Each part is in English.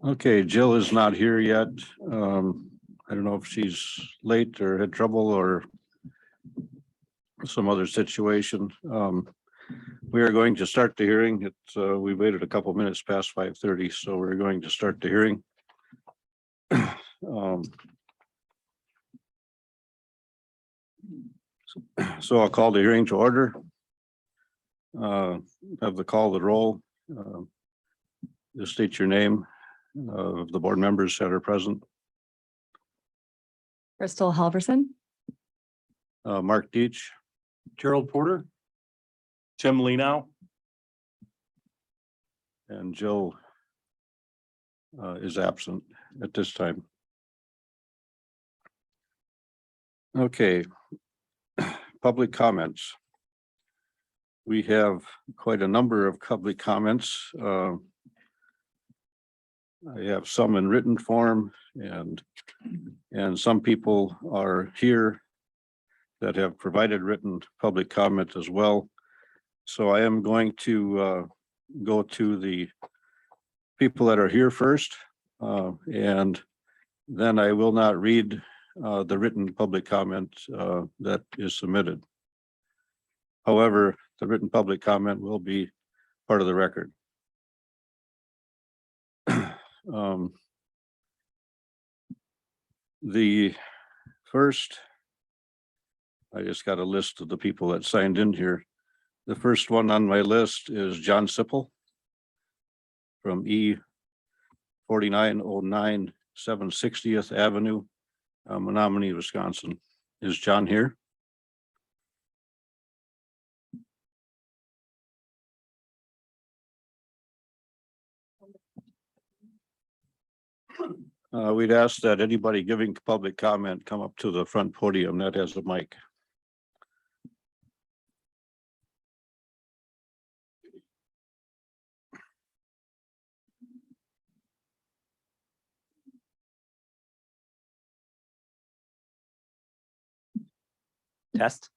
Okay, Jill is not here yet. I don't know if she's late or had trouble or some other situation. We are going to start the hearing. We waited a couple minutes past 5:30, so we're going to start the hearing. So I'll call the hearing to order. Have the call the roll. Just state your name of the board members that are present. Crystal Halverson, Mark Deach, Gerald Porter. Tim Lenow. and Jill is absent at this time. Okay. Public comments. We have quite a number of public comments. I have some in written form and some people are here that have provided written public comment as well. So I am going to go to the people that are here first, and then I will not read the written public comment that is submitted. However, the written public comment will be part of the record. The first, I just got a list of the people that signed in here. The first one on my list is John Sipple from E 4909 760th Avenue, Menominee, Wisconsin. Is John here? We'd ask that anybody giving public comment come up to the front podium that has a mic. Test.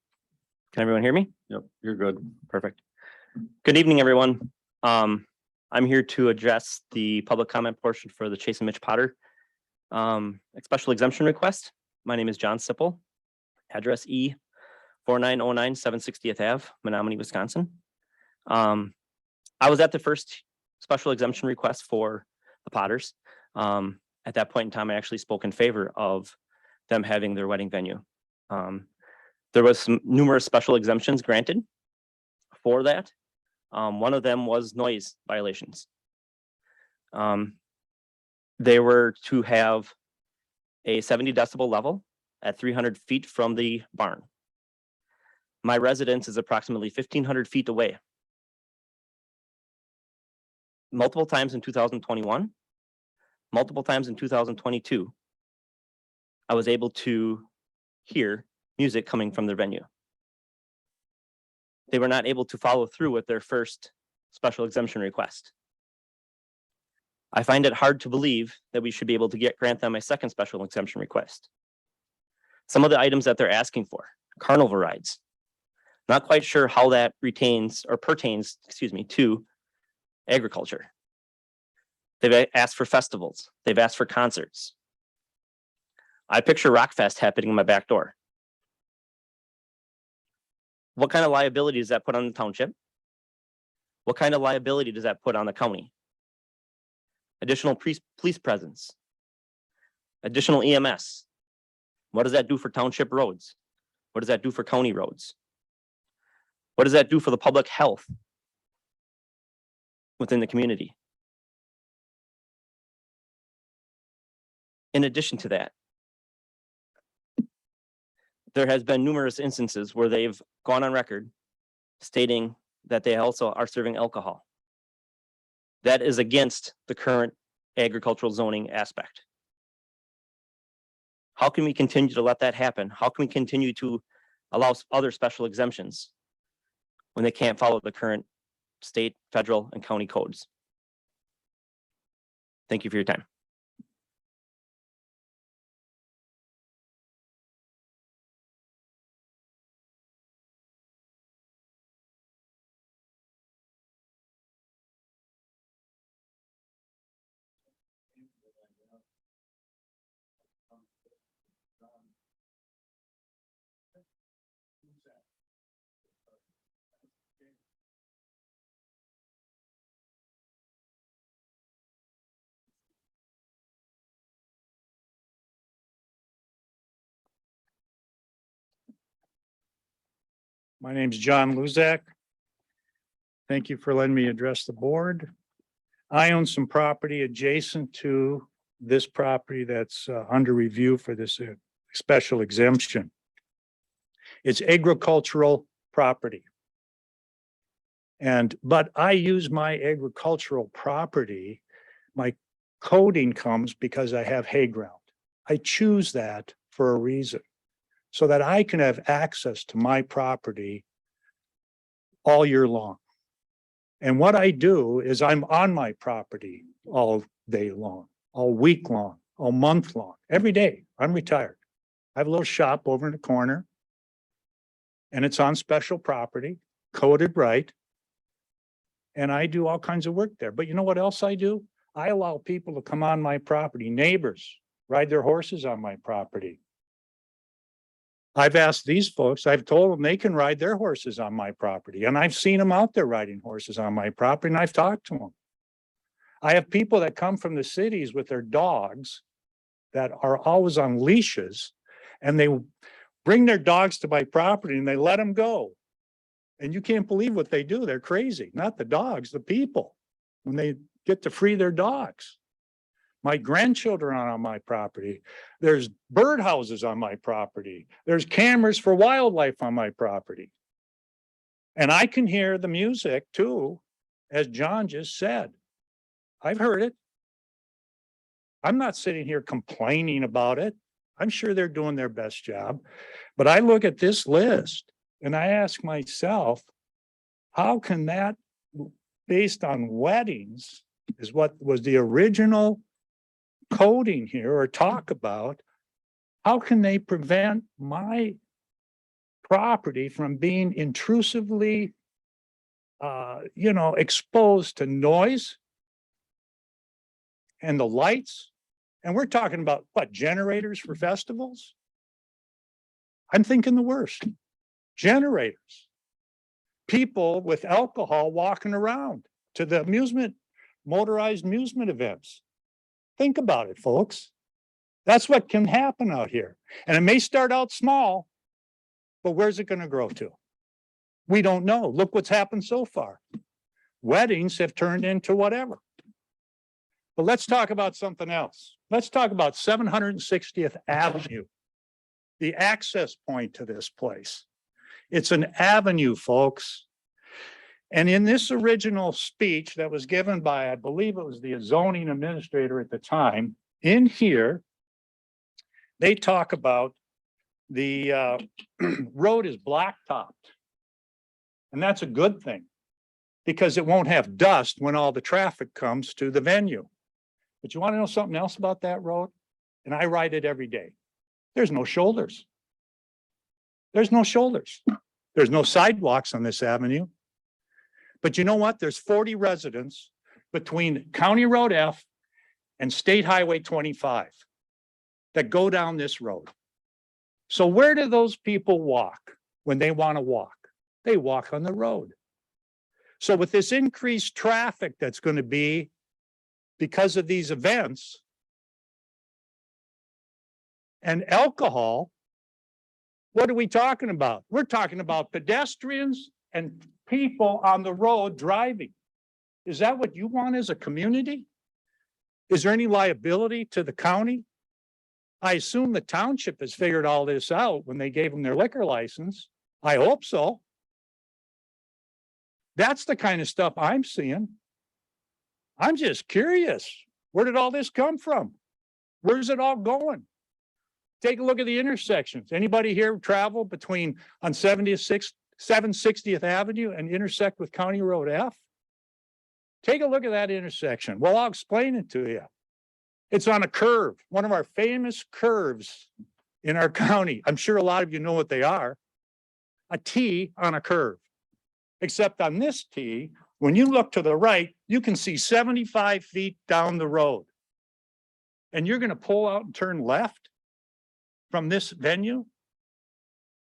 Can everyone hear me? Yep, you're good. Perfect. Good evening, everyone. I'm here to address the public comment portion for the Chase and Mitch Potter special exemption request. My name is John Sipple, address E 4909 760th Ave, Menominee, Wisconsin. I was at the first special exemption request for the Potters. At that point in time, I actually spoke in favor of them having their wedding venue. There was some numerous special exemptions granted for that. One of them was noise violations. They were to have a 70 decibel level at 300 feet from the barn. My residence is approximately 1,500 feet away. Multiple times in 2021, multiple times in 2022, I was able to hear music coming from their venue. They were not able to follow through with their first special exemption request. I find it hard to believe that we should be able to grant them a second special exemption request. Some of the items that they're asking for, carnival rides. Not quite sure how that pertains to agriculture. They've asked for festivals. They've asked for concerts. I picture Rockfest happening in my back door. What kind of liability does that put on the township? What kind of liability does that put on the county? Additional police presence, additional EMS. What does that do for township roads? What does that do for county roads? What does that do for the public health within the community? In addition to that, there has been numerous instances where they've gone on record stating that they also are serving alcohol. That is against the current agricultural zoning aspect. How can we continue to let that happen? How can we continue to allow other special exemptions when they can't follow the current state, federal, and county codes? Thank you for your time. My name's John Luzak. Thank you for letting me address the board. I own some property adjacent to this property that's under review for this special exemption. It's agricultural property. But I use my agricultural property, my coding comes because I have hay ground. I choose that for a reason, so that I can have access to my property all year long. And what I do is I'm on my property all day long, all week long, all month long, every day. I'm retired. I have a little shop over in the corner. And it's on special property, coded right. And I do all kinds of work there. But you know what else I do? I allow people to come on my property, neighbors, ride their horses on my property. I've asked these folks, I've told them they can ride their horses on my property, and I've seen them out there riding horses on my property, and I've talked to them. I have people that come from the cities with their dogs that are always on leashes, and they bring their dogs to my property and they let them go. And you can't believe what they do. They're crazy. Not the dogs, the people, when they get to free their dogs. My grandchildren are on my property. There's bird houses on my property. There's cameras for wildlife on my property. And I can hear the music too, as John just said. I've heard it. I'm not sitting here complaining about it. I'm sure they're doing their best job. But I look at this list and I ask myself, how can that, based on weddings, is what was the original coding here or talk about, how can they prevent my property from being intrusively, exposed to noise and the lights? And we're talking about what, generators for festivals? I'm thinking the worst. Generators. People with alcohol walking around to the motorized amusement events. Think about it, folks. That's what can happen out here. And it may start out small, but where's it going to grow to? We don't know. Look what's happened so far. Weddings have turned into whatever. But let's talk about something else. Let's talk about 760th Avenue, the access point to this place. It's an avenue, folks. And in this original speech that was given by, I believe it was the zoning administrator at the time, in here, they talk about the road is blacktopped. And that's a good thing, because it won't have dust when all the traffic comes to the venue. But you want to know something else about that road? And I ride it every day. There's no shoulders. There's no shoulders. There's no sidewalks on this avenue. But you know what? There's 40 residents between County Road F and State Highway 25 that go down this road. So where do those people walk when they want to walk? They walk on the road. So with this increased traffic that's going to be because of these events and alcohol, what are we talking about? We're talking about pedestrians and people on the road driving. Is that what you want as a community? Is there any liability to the county? I assume the township has figured all this out when they gave them their liquor license. I hope so. That's the kind of stuff I'm seeing. I'm just curious. Where did all this come from? Where's it all going? Take a look at the intersections. Anybody here travel between on 760th Avenue and intersect with County Road F? Take a look at that intersection. Well, I'll explain it to you. It's on a curve, one of our famous curves in our county. I'm sure a lot of you know what they are. A T on a curve. Except on this T, when you look to the right, you can see 75 feet down the road. And you're going to pull out and turn left from this venue?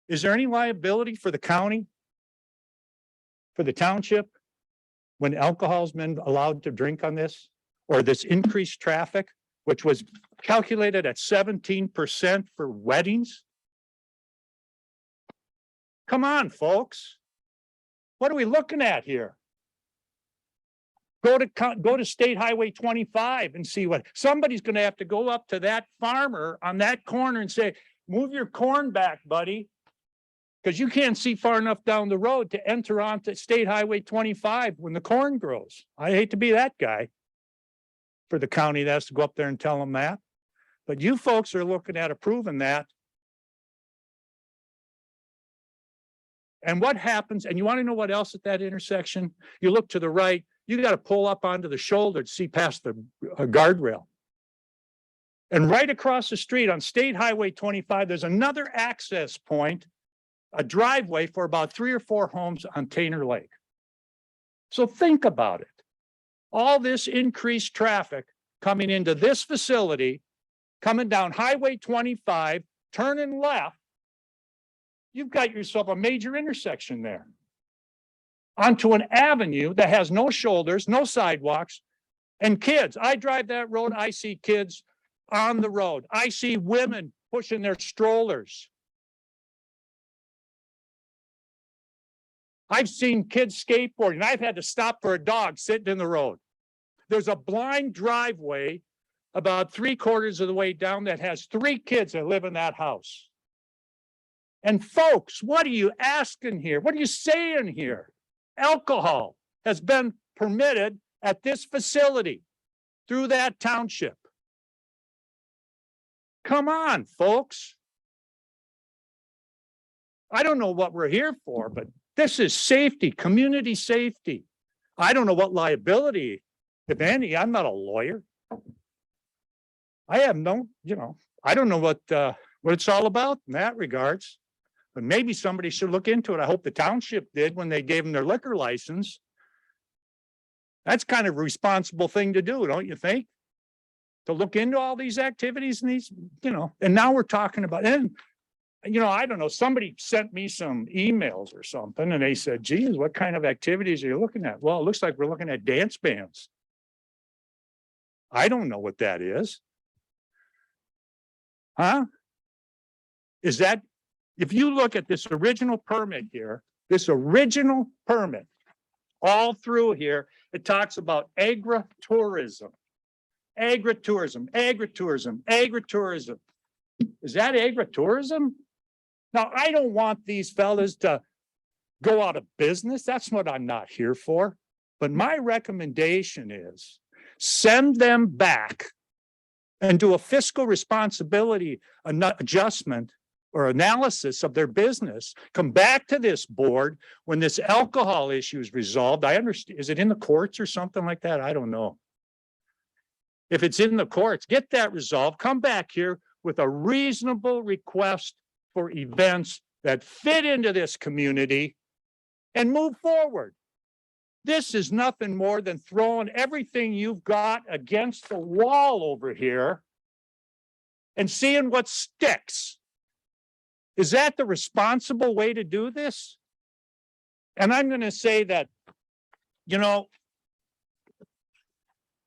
Is there any liability for the county, for the township, when alcohol's been allowed to drink on this, or this increased traffic, which was calculated at 17% for weddings? Come on, folks. What are we looking at here? Go to State Highway 25 and see what, somebody's gonna have to go up to that farmer on that corner and say, move your corn back, buddy. Because you can't see far enough down the road to enter onto State Highway 25 when the corn grows. I hate to be that guy for the county that has to go up there and tell them that. But you folks are looking at approving that. And what happens, and you want to know what else at that intersection? You look to the right, you got to pull up onto the shoulder to see past the guardrail. And right across the street on State Highway 25, there's another access point, a driveway for about 3 or 4 homes on Tainer Lake. So think about it. All this increased traffic coming into this facility, coming down Highway 25, turning left, you've got yourself a major intersection there. Onto an avenue that has no shoulders, no sidewalks, and kids. I drive that road, I see kids on the road. I see women pushing their strollers. I've seen kids skateboarding. I've had to stop for a dog sitting in the road. There's a blind driveway about 3/4 of the way down that has 3 kids that live in that house. And folks, what are you asking here? What are you saying here? Alcohol has been permitted at this facility through that township. Come on, folks. I don't know what we're here for, but this is safety, community safety. I don't know what liability, if any. I'm not a lawyer. I have no, I don't know what it's all about in that regards. But maybe somebody should look into it. I hope the township did when they gave them their liquor license. That's kind of a responsible thing to do, don't you think? To look into all these activities and these, and now we're talking about, and I don't know, somebody sent me some emails or something and they said, geez, what kind of activities are you looking at? Well, it looks like we're looking at dance bands. I don't know what that is. Huh? Is that, if you look at this original permit here, this original permit, all through here, it talks about agritourism. Agritourism, agritourism, agritourism. Is that agritourism? Now, I don't want these fellas to go out of business. That's what I'm not here for. But my recommendation is send them back and do a fiscal responsibility adjustment or analysis of their business. Come back to this board when this alcohol issue is resolved. I understand. Is it in the courts or something like that? I don't know. If it's in the courts, get that resolved. Come back here with a reasonable request for events that fit into this community and move forward. This is nothing more than throwing everything you've got against the wall over here and seeing what sticks. Is that the responsible way to do this? And I'm going to say that,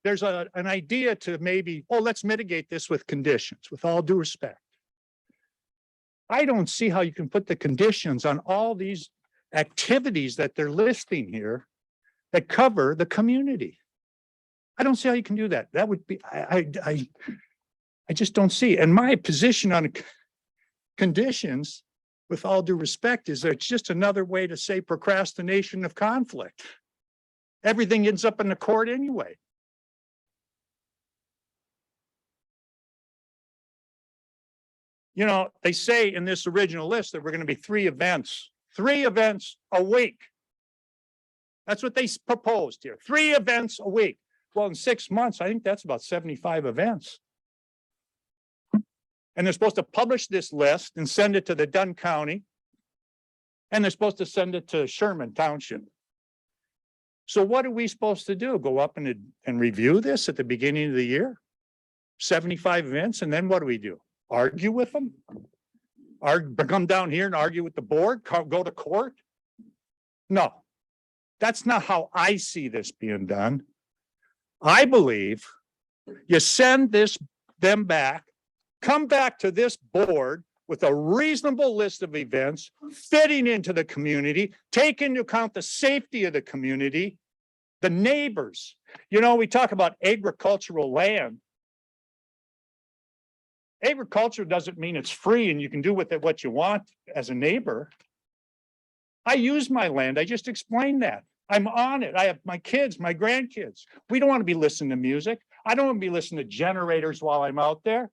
there's an idea to maybe, let's mitigate this with conditions, with all due respect. I don't see how you can put the conditions on all these activities that they're listing here that cover the community. I don't see how you can do that. That would be, I just don't see. And my position on conditions, with all due respect, is that it's just another way to say procrastination of conflict. Everything ends up in the court anyway. They say in this original list that we're going to be 3 events a week. That's what they proposed here. 3 events a week. Well, in 6 months, I think that's about 75 events. And they're supposed to publish this list and send it to the Dunn County. And they're supposed to send it to Sherman Township. So what are we supposed to do? Go up and review this at the beginning of the year? 75 events, and then what do we do? Argue with them? Come down here and argue with the board? Go to court? No, that's not how I see this being done. I believe you send them back, come back to this board with a reasonable list of events fitting into the community, take into account the safety of the community, the neighbors. You know, we talk about agricultural land. Agriculture doesn't mean it's free and you can do with it what you want as a neighbor. I use my land. I just explained that. I'm on it. I have my kids, my grandkids. We don't want to be listening to music. I don't want to be listening to generators while I'm out there.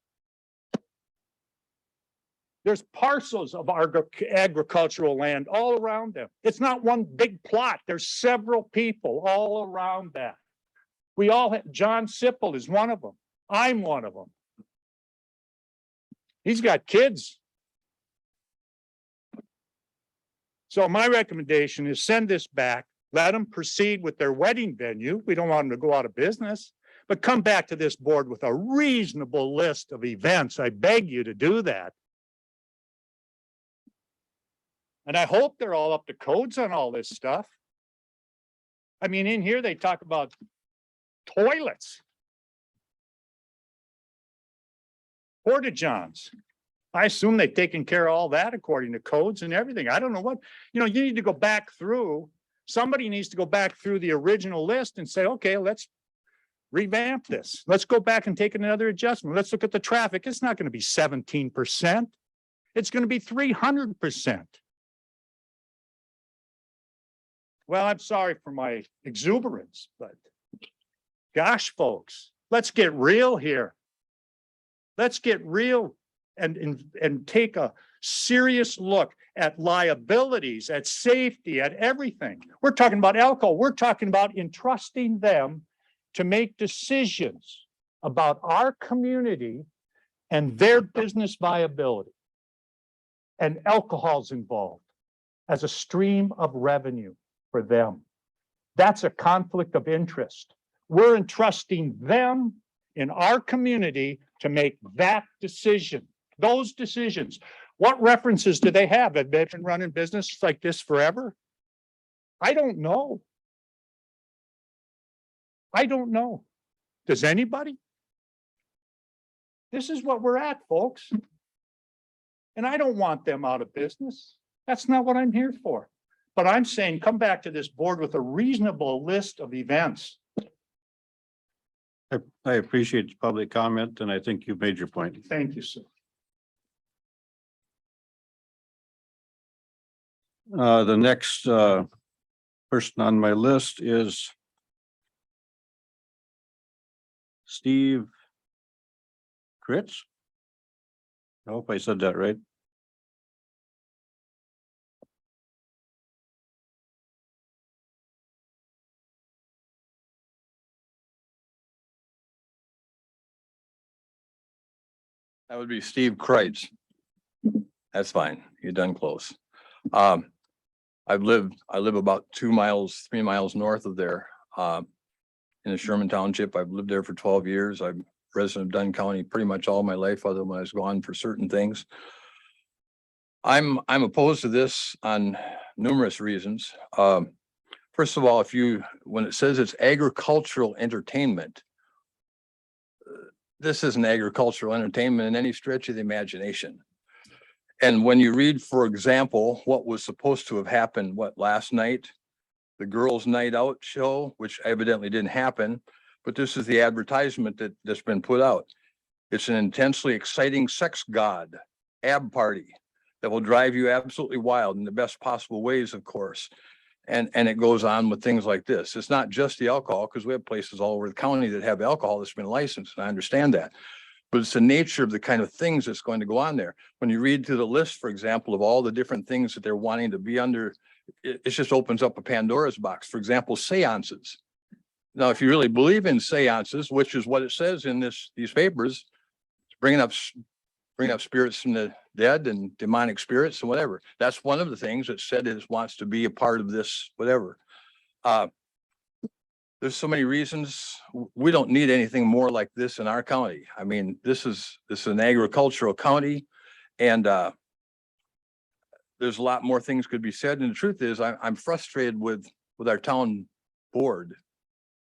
There's parcels of agricultural land all around them. It's not one big plot. There's several people all around that. We all have, John Sipple is one of them. I'm one of them. He's got kids. So my recommendation is send this back, let them proceed with their wedding venue. We don't want them to go out of business, but come back to this board with a reasonable list of events. I beg you to do that. And I hope they're all up to codes on all this stuff. I mean, in here, they talk about toilets. Porta-johns. I assume they've taken care of all that according to codes and everything. I don't know what, you know, you need to go back through. Somebody needs to go back through the original list and say, okay, let's revamp this. Let's go back and take another adjustment. Let's look at the traffic. It's not going to be 17%. It's going to be 300%. Well, I'm sorry for my exuberance, but gosh, folks, let's get real here. Let's get real and take a serious look at liabilities, at safety, at everything. We're talking about alcohol. We're talking about entrusting them to make decisions about our community and their business viability. And alcohol's involved as a stream of revenue for them. That's a conflict of interest. We're entrusting them in our community to make that decision, those decisions. What references do they have? Have they been running business like this forever? I don't know. I don't know. Does anybody? This is what we're at, folks. And I don't want them out of business. That's not what I'm here for. But I'm saying, come back to this board with a reasonable list of events. I appreciate the public comment and I think you've made your point. Thank you, sir. The next person on my list is Steve Kritz. I hope I said that right. That would be Steve Kreitz. That's fine. You're done close. I live about 2 miles, 3 miles north of there, in the Sherman Township. I've lived there for 12 years. I'm a resident of Dunn County pretty much all my life, other than when I was gone for certain things. I'm opposed to this on numerous reasons. First of all, when it says it's agricultural entertainment, this isn't agricultural entertainment in any stretch of the imagination. And when you read, for example, what was supposed to have happened, last night, the girls' night out show, which evidently didn't happen, but this is the advertisement that's been put out. It's an intensely exciting sex god ab party that will drive you absolutely wild in the best possible ways, of course. And it goes on with things like this. It's not just the alcohol, because we have places all over the county that have alcohol that's been licensed, and I understand that. But it's the nature of the kind of things that's going to go on there. When you read through the list, for example, of all the different things that they're wanting to be under, it just opens up a Pandora's box. For example, seances. Now, if you really believe in seances, which is what it says in these papers, bringing up spirits from the dead and demonic spirits and whatever. That's one of the things that said it wants to be a part of this, whatever. There's so many reasons. We don't need anything more like this in our county. I mean, this is an agricultural county, and there's a lot more things could be said. And the truth is, I'm frustrated with our town board.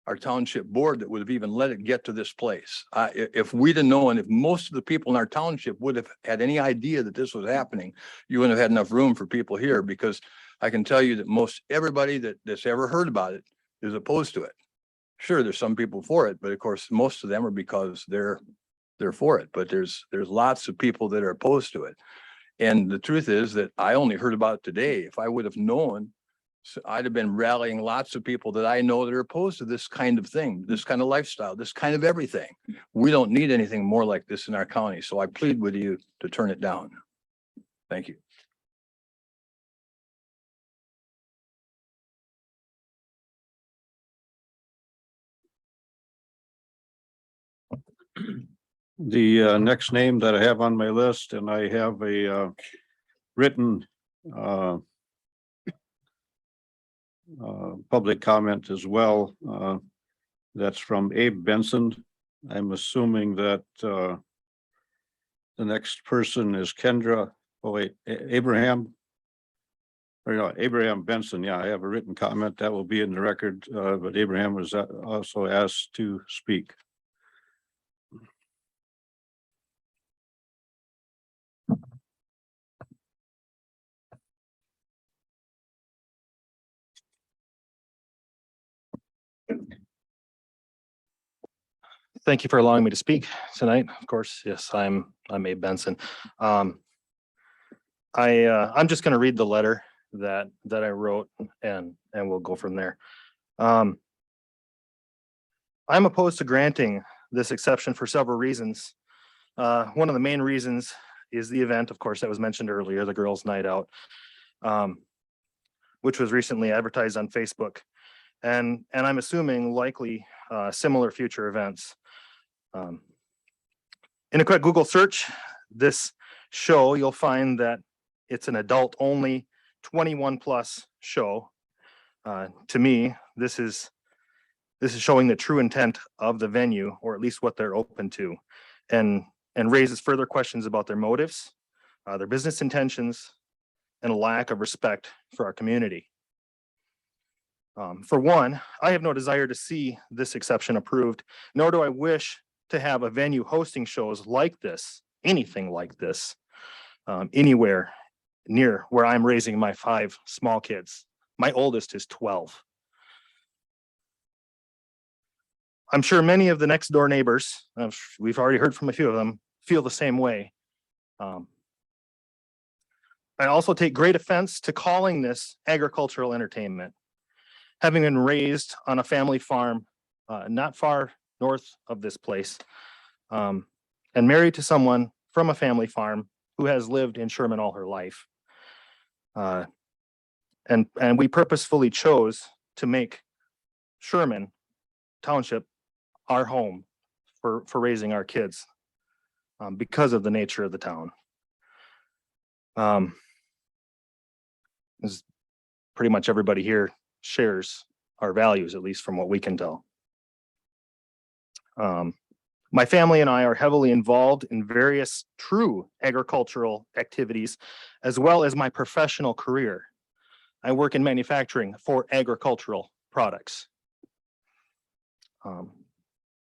our township board that would have even let it get to this place. If we'd have known, if most of the people in our township would have had any idea that this was happening, you wouldn't have had enough room for people here, because I can tell you that most everybody that's ever heard about it is opposed to it. Sure, there's some people for it, but of course, most of them are because they're for it, but there's lots of people that are opposed to it. And the truth is that I only heard about it today. If I would have known, so I'd have been rallying lots of people that I know that are opposed to this kind of thing, this kind of lifestyle, this kind of everything. We don't need anything more like this in our county. So I plead with you to turn it down. Thank you. The next name that I have on my list, and I have a written public comment as well. That's from Abe Benson. I'm assuming that the next person is Kendra, oh wait, Abraham. Or no, Abraham Benson. Yeah, I have a written comment that will be in the record, but Abraham was also asked to speak. Thank you for allowing me to speak tonight. Of course, yes, I'm Abe Benson. I'm just going to read the letter that I wrote, and we'll go from there. I'm opposed to granting this exception for several reasons. One of the main reasons is the event, of course, that was mentioned earlier, the girls' night out, which was recently advertised on Facebook, and I'm assuming likely similar future events. In a quick Google search, this show, you'll find that it's an adult only 21 plus show. To me, this is showing the true intent of the venue, or at least what they're open to, and raises further questions about their motives, their business intentions, and a lack of respect for our community. For one, I have no desire to see this exception approved, nor do I wish to have a venue hosting shows like this, anything like this, anywhere near where I'm raising my 5 small kids. My oldest is 12. I'm sure many of the next door neighbors, we've already heard from a few of them, feel the same way. I also take great offense to calling this agricultural entertainment. Having been raised on a family farm not far north of this place, and married to someone from a family farm who has lived in Sherman all her life. And we purposefully chose to make Sherman Township our home for raising our kids because of the nature of the town. As pretty much everybody here shares our values, at least from what we can tell. My family and I are heavily involved in various true agricultural activities, as well as my professional career. I work in manufacturing for agricultural products.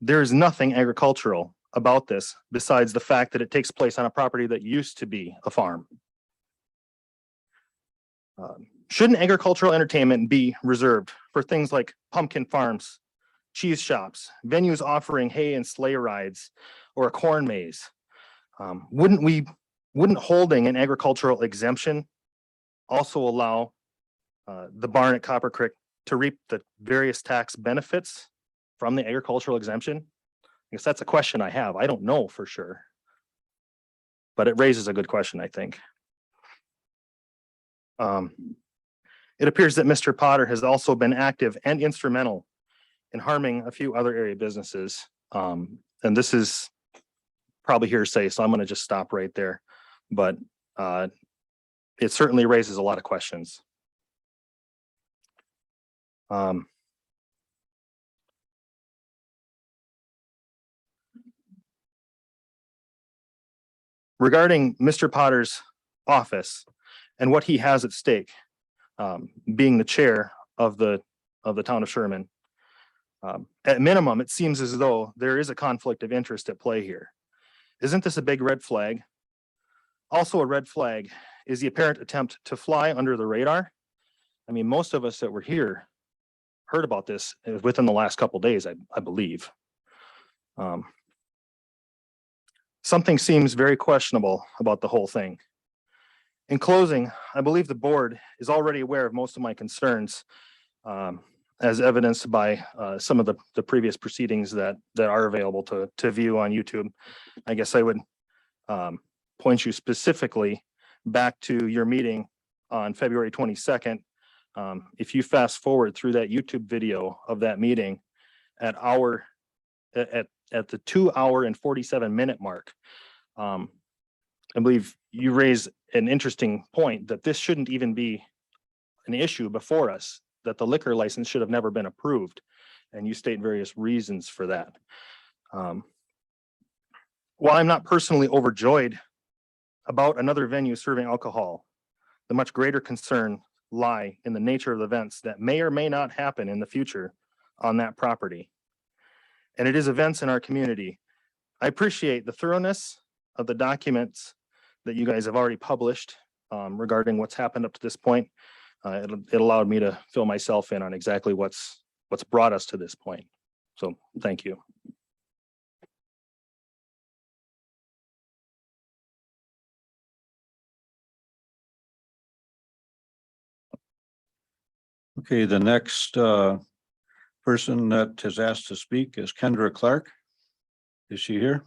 There is nothing agricultural about this besides the fact that it takes place on a property that used to be a farm. Shouldn't agricultural entertainment be reserved for things like pumpkin farms, cheese shops, venues offering hay and sleigh rides, or a corn maze? Wouldn't holding an agricultural exemption also allow the barn at Copper Creek to reap the various tax benefits from the agricultural exemption? I guess that's a question I have. I don't know for sure, but it raises a good question, I think. It appears that Mr. Potter has also been active and instrumental in harming a few other area businesses. And this is probably hearsay, so I'm going to just stop right there. But it certainly raises a lot of questions. Regarding Mr. Potter's office and what he has at stake, being the chair of the town of Sherman, At minimum, it seems as though there is a conflict of interest at play here. Isn't this a big red flag? Also a red flag is the apparent attempt to fly under the radar. I mean, most of us that were here heard about this within the last couple days, I believe. Something seems very questionable about the whole thing. In closing, I believe the board is already aware of most of my concerns, as evidenced by some of the previous proceedings that are available to view on YouTube. I guess I would point you specifically back to your meeting on February 22nd. If you fast forward through that YouTube video of that meeting at the 2 hour and 47 minute mark, I believe you raise an interesting point that this shouldn't even be an issue before us, that the liquor license should have never been approved. And you state various reasons for that. While I'm not personally overjoyed about another venue serving alcohol, the much greater concern lie in the nature of the events that may or may not happen in the future on that property. And it is events in our community. I appreciate the thoroughness of the documents that you guys have already published regarding what's happened up to this point. It allowed me to fill myself in on exactly what's brought us to this point. So thank you. Okay, the next person that has asked to speak is Kendra Clark. Is she here?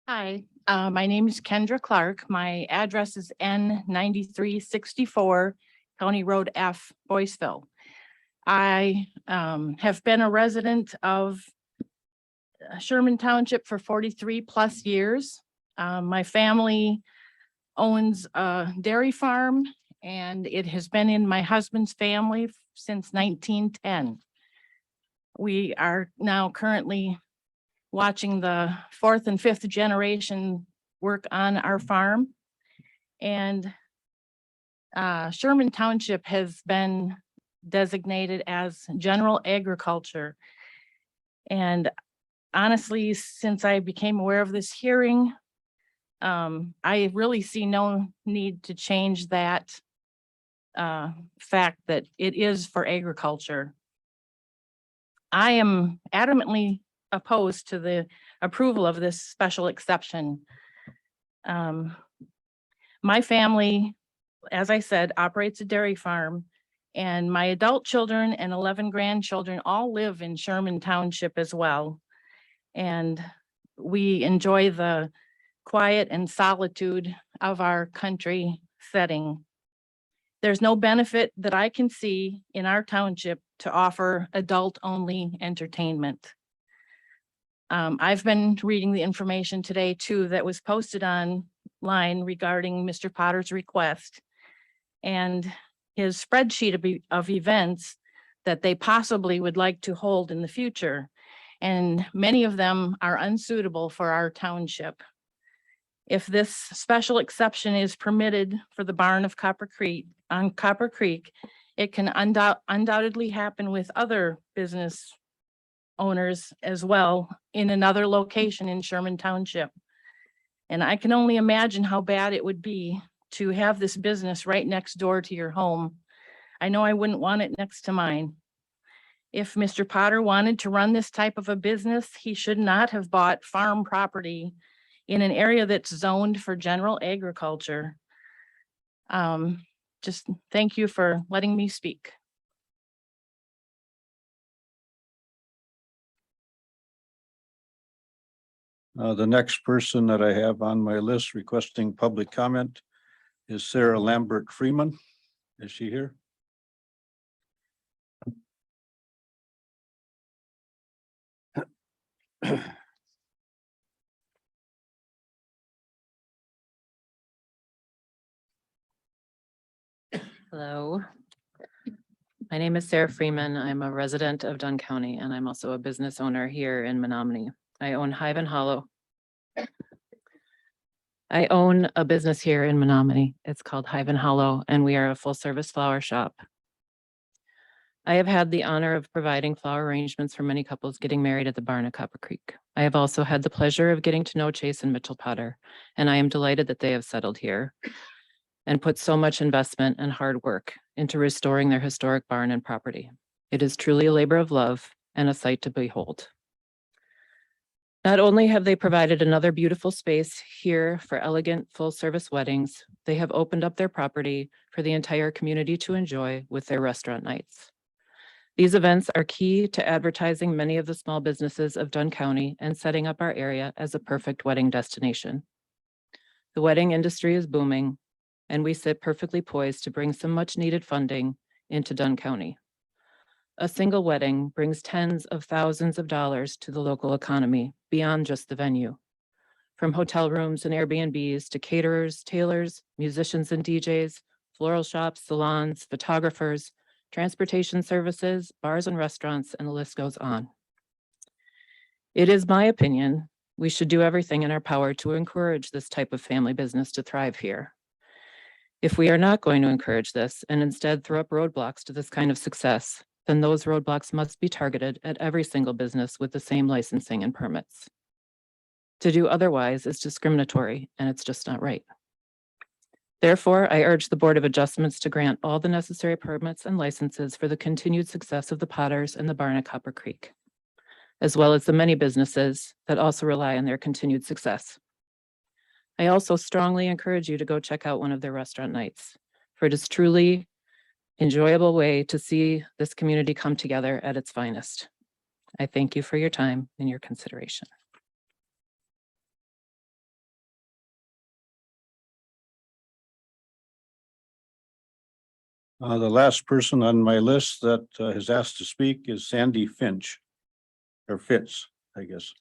Hi, my name is Kendra Clark. My address is N9364 County Road F, Boyceville. I have been a resident of Sherman Township for 43+ years. My family owns a dairy farm and it has been in my husband's family since 1910. We are now currently watching the 4th and 5th generation work on our farm. And Sherman Township has been designated as general agriculture. And honestly, since I became aware of this hearing, I really see no need to change that fact that it is for agriculture. I am adamantly opposed to the approval of this special exception. My family, as I said, operates a dairy farm, and my adult children and 11 grandchildren all live in Sherman Township as well. And we enjoy the quiet and solitude of our country setting. There's no benefit that I can see in our township to offer adult-only entertainment. I've been reading the information today too that was posted online regarding Mr. Potter's request and his spreadsheet of events that they possibly would like to hold in the future. And many of them are unsuitable for our township. If this special exception is permitted for the barn of Copper Creek, on Copper Creek, it can undoubtedly happen with other business owners as well in another location in Sherman Township. And I can only imagine how bad it would be to have this business right next door to your home. I know I wouldn't want it next to mine. If Mr. Potter wanted to run this type of a business, he should not have bought farm property in an area that's zoned for general agriculture. Just thank you for letting me speak. The next person that I have on my list requesting public comment is Sarah Lambert Freeman. Is she here? Hello. My name is Sarah Freeman. I'm a resident of Dunn County and I'm also a business owner here in Menominee. I own Hive and Hollow. I own a business here in Menominee. It's called Hive and Hollow and we are a full service flower shop. I have had the honor of providing flower arrangements for many couples getting married at the barn at Copper Creek. I have also had the pleasure of getting to know Chase and Mitchell Potter, and I am delighted that they have settled here and put so much investment and hard work into restoring their historic barn and property. It is truly a labor of love and a sight to behold. Not only have they provided another beautiful space here for elegant full-service weddings, they have opened up their property for the entire community to enjoy with their restaurant nights. These events are key to advertising many of the small businesses of Dunn County and setting up our area as a perfect wedding destination. The wedding industry is booming, and we sit perfectly poised to bring some much needed funding into Dunn County. A single wedding brings tens of thousands of dollars to the local economy beyond just the venue. From hotel rooms and Airbnbs to caterers, tailors, musicians and DJs, floral shops, salons, photographers, transportation services, bars and restaurants, and the list goes on. It is my opinion we should do everything in our power to encourage this type of family business to thrive here. If we are not going to encourage this and instead throw up roadblocks to this kind of success, then those roadblocks must be targeted at every single business with the same licensing and permits. To do otherwise is discriminatory, and it's just not right. Therefore, I urge the Board of Adjustments to grant all the necessary permits and licenses for the continued success of the Potters and the barn at Copper Creek, as well as the many businesses that also rely on their continued success. I also strongly encourage you to go check out one of their restaurant nights, for it is truly enjoyable way to see this community come together at its finest. I thank you for your time and your consideration. The last person on my list that has asked to speak is Sandy Finch. Or Fitz, I guess.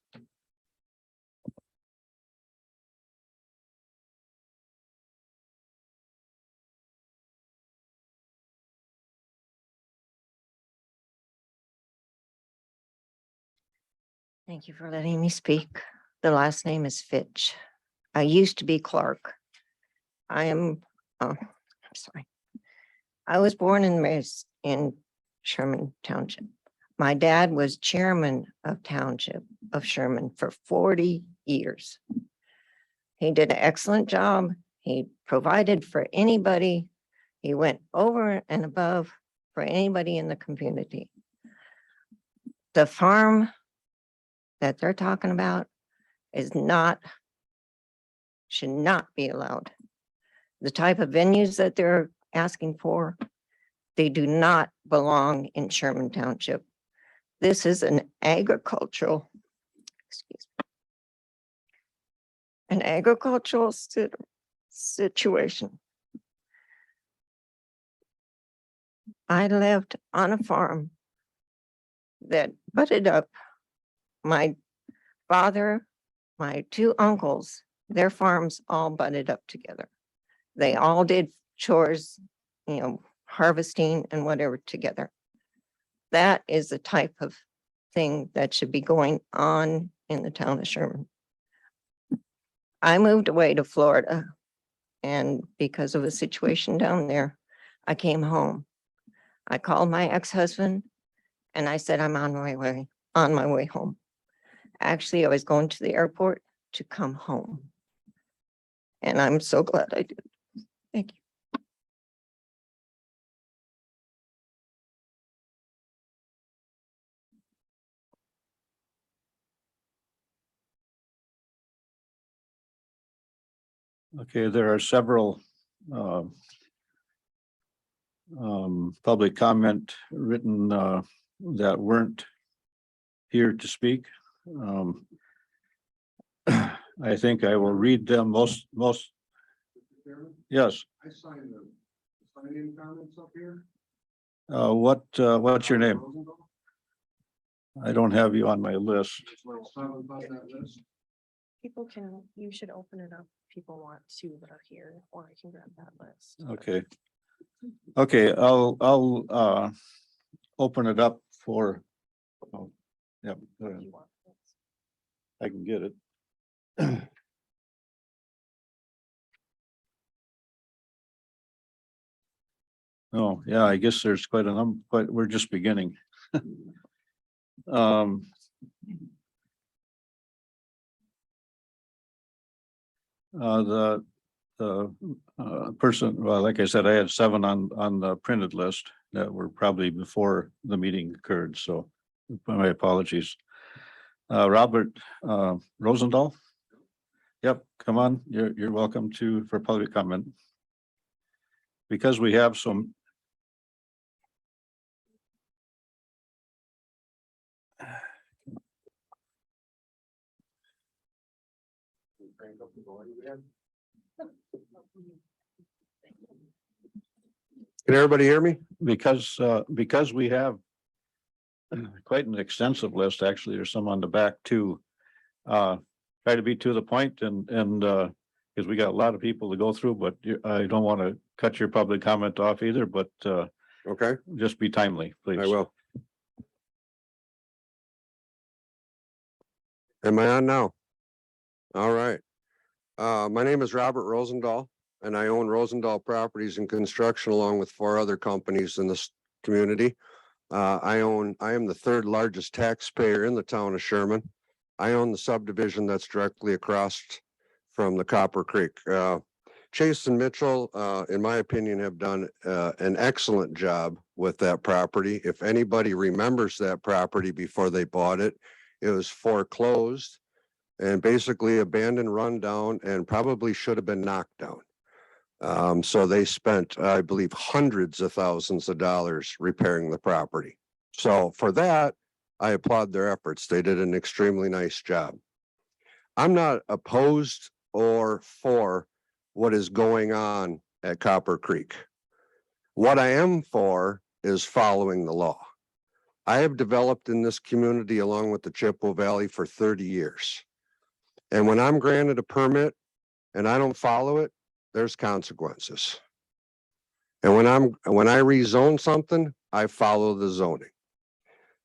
Thank you for letting me speak. The last name is Fitch. I used to be Clark. I'm sorry. I was born and raised in Sherman Township. My dad was chairman of Township of Sherman for 40 years. He did an excellent job. He provided for anybody. He went over and above for anybody in the community. The farm that they're talking about is not, should not be allowed. The type of venues that they're asking for, they do not belong in Sherman Township. This is an agricultural, an agricultural situation. I lived on a farm that butted up. My father, my two uncles, their farms all butted up together. They all did chores, you know, harvesting and whatever together. That is the type of thing that should be going on in the town of Sherman. I moved away to Florida, and because of a situation down there, I came home. I called my ex-husband and I said, I'm on my way home. Actually, I was going to the airport to come home. And I'm so glad I did. Thank you. Okay, there are several public comment written that weren't here to speak. I think I will read them most. Yes. I signed the sign-in comments up here. What's your name? I don't have you on my list. People can, you should open it up. People want to that are here, or I can grab that list. Okay. Okay, I'll open it up for, oh, yep, I can get it. Oh, yeah, I guess there's quite a number, but we're just beginning. Um. The person, well, like I said, I had 7 on the printed list that were probably before the meeting occurred, so my apologies. Robert Rosendahl. Yep, come on, you're welcome for public comment. Because we have some. Can everybody hear me? Because we have quite an extensive list, actually, there's some on the back too. Try to be to the point and because we got a lot of people to go through, but I don't want to cut your public comment off either, but Okay, just be timely, please. I will. Am I on now? All right. My name is Robert Rosendahl, and I own Rosendahl Properties and Construction along with 4 other companies in this community. I am the 3rd largest taxpayer in the town of Sherman. I own the subdivision that's directly across from the Copper Creek. Chase and Mitchell, in my opinion, have done an excellent job with that property. If anybody remembers that property before they bought it, it was foreclosed and basically abandoned, run down, and probably should have been knocked down. So they spent, I believe, hundreds of thousands of dollars repairing the property. So for that, I applaud their efforts. They did an extremely nice job. I'm not opposed or for what is going on at Copper Creek. What I am for is following the law. I have developed in this community along with the Chippewa Valley for 30 years. And when I'm granted a permit and I don't follow it, there's consequences. And when I rezone something, I follow the zoning.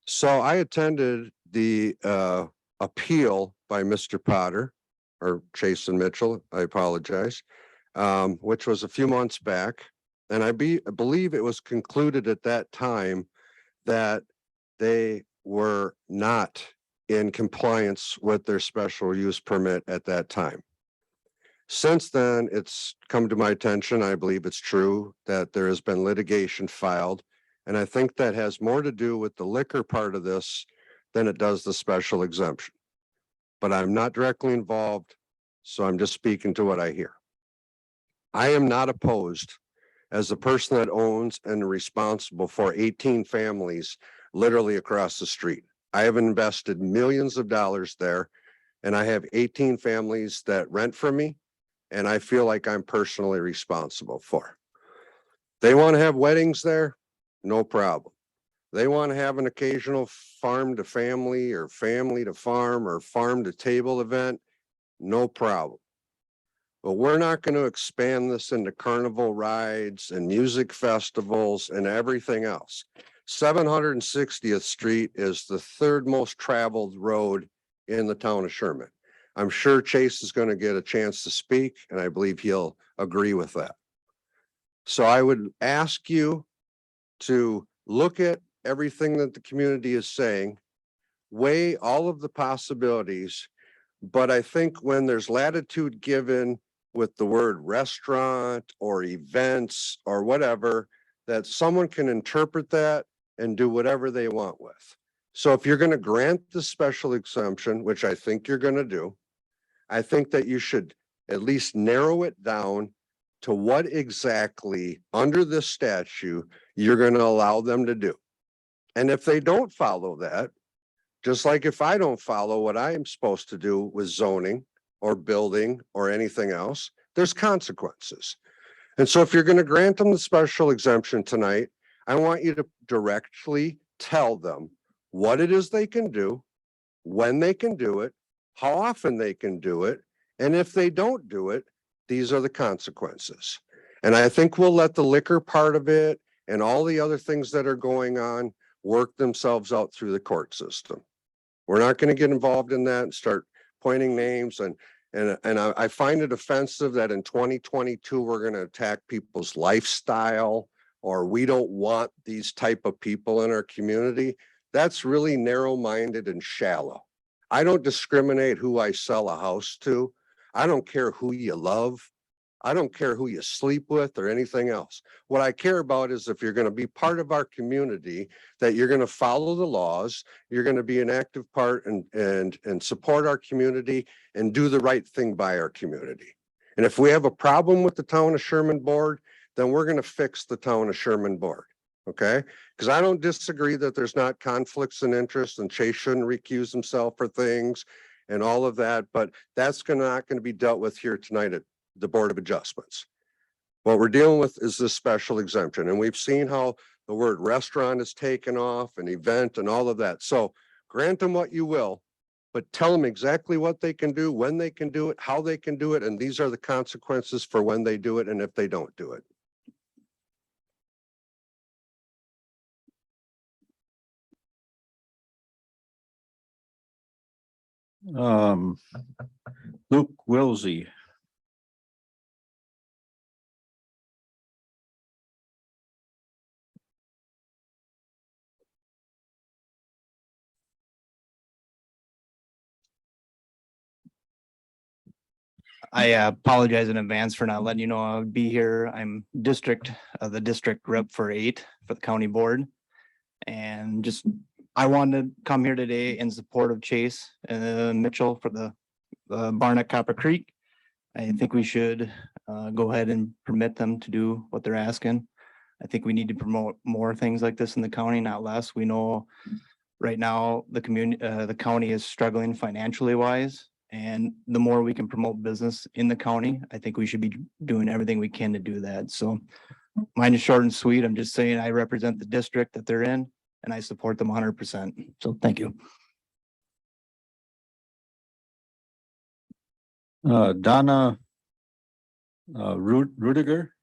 So I attended the appeal by Mr. Potter or Chase and Mitchell, I apologize, which was a few months back. And I believe it was concluded at that time that they were not in compliance with their special use permit at that time. Since then, it's come to my attention, I believe it's true, that there has been litigation filed. And I think that has more to do with the liquor part of this than it does the special exemption. But I'm not directly involved, so I'm just speaking to what I hear. I am not opposed as the person that owns and responsible for 18 families literally across the street. I have invested millions of dollars there, and I have 18 families that rent from me, and I feel like I'm personally responsible for. They want to have weddings there, no problem. They want to have an occasional farm to family or family to farm or farm to table event, no problem. But we're not going to expand this into carnival rides and music festivals and everything else. 760th Street is the 3rd most traveled road in the town of Sherman. I'm sure Chase is going to get a chance to speak, and I believe he'll agree with that. So I would ask you to look at everything that the community is saying, weigh all of the possibilities, but I think when there's latitude given with the word restaurant or events or whatever, that someone can interpret that and do whatever they want with. So if you're going to grant the special exemption, which I think you're going to do, I think that you should at least narrow it down to what exactly under this statute you're going to allow them to do. And if they don't follow that, just like if I don't follow what I am supposed to do with zoning or building or anything else, there's consequences. And so if you're going to grant them the special exemption tonight, I want you to directly tell them what it is they can do, when they can do it, how often they can do it, and if they don't do it, these are the consequences. And I think we'll let the liquor part of it and all the other things that are going on, work themselves out through the court system. We're not going to get involved in that and start pointing names I find it offensive that in 2022, we're going to attack people's lifestyle or we don't want these type of people in our community. That's really narrow-minded and shallow. I don't discriminate who I sell a house to. I don't care who you love. I don't care who you sleep with or anything else. What I care about is if you're going to be part of our community, that you're going to follow the laws, you're going to be an active part and support our community and do the right thing by our community. And if we have a problem with the Town of Sherman Board, then we're going to fix the Town of Sherman Board. Okay? Because I don't disagree that there's not conflicts and interest and Chase shouldn't recuse himself for things and all of that, but that's not going to be dealt with here tonight at the Board of Adjustments. What we're dealing with is this special exemption, and we've seen how the word restaurant is taken off, an event and all of that. So grant them what you will, but tell them exactly what they can do, when they can do it, how they can do it, and these are the consequences for when they do it and if they don't do it. Luke Wilsey. I apologize in advance for not letting you know I would be here. I'm the district rep for 8 for the county board. And I wanted to come here today in support of Chase Mitchell for the Barnett Copper Creek. I think we should go ahead and permit them to do what they're asking. I think we need to promote more things like this in the county, not less. We know right now the county is struggling financially wise. And the more we can promote business in the county, I think we should be doing everything we can to do that. So mine is short and sweet. I'm just saying I represent the district that they're in and I support them 100%. So thank you. Donna Rudiger.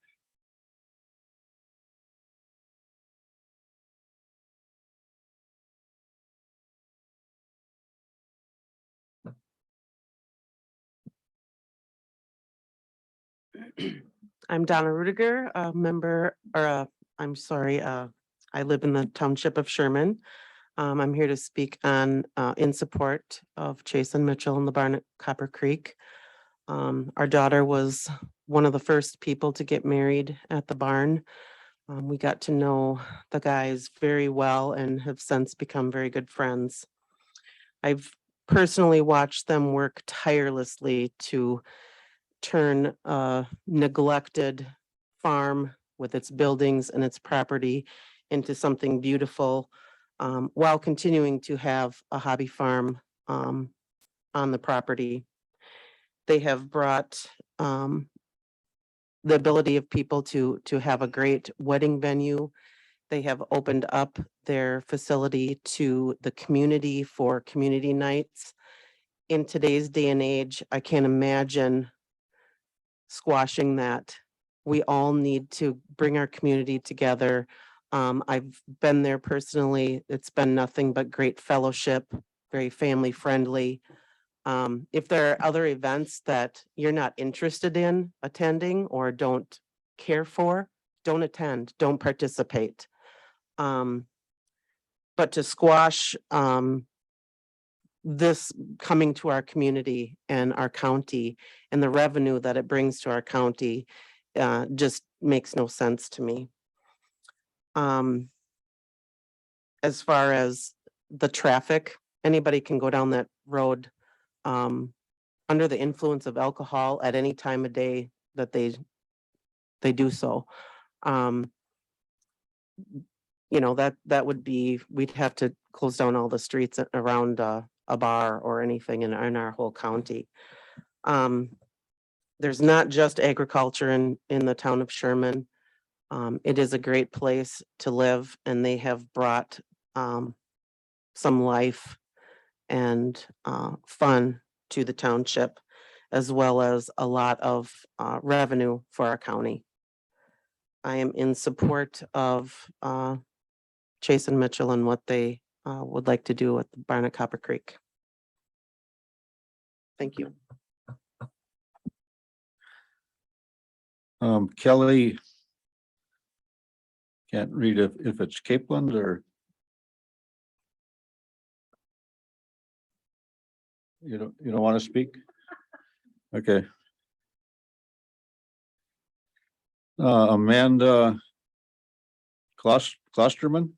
I'm Donna Rudiger, a member, I'm sorry, I live in the township of Sherman. I'm here to speak on, in support of Chase and Mitchell and the Barnett Copper Creek. Our daughter was one of the first people to get married at the barn. We got to know the guys very well and have since become very good friends. I've personally watched them work tirelessly to turn a neglected farm with its buildings and its property into something beautiful, while continuing to have a hobby farm on the property. They have brought the ability of people to have a great wedding venue. They have opened up their facility to the community for community nights. In today's day and age, I can't imagine squashing that. We all need to bring our community together. I've been there personally. It's been nothing but great fellowship, very family friendly. If there are other events that you're not interested in attending or don't care for, don't attend, don't participate. But to squash this coming to our community and our county and the revenue that it brings to our county just makes no sense to me. As far as the traffic, anybody can go down that road under the influence of alcohol at any time of day that they do so. You know, that would be, we'd have to close down all the streets around a bar or anything in our whole county. There's not just agriculture in the town of Sherman. It is a great place to live, and they have brought some life and fun to the township, as well as a lot of revenue for our county. I am in support of Chase and Mitchell and what they would like to do with Barnet Copper Creek. Thank you. Kelly. Can't read if it's Capeland or. You don't want to speak? Okay. Amanda Klosterman.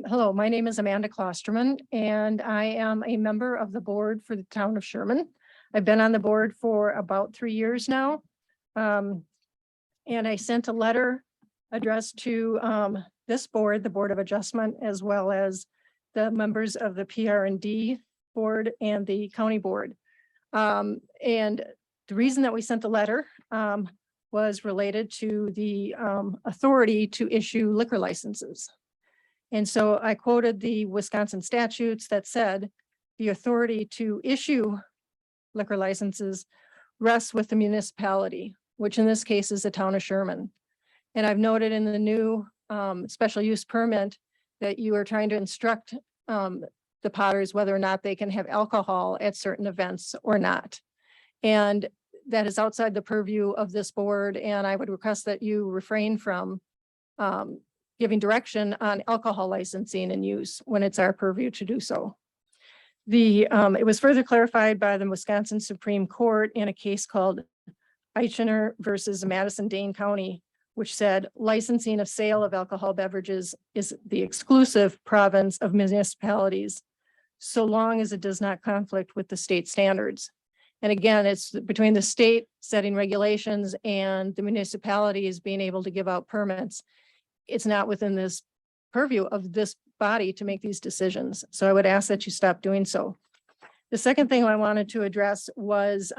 Hello, my name is Amanda Klosterman, and I am a member of the board for the town of Sherman. I've been on the board for about 3 years now. And I sent a letter addressed to this board, the Board of Adjustment, as well as the members of the PR&D board and the county board. And the reason that we sent the letter was related to the authority to issue liquor licenses. And so I quoted the Wisconsin statutes that said the authority to issue liquor licenses rests with the municipality, which in this case is the town of Sherman. And I've noted in the new special use permit that you are trying to instruct the Potters whether or not they can have alcohol at certain events or not. And that is outside the purview of this board, and I would request that you refrain from giving direction on alcohol licensing and use when it's our purview to do so. It was further clarified by the Wisconsin Supreme Court in a case called Eichner versus Madison-Dane County, which said licensing of sale of alcohol beverages is the exclusive province of municipalities, so long as it does not conflict with the state standards. And again, it's between the state setting regulations and the municipalities being able to give out permits. It's not within this purview of this body to make these decisions. So I would ask that you stop doing so. The second thing I wanted to address was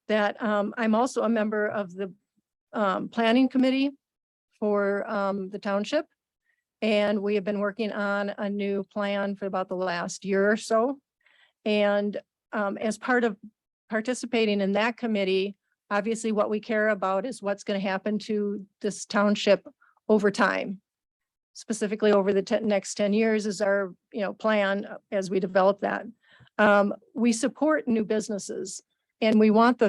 that I'm also a member of the planning committee for the township. And we have been working on a new plan for about the last year or so. And as part of participating in that committee, obviously what we care about is what's going to happen to this township over time. Specifically over the next 10 years is our plan as we develop that. We support new businesses and we want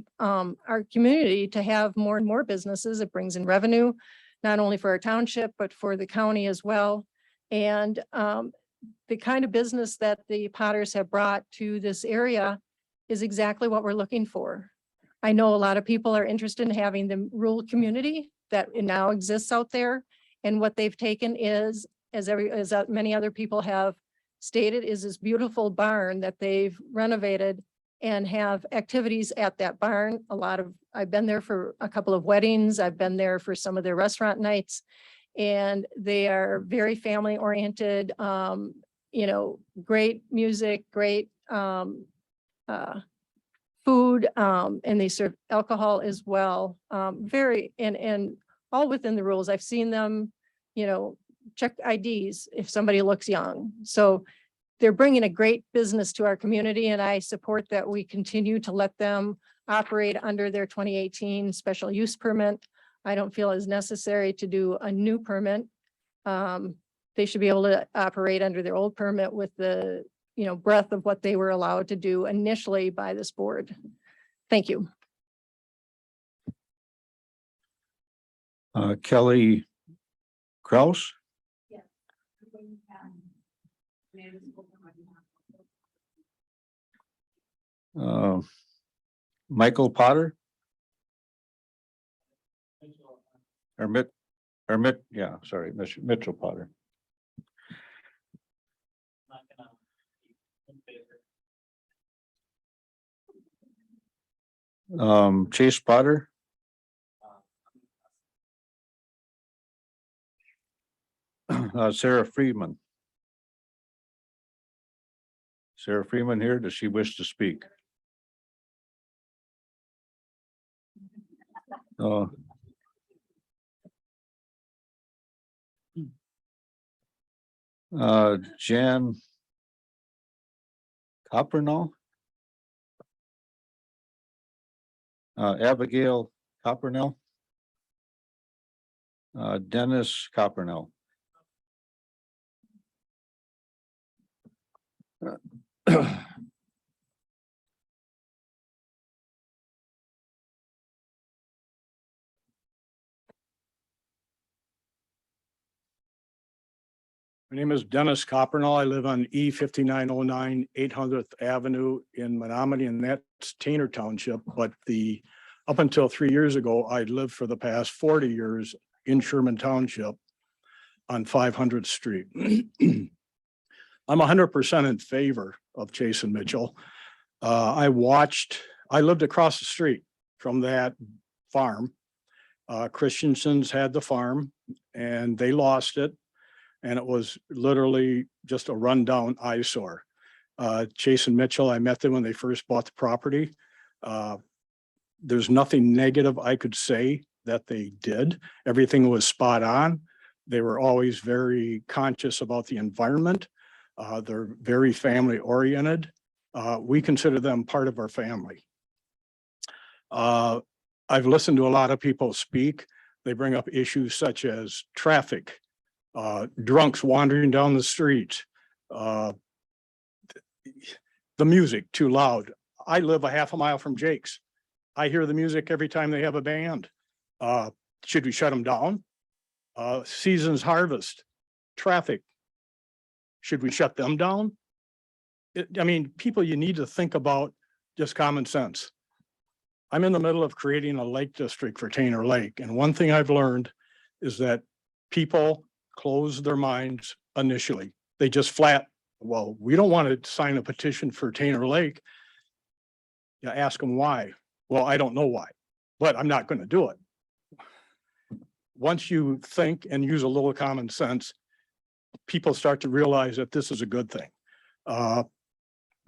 our community to have more and more businesses. It brings in revenue, not only for our township, but for the county as well. And the kind of business that the Potters have brought to this area is exactly what we're looking for. I know a lot of people are interested in having the rural community that now exists out there. And what they've taken is, as many other people have stated, is this beautiful barn that they've renovated and have activities at that barn. I've been there for a couple of weddings. I've been there for some of their restaurant nights, and they are very family oriented, great music, great food, and they serve alcohol as well. And all within the rules. I've seen them, check IDs if somebody looks young. So they're bringing a great business to our community, and I support that we continue to let them operate under their 2018 special use permit. I don't feel it's necessary to do a new permit. They should be able to operate under their old permit with the, breadth of what they were allowed to do initially by this board. Thank you. Kelly Kraus. Michael Potter. Mitchell Potter. Chase Potter. Sarah Freeman. Sarah Freeman here. Does she wish to speak? Jan Coppernoll. Abigail Coppernoll. Dennis Coppernoll. My name is Dennis Coppernoll. I live on E 5909 800th Avenue in Menominee, and that's Tainer Township. But up until 3 years ago, I lived for the past 40 years in Sherman Township on 500th Street. I'm 100% in favor of Chase and Mitchell. I lived across the street from that farm. Christensen's had the farm and they lost it. And it was literally just a rundown eyesore. Chase and Mitchell, I met them when they first bought the property. There's nothing negative I could say that they did. Everything was spot on. They were always very conscious about the environment. They're very family oriented. We consider them part of our family. I've listened to a lot of people speak. They bring up issues such as traffic, drunks wandering down the street, the music too loud. I live a half a mile from Jake's. I hear the music every time they have a band. Should we shut them down? Season's harvest, traffic. Should we shut them down? I mean, people, you need to think about just common sense. I'm in the middle of creating a lake district for Tainer Lake. And one thing I've learned is that people close their minds initially. They just well, we don't want to sign a petition for Tainer Lake. You ask them why. Well, I don't know why, but I'm not going to do it. Once you think and use a little common sense, people start to realize that this is a good thing. I'm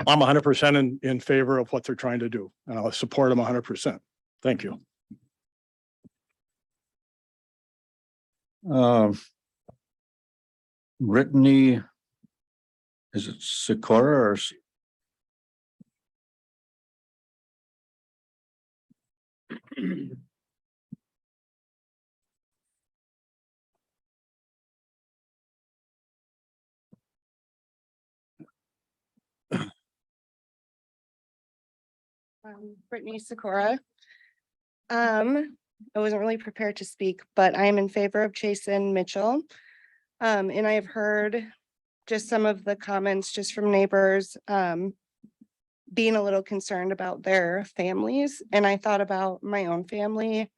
100% in favor of what they're trying to do, and I'll support them 100%. Thank you. Brittany, is it Sikora or? Brittany Sikora. I wasn't really prepared to speak, but I am in favor of Jason Mitchell. And I have heard just some of the comments just from neighbors, being a little concerned about their families. And I thought about my own family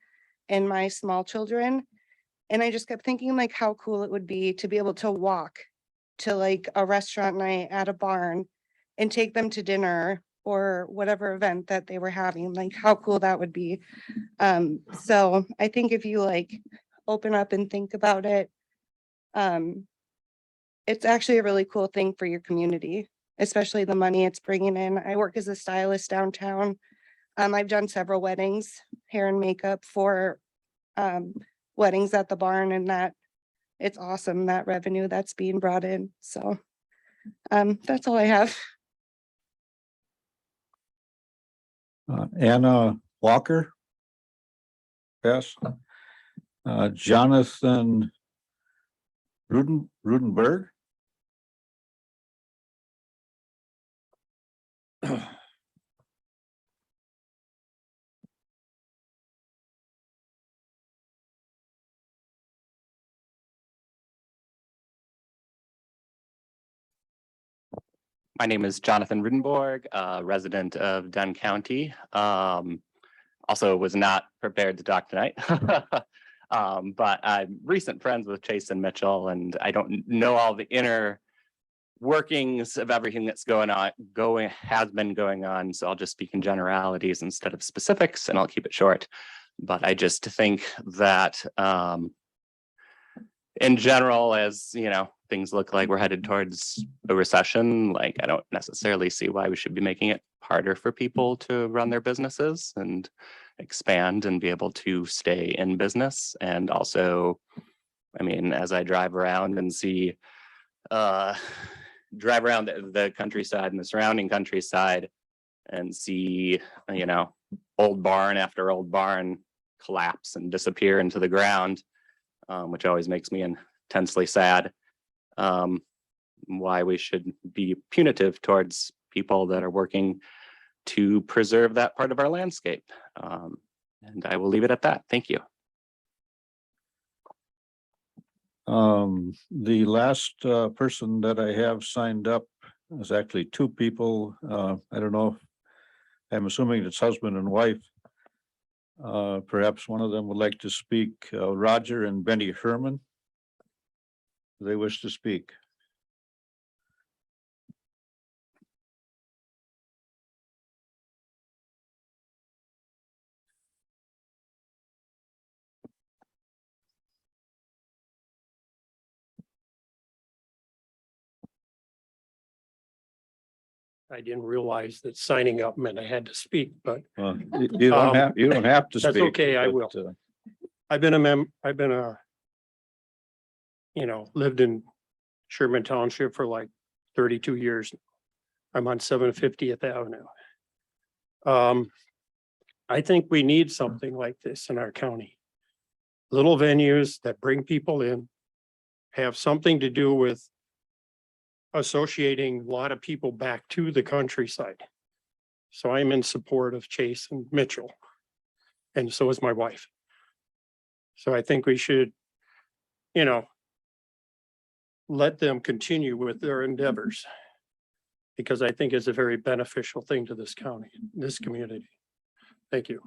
and my small children. And I just kept thinking like how cool it would be to be able to walk to like a restaurant night at a barn and take them to dinner or whatever event that they were having, like how cool that would be. So I think if you like open up and think about it, it's actually a really cool thing for your community, especially the money it's bringing in. I work as a stylist downtown. I've done several weddings, hair and makeup for weddings at the barn, and that it's awesome, that revenue that's being brought in. So that's all I have. Anna Walker. Yes. Jonathan Rudenberg. My name is Jonathan Rudenborg, resident of Dunn County. Also was not prepared to talk tonight. But I'm recent friends with Chase and Mitchell, and I don't know all the inner workings of everything that's has been going on. So I'll just speak in generalities instead of specifics, and I'll keep it short. But I just think that in general, as you know, things look like we're headed towards a recession. Like, I don't necessarily see why we should be making it harder for people to run their businesses and expand and be able to stay in business. And also, I mean, as I drive around and see drive around the countryside and the surrounding countryside and see, old barn after old barn collapse and disappear into the ground, which always makes me intensely sad. Why we should be punitive towards people that are working to preserve that part of our landscape. And I will leave it at that. Thank you. The last person that I have signed up is actually two people. I don't know. I'm assuming it's husband and wife. Perhaps one of them would like to speak. Roger and Benny Herman. They wish to speak. I didn't realize that signing up meant I had to speak, but You don't have to speak. that's okay, I will. but, I've been lived in Sherman Township for like 32 years. I'm on 750th Avenue. I think we need something like this in our county. Little venues that bring people in, have something to do with associating a lot of people back to the countryside. So I'm in support of Chase and Mitchell. And so is my wife. So I think we should, let them continue with their endeavors. Because I think it's a very beneficial thing to this county, this community. Thank you.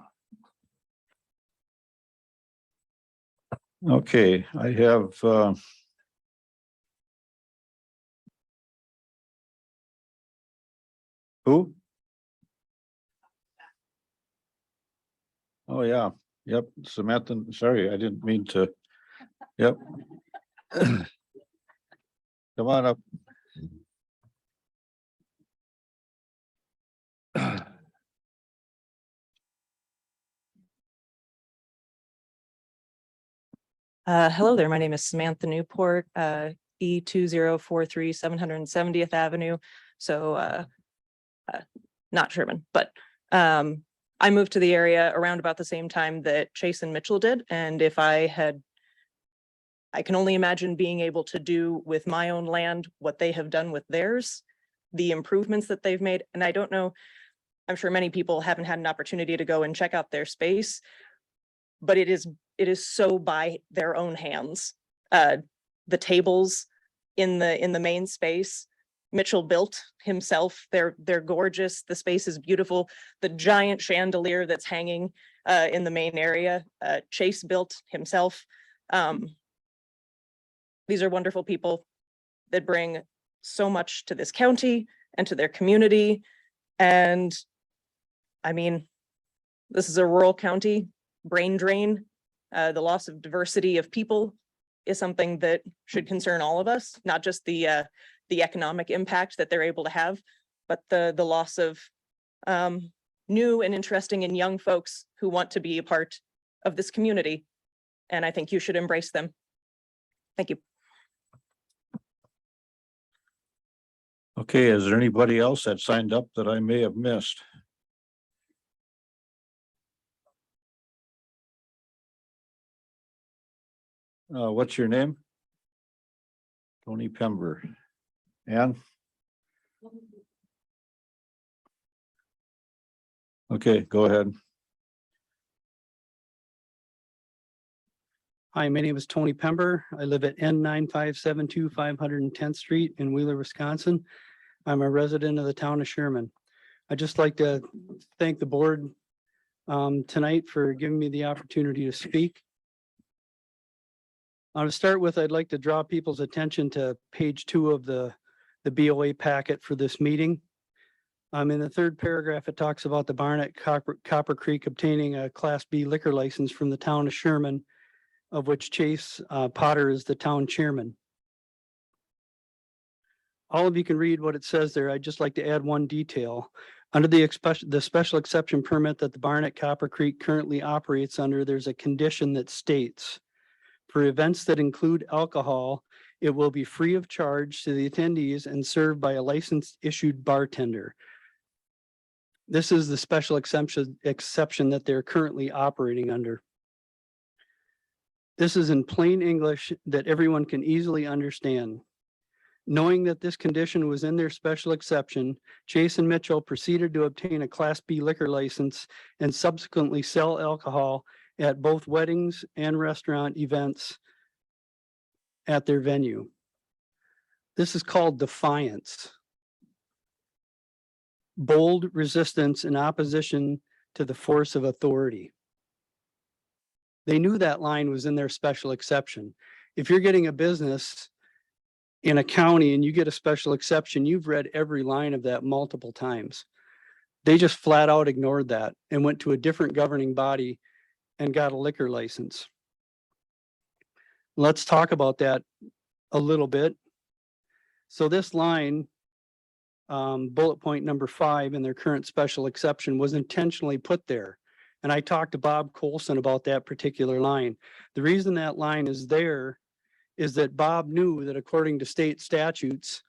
Okay, I have who? Oh, yeah. Yep, Samantha, sorry, I didn't mean to. Yep. Come on up. Hello there. My name is Samantha Newport, E2043 770th Avenue. So not Sherman, but I moved to the area around about the same time that Chase and Mitchell did. And if I can only imagine being able to do with my own land what they have done with theirs, the improvements that they've made. And I don't know, I'm sure many people haven't had an opportunity to go and check out their space, but it is so by their own hands. The tables in the main space, Mitchell built himself. They're gorgeous. The space is beautiful. The giant chandelier that's hanging in the main area, Chase built himself. These are wonderful people that bring so much to this county and to their community. And I mean, this is a rural county, brain drain. The loss of diversity of people is something that should concern all of us, not just the economic impact that they're able to have, but the loss of new and interesting and young folks who want to be a part of this community. And I think you should embrace them. Thank you. Okay, is there anybody else that signed up that I may have missed? What's your name? Tony Pember. Ann? Okay, go ahead. Hi, my name is Tony Pember. I live at N9572 510th Street in Wheeler, Wisconsin. I'm a resident of the town of Sherman. I'd just like to thank the board tonight for giving me the opportunity to speak. To start with, I'd like to draw people's attention to page 2 of the BOA packet for this meeting. In the third paragraph, it talks about the barn at Copper Creek obtaining a Class B liquor license from the town of Sherman, of which Chase Potter is the town chairman. All of you can read what it says there. I'd just like to add one detail. Under the special exception permit that the barn at Copper Creek currently operates under, there's a condition that states, for events that include alcohol It will be free of charge to the attendees and served by a licensed issued bartender. This is the special exception that they're currently operating under. This is in plain English that everyone can easily understand. Knowing that this condition was in their special exception, Chase and Mitchell proceeded to obtain a Class B liquor license and subsequently sell alcohol at both weddings and restaurant events at their venue. This is called defiance. Bold resistance in opposition to the force of authority. They knew that line was in their special exception. If you're getting a business in a county and you get a special exception, you've read every line of that multiple times. They just flat out ignored that and went to a different governing body and got a liquor license. Let's talk about that a little bit. So this line, bullet point number 5 in their current special exception, was intentionally put there. And I talked to Bob Colson about that particular line. The reason that line is there is that Bob knew that according to state statutes,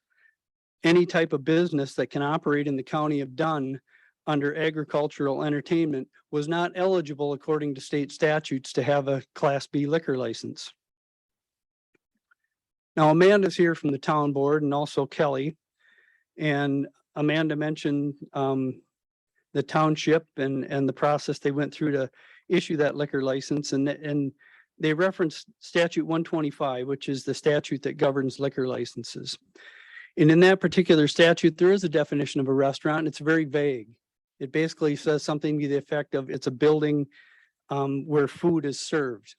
any type of business that can operate in the county of Dunn under agricultural entertainment was not eligible according to state statutes to have a Class B liquor license. Now, Amanda's here from the town board and also Kelly. And Amanda mentioned the township and the process they went through to issue that liquor license. And they referenced statute 125, which is the statute that governs liquor licenses. And in that particular statute, there is a definition of a restaurant. It's very vague. It basically says something to the effect of it's a building where food is served.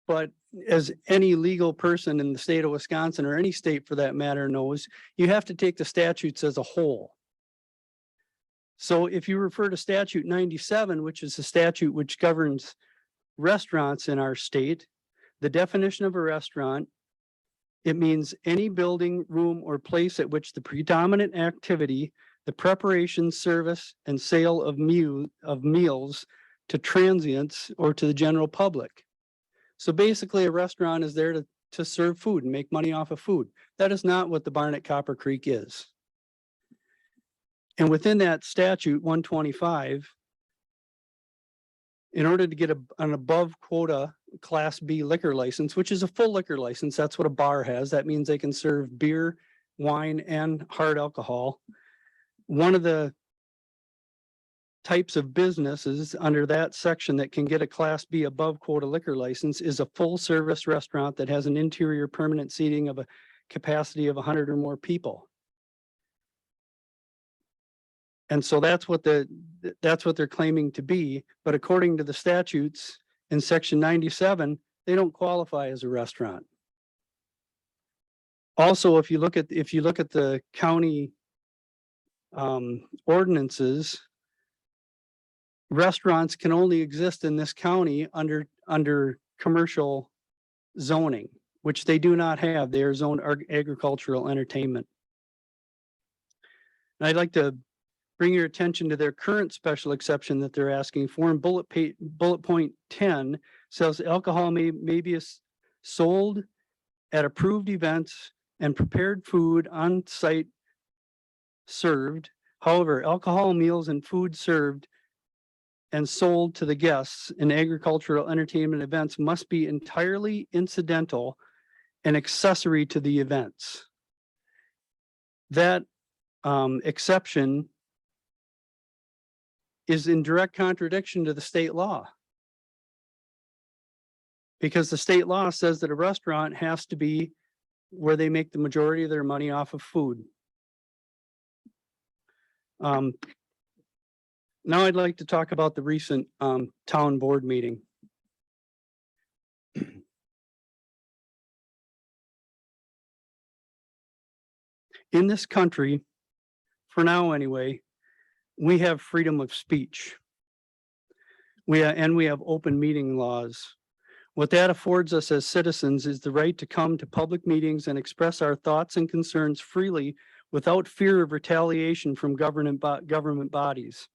But as any legal person in the state of Wisconsin, or any state for that matter, knows, you have to take the statutes as a whole. So if you refer to statute 97, which is the statute which governs restaurants in our state, the definition of a restaurant, it means any building, room, or place at which the predominant activity, the preparation, service, and sale of meals to transients or to the general public. So basically, a restaurant is there to serve food and make money off of food. That is not what the Barnett Copper Creek is. And within that statute 125, in order to get an above quota Class B liquor license, which is a full liquor license, that's what a bar has. That means they can serve beer, wine, and hard alcohol. One of the types of businesses under that section that can get a Class B above quota liquor license is a full service restaurant that has an interior permanent seating of a capacity of 100 or more people. And so that's what they're claiming to be. But according to the statutes in section 97, they don't qualify as a restaurant. Also, if you look at the county ordinances, restaurants can only exist in this county under commercial zoning, which they do not have. They are zoned agricultural entertainment. And I'd like to bring your attention to their current special exception that they're asking for. And bullet point 10 says alcohol may be sold at approved events and prepared food on site served. However, alcohol, meals, and food served and sold to the guests in agricultural entertainment events must be entirely incidental and accessory to the events. That exception is in direct contradiction to the state law. Because the state law says that a restaurant has to be where they make the majority of their money off of food. Now I'd like to talk about the recent town board meeting. In this country, for now anyway, we have freedom of speech. We have open meeting laws. What that affords us as citizens is the right to come to public meetings and express our thoughts and concerns freely without fear of retaliation from government bodies.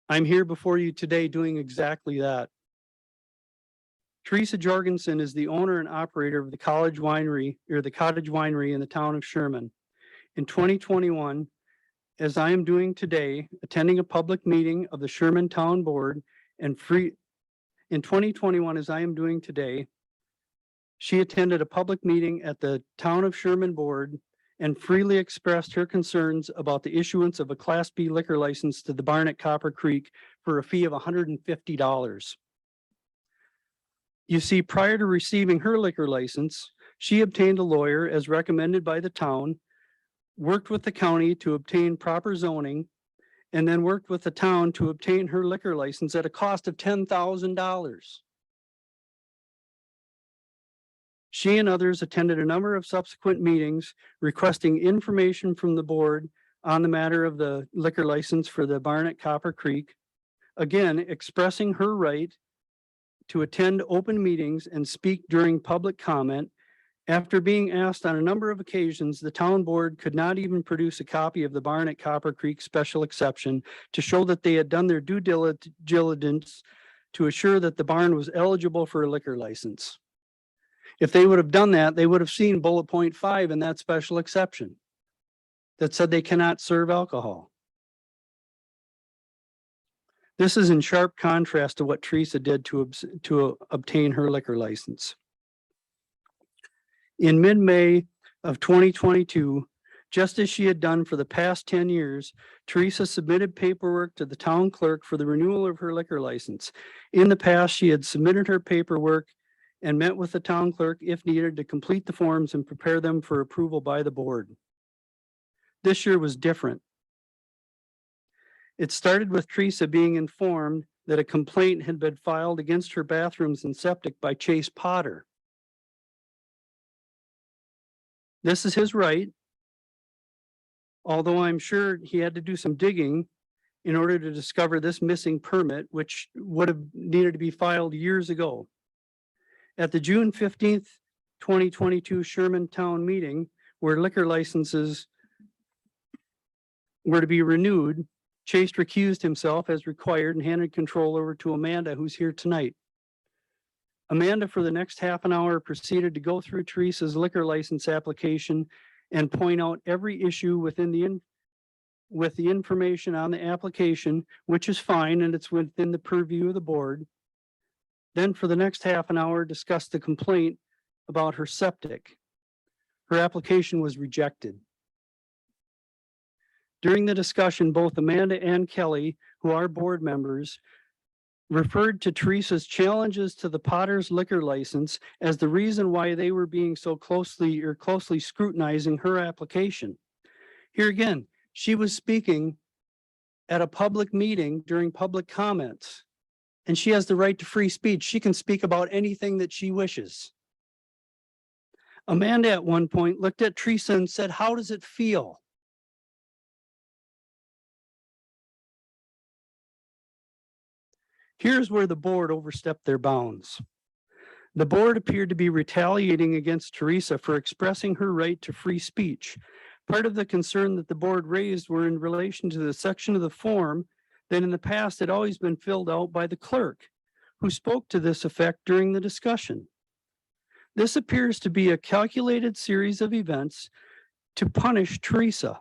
I'm here before you today doing exactly that. Teresa Jorgensen is the owner and operator of the Cottage Winery in the town of Sherman. In 2021, as I am doing today, attending a public meeting of the Sherman Town Board and in 2021, as I am doing today, she attended a public meeting at the Town of Sherman Board and freely expressed her concerns about the issuance of a Class B liquor license to the Barn at Copper Creek for a fee of $150. You see, prior to receiving her liquor license, she obtained a lawyer as recommended by the town, worked with the county to obtain proper zoning, and then worked with the town to obtain her liquor license at a cost of $10,000. She and others attended a number of subsequent meetings requesting information from the board on the matter of the liquor license for the Barn at Copper Creek, again expressing her right to attend open meetings and speak during public comment. After being asked on a number of occasions, the town board could not even produce a copy of the Barn at Copper Creek special exception to show that they had done their due diligence to assure that the barn was eligible for a liquor license. If they would have done that, they would have seen bullet point 5 in that special exception that said they cannot serve alcohol. This is in sharp contrast to what Teresa did to obtain her liquor license. In mid-May of 2022, just as she had done for the past 10 years, Teresa submitted paperwork to the town clerk for the renewal of her liquor license. In the past, she had submitted her paperwork and met with the town clerk if needed to complete the forms and prepare them for approval by the board. This year was different. It started with Teresa being informed that a complaint had been filed against her bathrooms and septic by Chase Potter. This is his right, although I'm sure he had to do some digging in order to discover this missing permit, which would have needed to be filed years ago. At the June 15th, 2022 Sherman Town meeting, where liquor licenses were to be renewed, Chase recused himself as required and handed control over to Amanda, who's here tonight. Amanda, for the next half an hour, proceeded to go through Teresa's liquor license application and point out every issue with the information on the application, which is fine and it's within the purview of the board. Then for the next half an hour, discussed the complaint about her septic. Her application was rejected. During the discussion, both Amanda and Kelly, who are board members, referred to Teresa's challenges to the Potter's liquor license as the reason why they were being so closely scrutinizing her application. Here again, she was speaking at a public meeting during public comments, and she has the right to free speech. She can speak about anything that she wishes. Amanda at one point looked at Teresa and said, "How does it feel?" Here's where the board overstepped their bounds. The board appeared to be retaliating against Teresa for expressing her right to free speech. Part of the concern that the board raised were in relation to the section of the form that in the past had always been filled out by the clerk, who spoke to this effect during the discussion. This appears to be a calculated series of events to punish Teresa.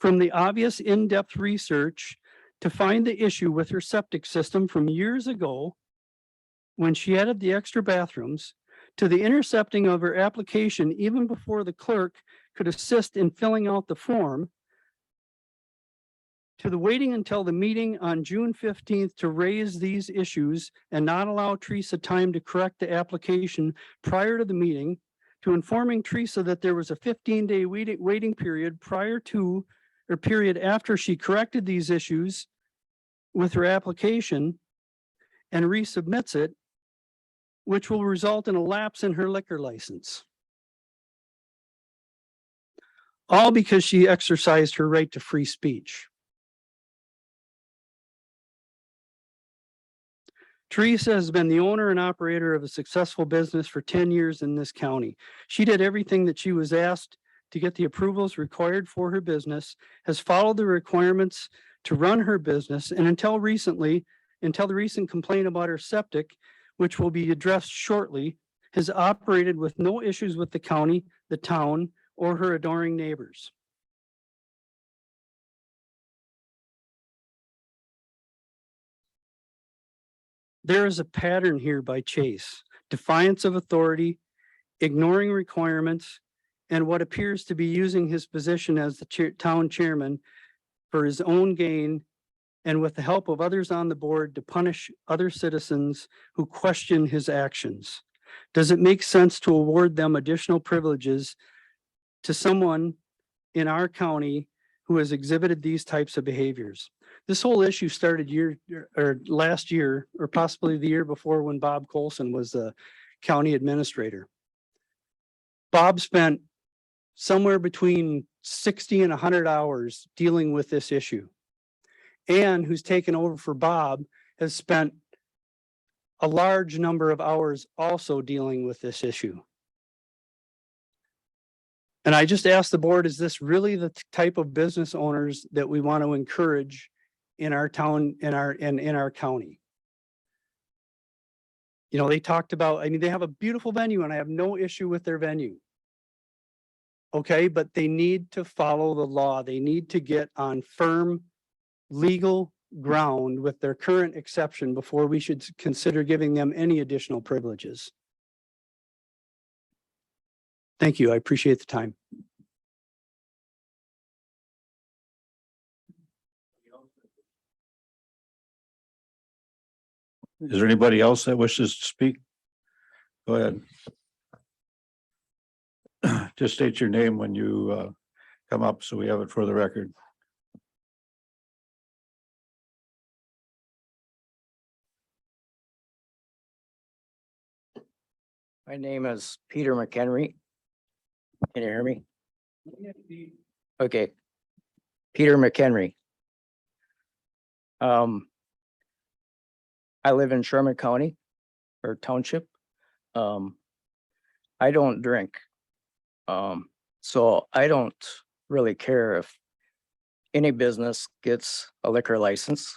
From the obvious in-depth research to find the issue with her septic system from years ago when she added the extra bathrooms, to the intercepting of her application even before the clerk could assist in filling out the form, to the waiting until the meeting on June 15th to raise these issues and not allow Teresa time to correct the application prior to the meeting, to informing Teresa that there was a 15-day waiting period prior to or period after she corrected these issues with her application and resubmits it, which will result in a lapse in her liquor license. All because she exercised her right to free speech. Teresa has been the owner and operator of a successful business for 10 years in this county. She did everything that she was asked to get the approvals required for her business, has followed the requirements to run her business, and until the recent complaint about her septic, which will be addressed shortly, has operated with no issues with the county, the town, or her adoring neighbors. There is a pattern here by Chase: defiance of authority, ignoring requirements, and what appears to be using his position as the town chairman for his own gain, and with the help of others on the board, to punish other citizens who question his actions. Does it make sense to award them additional privileges to someone in our county who has exhibited these types of behaviors? This whole issue started last year, or possibly the year before, when Bob Colson was the county administrator. Bob spent somewhere between 60 and 100 hours dealing with this issue. Ann, who's taken over for Bob, has spent a large number of hours also dealing with this issue. And I just asked the board, is this really the type of business owners that we want to encourage in our town, in our county? You know, they talked about, I mean, they have a beautiful venue and I have no issue with their venue. Okay, but they need to follow the law. They need to get on firm legal ground with their current exception before we should consider giving them any additional privileges. Thank you. I appreciate the time. Is there anybody else that wishes to speak? Go ahead. Just state your name when you come up so we have it for the record. My name is Peter McHenry. Can you hear me? Okay. Peter McHenry. I live in Sherman County or Township. I don't drink. So I don't really care if any business gets a liquor license.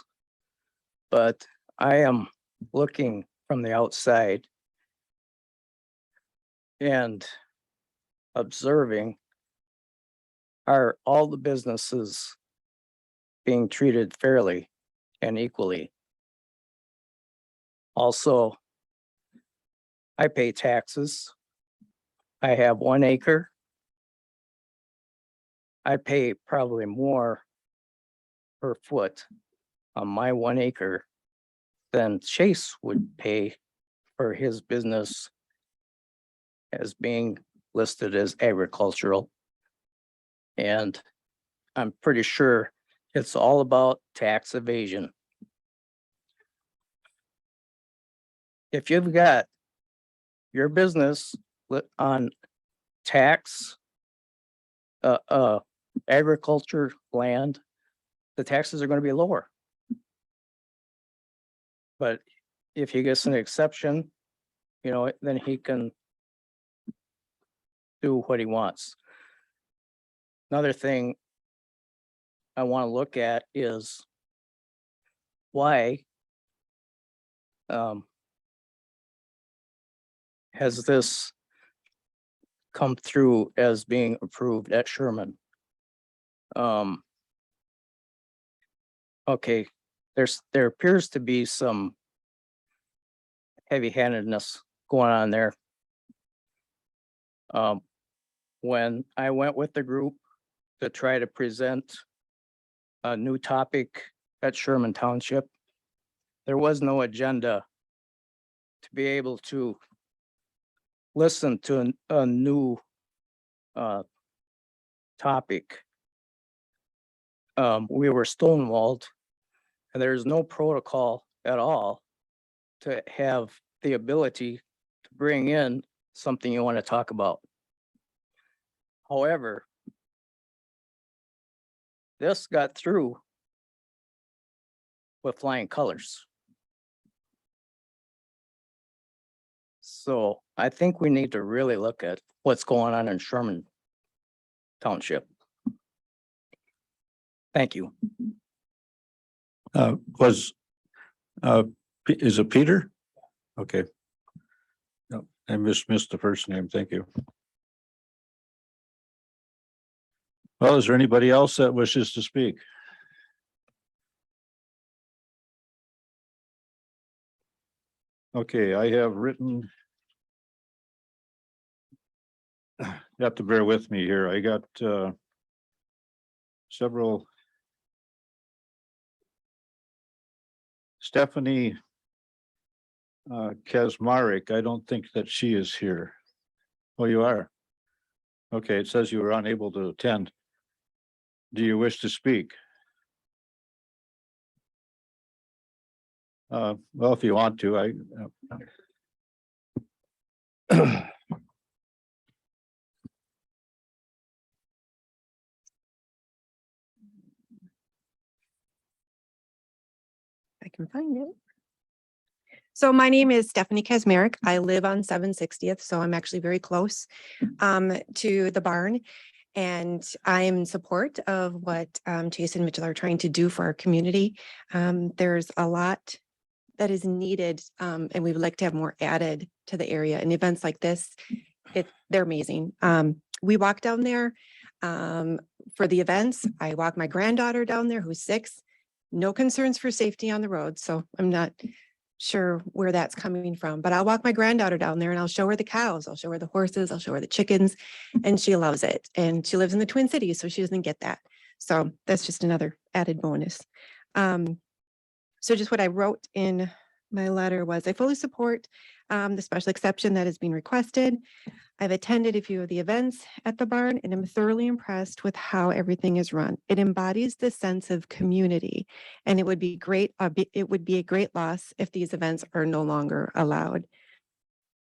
But I am looking from the outside and observing, are all the businesses being treated fairly and equally? Also, I pay taxes. I have 1 acre. I pay probably more per foot on my 1 acre than Chase would pay for his business as being listed as agricultural. And I'm pretty sure it's all about tax evasion. If you've got your business on tax, agriculture land, the taxes are going to be lower. But if he gets an exception, you know, then he can do what he wants. Another thing I want to look at is why has this come through as being approved at Sherman? Okay, there appears to be some heavy-handedness going on there. When I went with the group to try to present a new topic at Sherman Township, there was no agenda to be able to listen to a new topic. We were stonewalled, and there's no protocol at all to have the ability to bring in something you want to talk about. However, this got through with flying colors. So I think we need to really look at what's going on in Sherman Township. Thank you. Is it Peter? Okay. No, I missed the first name. Thank you. Well, is there anybody else that wishes to speak? Okay, I have written. You have to bear with me here. I got several. Stephanie Kazmarek, I don't think that she is here. Oh, you are? Okay, it says you were unable to attend. Do you wish to speak? Well, if you want to, I can find it. So my name is Stephanie Kazmarek. I live on 760th, so I'm actually very close to the barn. And I am in support of what Chase and Mitchell are trying to do for our community. There's a lot that is needed, and we would like to have more added to the area. And events like this, they're amazing. We walk down there for the events. I walk my granddaughter down there who's 6. No concerns for safety on the road, so I'm not sure where that's coming from, but I'll walk my granddaughter down there and I'll show her the cows, I'll show her the horses, I'll show her the chickens, and she loves it. And she lives in the Twin Cities, so she doesn't get that. So that's just another added bonus. So just what I wrote in my letter was I fully support the special exception that is being requested. I've attended a few of the events at the barn and I'm thoroughly impressed with how everything is run. It embodies the sense of community, and it would be it would be a great loss if these events are no longer allowed.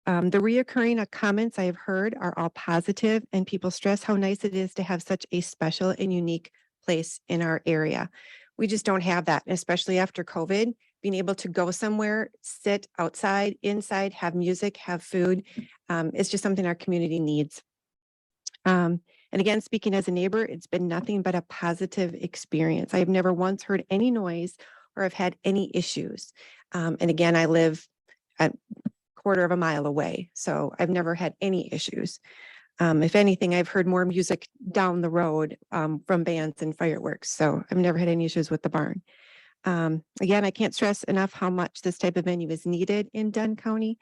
The reoccurring comments I have heard are all positive, and people stress how nice it is to have such a special and unique place in our area. We just don't have that, especially after COVID. Being able to go somewhere, sit outside, inside, have music, have food, it's just something our community needs. And again, speaking as a neighbor, it's been nothing but a positive experience. I have never once heard any noise or have had any issues. And again, I live a quarter of a mile away, so I've never had any issues. If anything, I've heard more music down the road from bands and fireworks, so I've never had any issues with the barn. Again, I can't stress enough how much this type of venue is needed in Dunn County.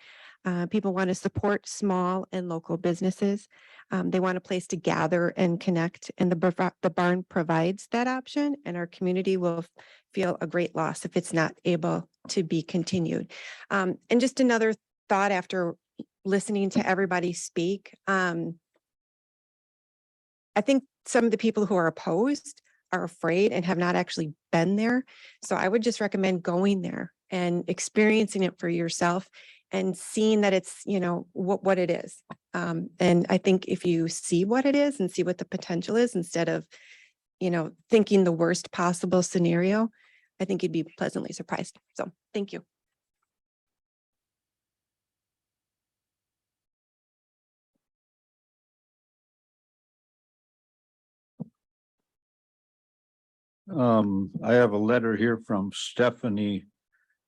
People want to support small and local businesses. They want a place to gather and connect, and the barn provides that option, and our community will feel a great loss if it's not able to be continued. And just another thought after listening to everybody speak, I think some of the people who are opposed are afraid and have not actually been there. So I would just recommend going there and experiencing it for yourself and seeing that it's, you know, what it is. And I think if you see what it is and see what the potential is, instead of, you know, thinking the worst possible scenario, I think you'd be pleasantly surprised. So thank you. I have a letter here from Stephanie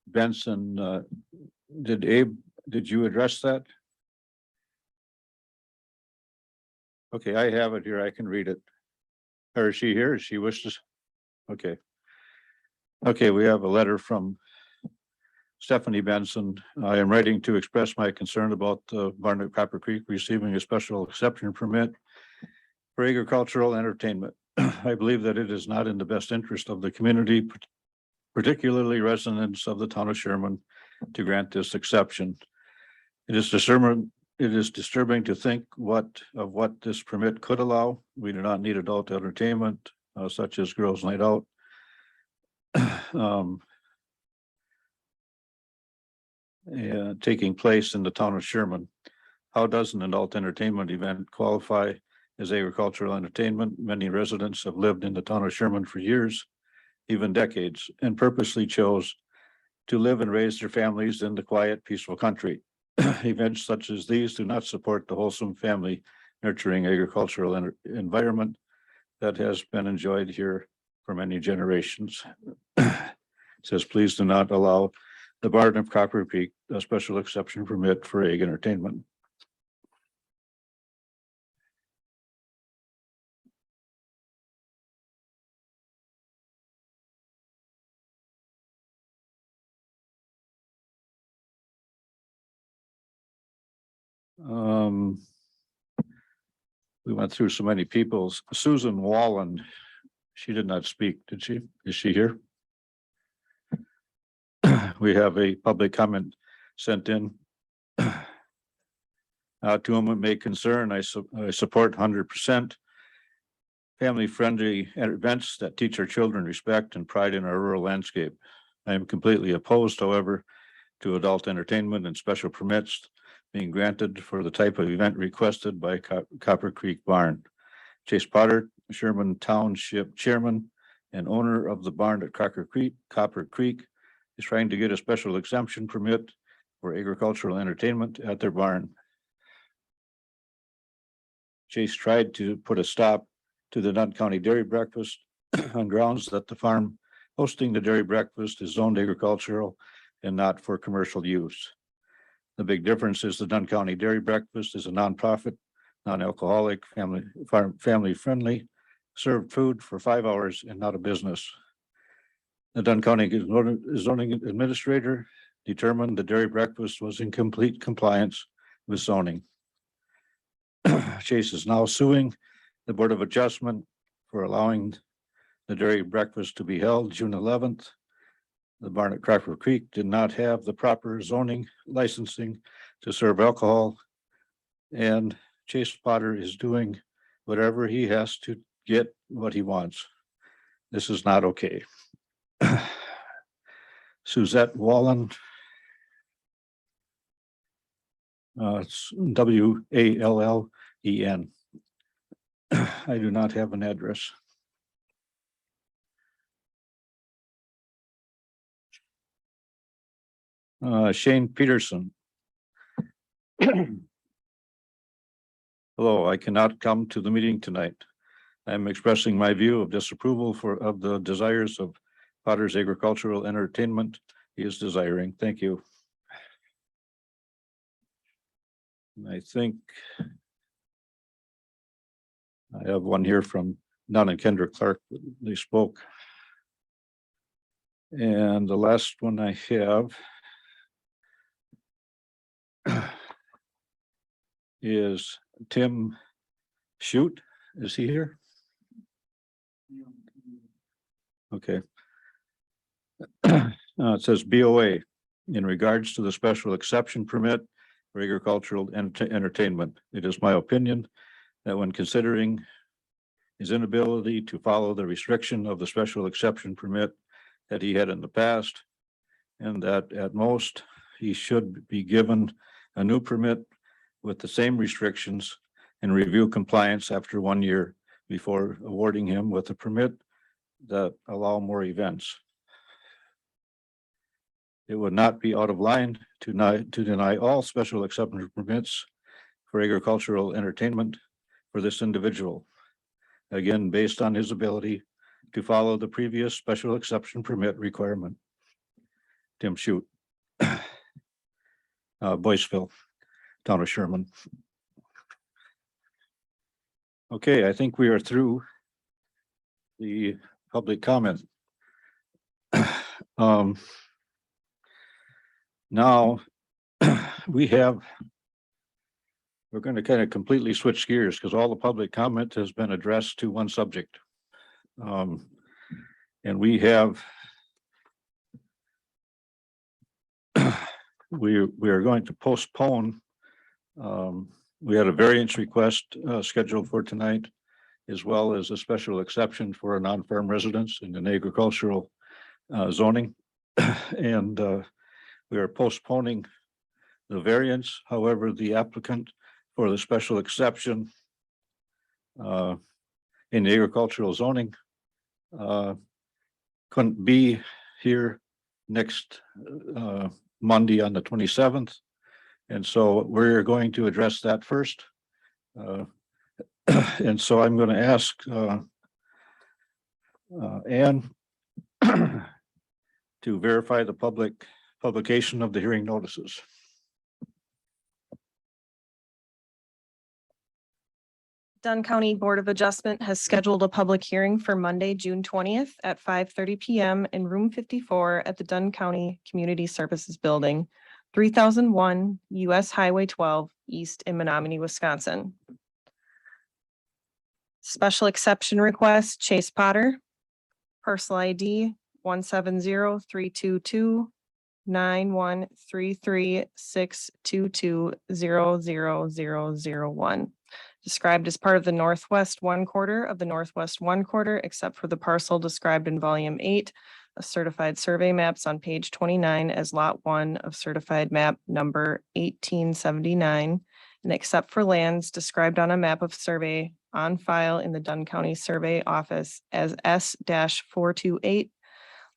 Benson. Did you address that? Okay, I have it here. I can read it. Or is she here? Is she wishes? Okay. Okay, we have a letter from Stephanie Benson. I am writing to express my concern about Barnett Copper Creek receiving a special exception permit for agricultural entertainment. I believe that it is not in the best interest of the community, particularly residents of the town of Sherman, to grant this exception. It is disturbing to think what this permit could allow. We do not need adult entertainment such as Girls' Night Out. Taking place in the town of Sherman. How does an adult entertainment event qualify as agricultural entertainment? Many residents have lived in the town of Sherman for years, even decades, and purposely chose to live and raise their families in the quiet, peaceful country. Events such as these do not support the wholesome family nurturing agricultural environment that has been enjoyed here for many generations. It says, please do not allow the barn of Copper Creek, a special exception permit for egg entertainment. Um, we went through so many people. Susan Wallen, she did not speak, did she? Is she here? We have a public comment sent in. To whom it may concern, I support 100% family-friendly events that teach our children respect and pride in our rural landscape. I am completely opposed, however, to adult entertainment and special permits being granted for the type of event requested by Copper Creek Barn. Chase Potter, Sherman Township Chairman and owner of the barn at Copper Creek, is trying to get a special exemption permit for agricultural entertainment at their barn. Chase tried to put a stop to the Nunn County Dairy Breakfast on grounds that the farm hosting the dairy breakfast is zoned agricultural and not for commercial use. The big difference is the Nunn County Dairy Breakfast is a nonprofit, non-alcoholic, family-friendly, served food for 5 hours and not a business. The Dunn County zoning administrator determined the dairy breakfast was in complete compliance with zoning. Chase is now suing the Board of Adjustment for allowing the dairy breakfast to be held June 11th. The barn at Copper Creek did not have the proper zoning licensing to serve alcohol, and Chase Potter is doing whatever he has to get what he wants. This is not okay. Suzette Wallen. It's Wallen. I do not have an address. Shane Peterson. Hello, I cannot come to the meeting tonight. I'm expressing my view of disapproval of the desires of Potter's agricultural entertainment he is desiring. Thank you. I think I have one here from Don and Kendra Clark. They spoke. And the last one I have is Tim Shute. Is he here? Okay. It says BOA in regards to the special exception permit for agricultural entertainment. It is my opinion that when considering his inability to follow the restriction of the special exception permit that he had in the past, and that at most he should be given a new permit with the same restrictions and review compliance after 1 year before awarding him with a permit that allow more events. It would not be out of line to deny all special exception permits for agricultural entertainment for this individual. Again, based on his ability to follow the previous special exception permit requirement. Tim Shute. Boyceville, town of Sherman. Okay, I think we are through the public comment. Now we're going to kind of completely switch gears because all the public comment has been addressed to one subject. And we have we are going to postpone. We had a variance request scheduled for tonight, as well as a special exception for a non-farm residence in an agricultural zoning. And we are postponing the variance. However, the applicant for the special exception in the agricultural zoning couldn't be here next Monday on the 27th. And so we're going to address that first. And so I'm going to ask Ann to verify the public Publication of the hearing notices. Dunn County Board of Adjustment has scheduled a public hearing for Monday, June 20th at 5:30 PM in room 54 at the Dunn County Community Services Building, 3001 US Highway 12 East in Menominee, Wisconsin. Special exception request, Chase Potter. Parcel ID 170-322-9133-622-00001. Described as part of the Northwest 1/4 of the Northwest 1/4, except for the parcel described in volume 8 of certified survey maps on page 29 as lot 1 of certified map number 1879. And except for lands described on a map of survey on file in the Dunn County Survey Office as S-428,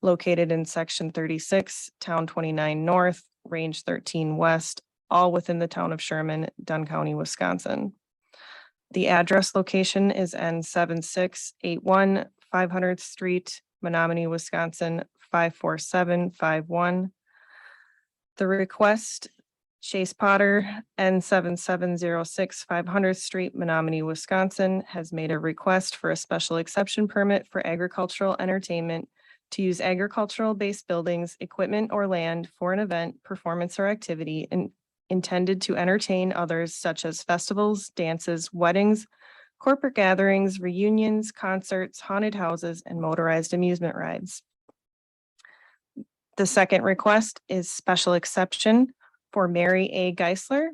located in section 36, town 29 north, range 13 west, all within the town of Sherman, Dunn County, Wisconsin. The address location is N7681 500th Street, Menominee, Wisconsin, 54751. The request, Chase Potter, N7706 500th Street, Menominee, Wisconsin, has made a request for a special exception permit for agricultural entertainment to use agricultural-based buildings, equipment, or land for an event, performance, or activity intended to entertain others such as festivals, dances, weddings, corporate gatherings, reunions, concerts, haunted houses, and motorized amusement rides. The second request is special exception for Mary A. Geisler.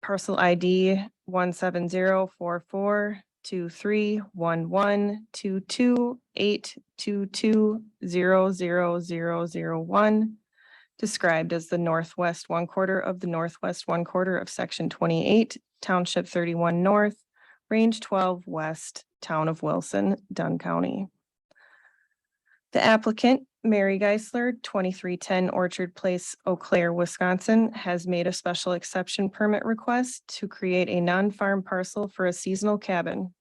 Parcel ID 170-44-23-11-22-822-00001. Described as the Northwest 1/4 of the Northwest 1/4 of section 28, township 31 north, range 12 west, town of Wilson, Dunn County. The applicant, Mary Geisler, 2310 Orchard Place, Eau Claire, Wisconsin, has made a special exception permit request to create a non-farm parcel for a seasonal cabin.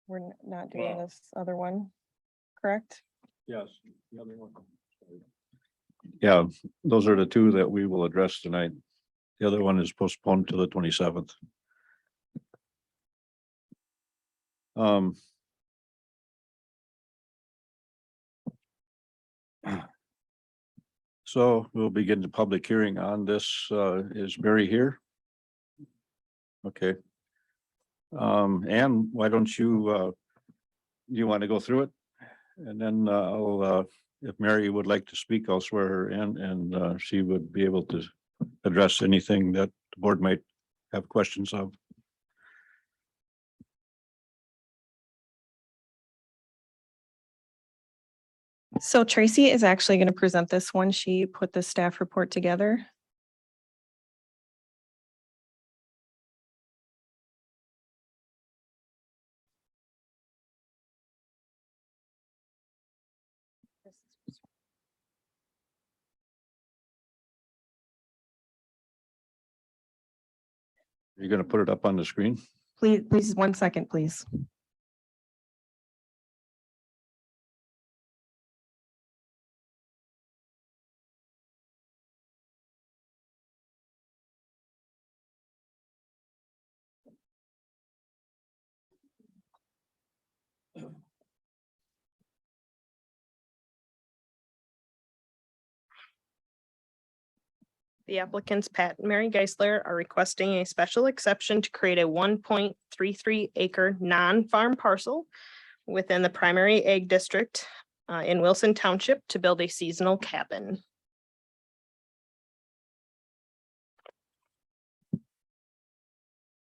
We're not doing this other one, correct? Yes. The other one. Yeah, those are the two that we will address tonight. The other one is postponed to the 27th. So we'll begin the public hearing on this. Is Mary here? Okay. Ann, why don't you want to go through it? And then if Mary would like to speak, I'll swear her in and she would be able to address anything that the board might have questions of. So Tracy is actually going to present this one. She put the staff report together. You're going to put it up on the screen? Please, 1 second, please. The applicants, Pat and Mary Geisler, are requesting a special exception to create a 1.33 acre non-farm parcel within the primary ag district in Wilson Township to build a seasonal cabin.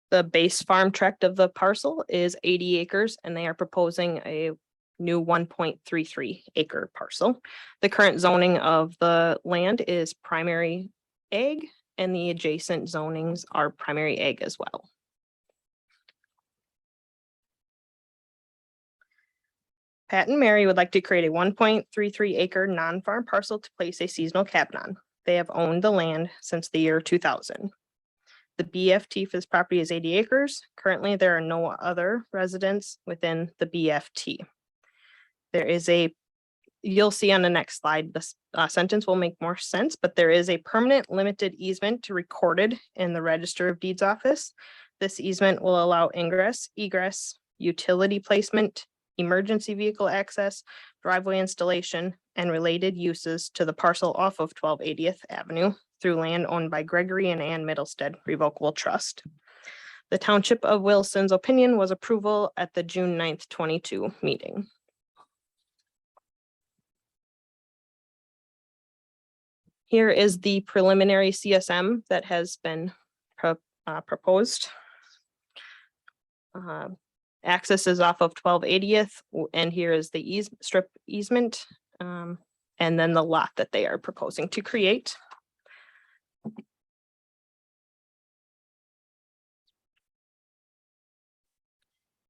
The base farm tract of the parcel is 80 acres and they are proposing a new 1.33 acre parcel. The current zoning of the land is primary ag and the adjacent zonings are primary ag as well. Pat and Mary would like to create a 1.33 acre non-farm parcel to place a seasonal cabin on. They have owned the land since the year 2000. The BFT for this property is 80 acres. Currently, there are no other residents within the BFT. there is a, you'll see on the next slide, this sentence will make more sense, but there is a permanent limited easement recorded in the Register of Deeds office. This easement will allow ingress, egress, utility placement, emergency vehicle access, driveway installation, and related uses to the parcel off of 1280th Avenue through land owned by Gregory and Ann Middlestead Revocable Trust. The Township of Wilson's opinion was approval at the June 9th, 22 meeting. Here is the preliminary CSM that has been proposed. Access is off of 1280th, and here is the strip easement, and then the lot that they are proposing to create.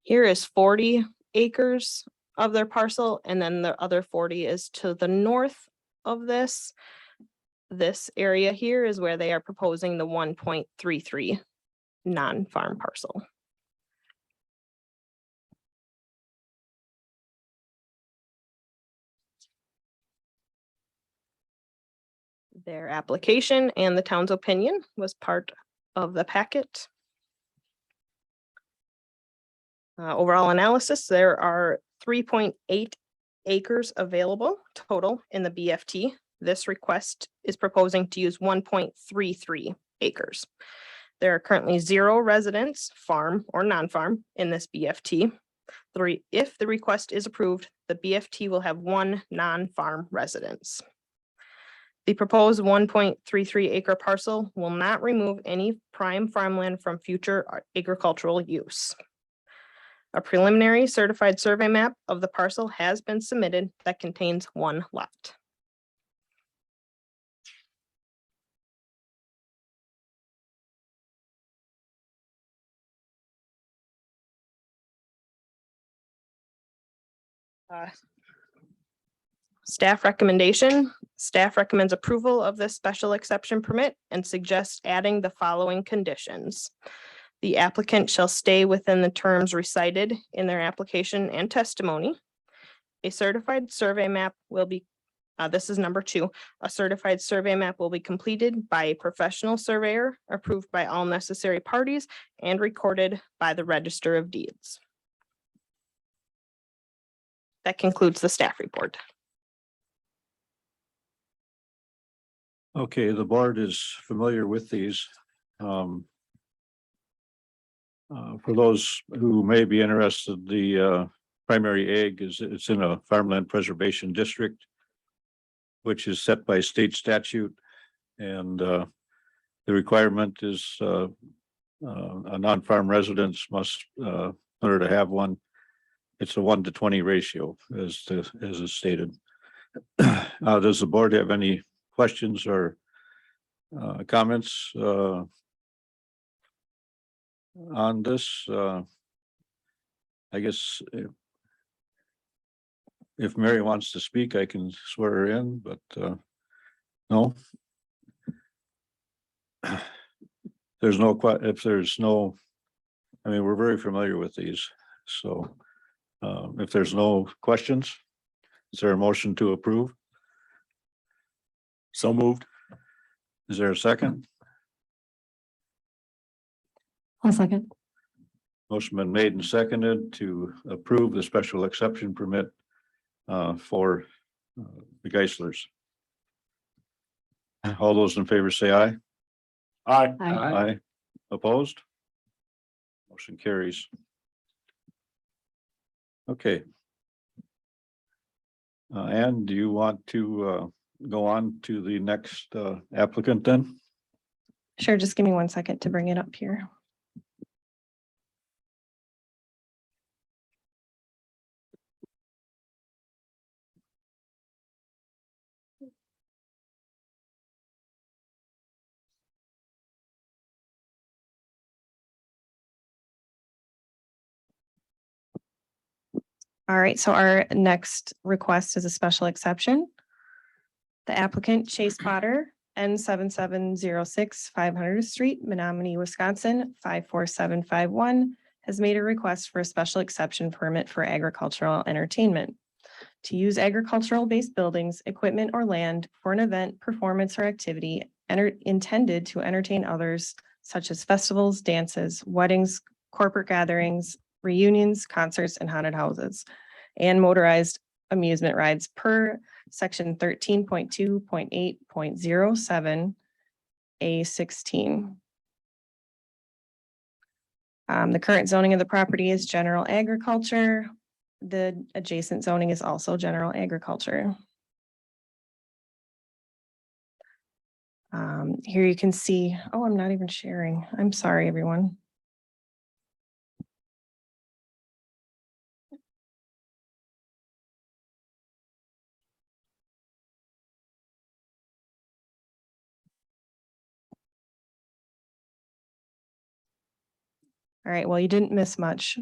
Here is 40 acres of their parcel, and then the other 40 is to the north of this. This area here is where they are proposing the 1.33 non-farm parcel. Their application and the town's opinion was part of the packet. Overall analysis, there are 3.8 acres available total in the BFT. This request is proposing to use 1.33 acres. There are currently 0 residents, farm or non-farm, in this BFT. If the request is approved, the BFT will have 1 non-farm residence. The proposed 1.33 acre parcel will not remove any prime farmland from future agricultural use. A preliminary certified survey map of the parcel has been submitted that contains 1 lot. Staff recommendation. Staff recommends approval of this special exception permit and suggests adding the following conditions. The applicant shall stay within the terms recited in their application and testimony. A certified survey map will be, this is number 2, a certified survey map will be completed by a professional surveyor approved by all necessary parties and recorded by the Register of Deeds. That concludes the staff report. Okay, the board is familiar with these. For those who may be interested, the primary ag it's in a farmland preservation district, which is set by state statute, and the requirement is a non-farm residence must, in order to have one, it's a 1-to-20 ratio, as is stated. Does the board have any questions or comments on this? I guess if Mary wants to speak, I can swear her in, but no. There's no, if there's no, I mean, we're very familiar with these, so if there's no questions, is there a motion to approve? So moved. Is there a second? I'll second. Motion been made and seconded to approve the special exception permit for the Geislers. All those in favor say aye. Aye. Aye. Opposed? Motion carries. Okay. Ann, do you want to go on to the next applicant then? Sure, just give me 1 second to bring it up here. All right, so our next request is a special exception. The applicant Chase Potter, N7706 500th Street, Menominee, Wisconsin, 54751, has made a request for a special exception permit for agricultural entertainment. to use agricultural-based buildings, equipment, or land for an event, performance, or activity intended to entertain others, such as festivals, dances, weddings, corporate gatherings, reunions, concerts, and haunted houses, and motorized amusement rides per section 13.2.8.07 A16. The current zoning of the property is general agriculture. The adjacent zoning is also general agriculture. Here you can see, oh, I'm not even sharing. I'm sorry, everyone. All right, well, you didn't miss much.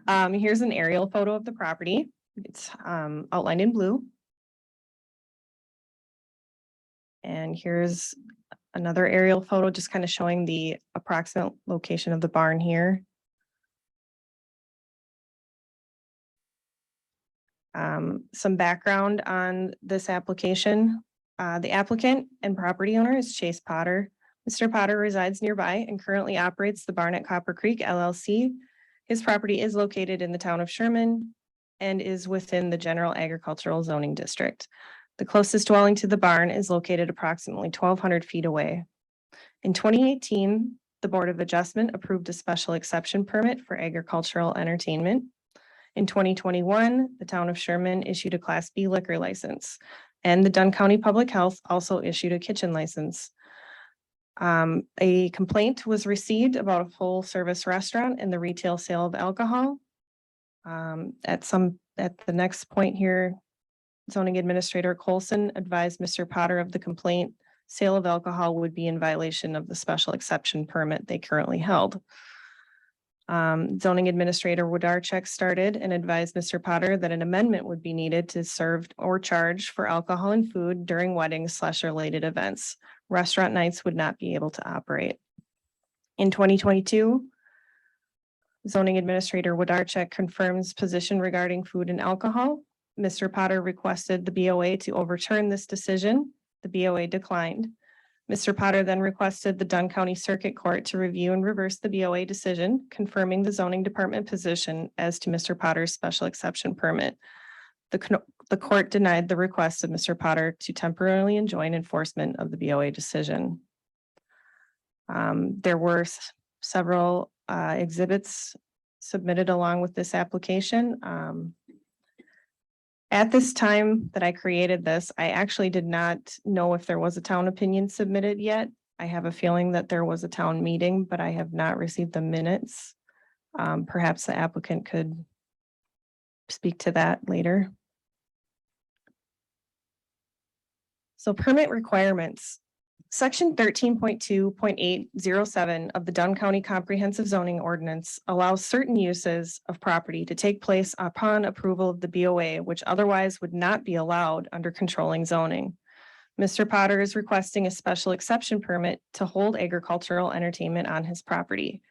Here's an aerial photo of the property. It's outlined in blue. And here's another aerial photo, just kind of showing the approximate location of the barn here. Some background on this application. The applicant and property owner is Chase Potter. Mr. Potter resides nearby and currently operates the Barn at Copper Creek LLC. His property is located in the town of Sherman and is within the general agricultural zoning district. The closest dwelling to the barn is located approximately 1,200 feet away. In 2018, the Board of Adjustment approved a special exception permit for agricultural entertainment. In 2021, the town of Sherman issued a Class B liquor license, and the Dunn County Public Health also issued a kitchen license. A complaint was received about a full-service restaurant and the retail sale of alcohol. At the next point here, Zoning Administrator Colson advised Mr. Potter of the complaint. Sale of alcohol would be in violation of the special exception permit they currently held. Zoning Administrator Wodarczyk started and advised Mr. Potter that an amendment would be needed to serve or charge for alcohol and food during weddings / related events. Restaurant nights would not be able to operate. In 2022, Zoning Administrator Wodarczyk confirms position regarding food and alcohol. Mr. Potter requested the BOA to overturn this decision. The BOA declined. Mr. Potter then requested the Dunn County Circuit Court to review and reverse the BOA decision, confirming the zoning department position as to Mr. Potter's special exception permit. The court denied the request of Mr. Potter to temporarily enjoin enforcement of the BOA decision. There were several exhibits submitted along with this application. At this time that I created this, I actually did not know if there was a town opinion submitted yet. I have a feeling that there was a town meeting, but I have not received the minutes. Perhaps the applicant could speak to that later. So permit requirements. Section 13.2.807 of the Dunn County Comprehensive Zoning Ordinance allows certain uses of property to take place upon approval of the BOA, which otherwise would not be allowed under controlling zoning. Mr. Potter is requesting a special exception permit to hold agricultural entertainment on his property.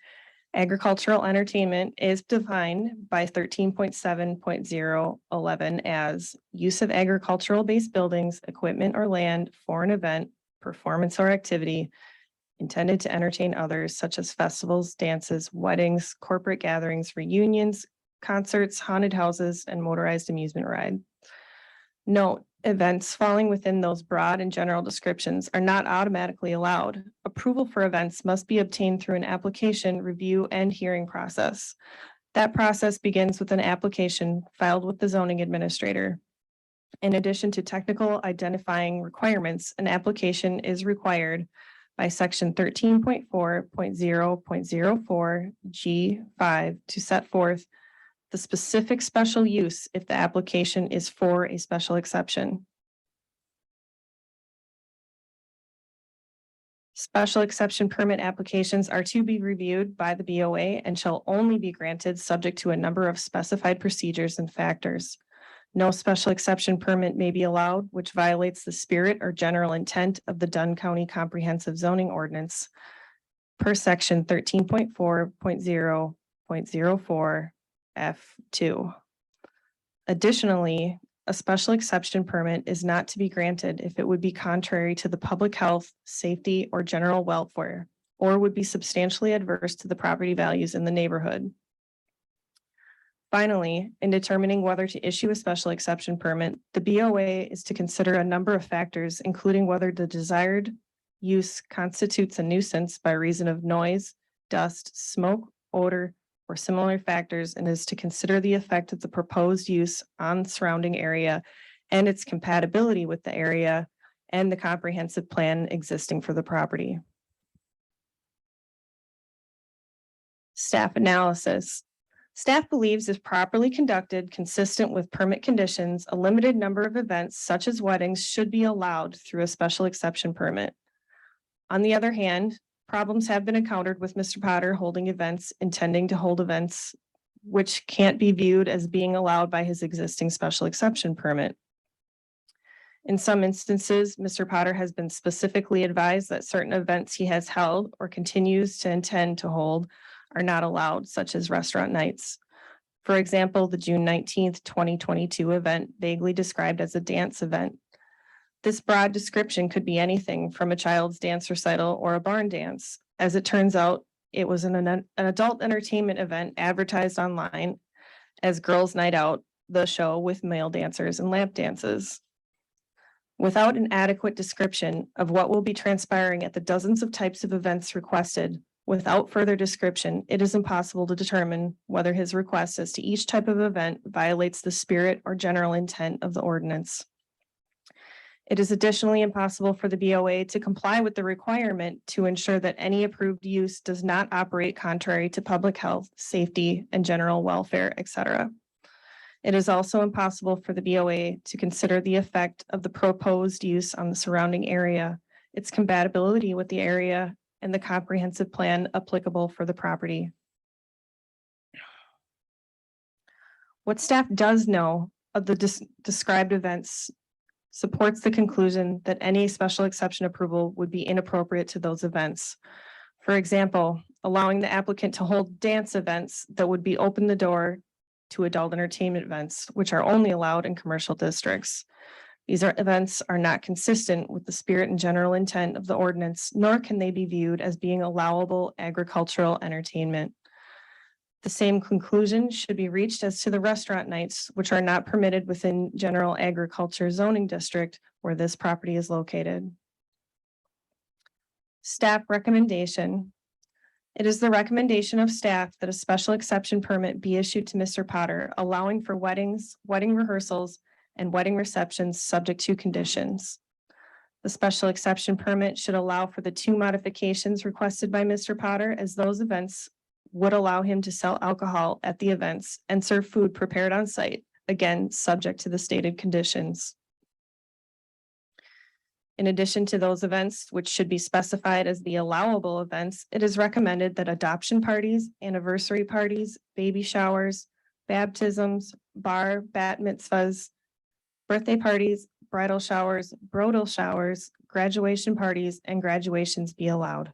Agricultural entertainment is defined by 13.7.011 as use of agricultural-based buildings, equipment, or land for an event, performance, or activity intended to entertain others, such as festivals, dances, weddings, corporate gatherings, reunions, concerts, haunted houses, and motorized amusement ride. Note, events falling within those broad and general descriptions are not automatically allowed. Approval for events must be obtained through an application, review, and hearing process. That process begins with an application filed with the zoning administrator. In addition to technical identifying requirements, an application is required by section 13.4.0.04 G5 to set forth the specific special use if the application is for a special exception. Special exception permit applications are to be reviewed by the BOA and shall only be granted subject to a number of specified procedures and factors. No special exception permit may be allowed which violates the spirit or general intent of the Dunn County Comprehensive Zoning Ordinance per section 13.4.0.04 F2. Additionally, a special exception permit is not to be granted if it would be contrary to the public health, safety, or general welfare, or would be substantially adverse to the property values in the neighborhood. Finally, in determining whether to issue a special exception permit, the BOA is to consider a number of factors, including whether the desired use constitutes a nuisance by reason of noise, dust, smoke, odor, or similar factors, and is to consider the effect of the proposed use on the surrounding area and its compatibility with the area and the comprehensive plan existing for the property. Staff analysis. Staff believes if properly conducted, consistent with permit conditions, a limited number of events such as weddings should be allowed through a special exception permit. On the other hand, problems have been encountered with Mr. Potter holding events, intending to hold events, which can't be viewed as being allowed by his existing special exception permit. In some instances, Mr. Potter has been specifically advised that certain events he has held or continues to intend to hold are not allowed, such as restaurant nights. For example, the June 19th, 2022 event vaguely described as a dance event. This broad description could be anything from a child's dance recital or a barn dance. As it turns out, it was an adult entertainment event advertised online as Girls Night Out, the show with male dancers and lap dances. Without an adequate description of what will be transpiring at the dozens of types of events requested, without further description, it is impossible to determine whether his request as to each type of event violates the spirit or general intent of the ordinance. It is additionally impossible for the BOA to comply with the requirement to ensure that any approved use does not operate contrary to public health, safety, and general welfare, etc. It is also impossible for the BOA to consider the effect of the proposed use on the surrounding area, its compatibility with the area, and the comprehensive plan applicable for the property. What staff does know of the described events supports the conclusion that any special exception approval would be inappropriate to those events. For example, allowing the applicant to hold dance events that would be open the door to adult entertainment events, which are only allowed in commercial districts. These events are not consistent with the spirit and general intent of the ordinance, nor can they be viewed as being allowable agricultural entertainment. The same conclusion should be reached as to the restaurant nights, which are not permitted within general agriculture zoning district where this property is located. Staff recommendation. It is the recommendation of staff that a special exception permit be issued to Mr. Potter, allowing for weddings, wedding rehearsals, and wedding receptions subject to conditions. The special exception permit should allow for the two modifications requested by Mr. Potter, as those events would allow him to sell alcohol at the events and serve food prepared on site, again, subject to the stated conditions. In addition to those events, which should be specified as the allowable events, it is recommended that adoption parties, anniversary parties, baby showers, baptisms, bar, bat mitzvahs, birthday parties, bridal showers, bridal showers, graduation parties, and graduations be allowed.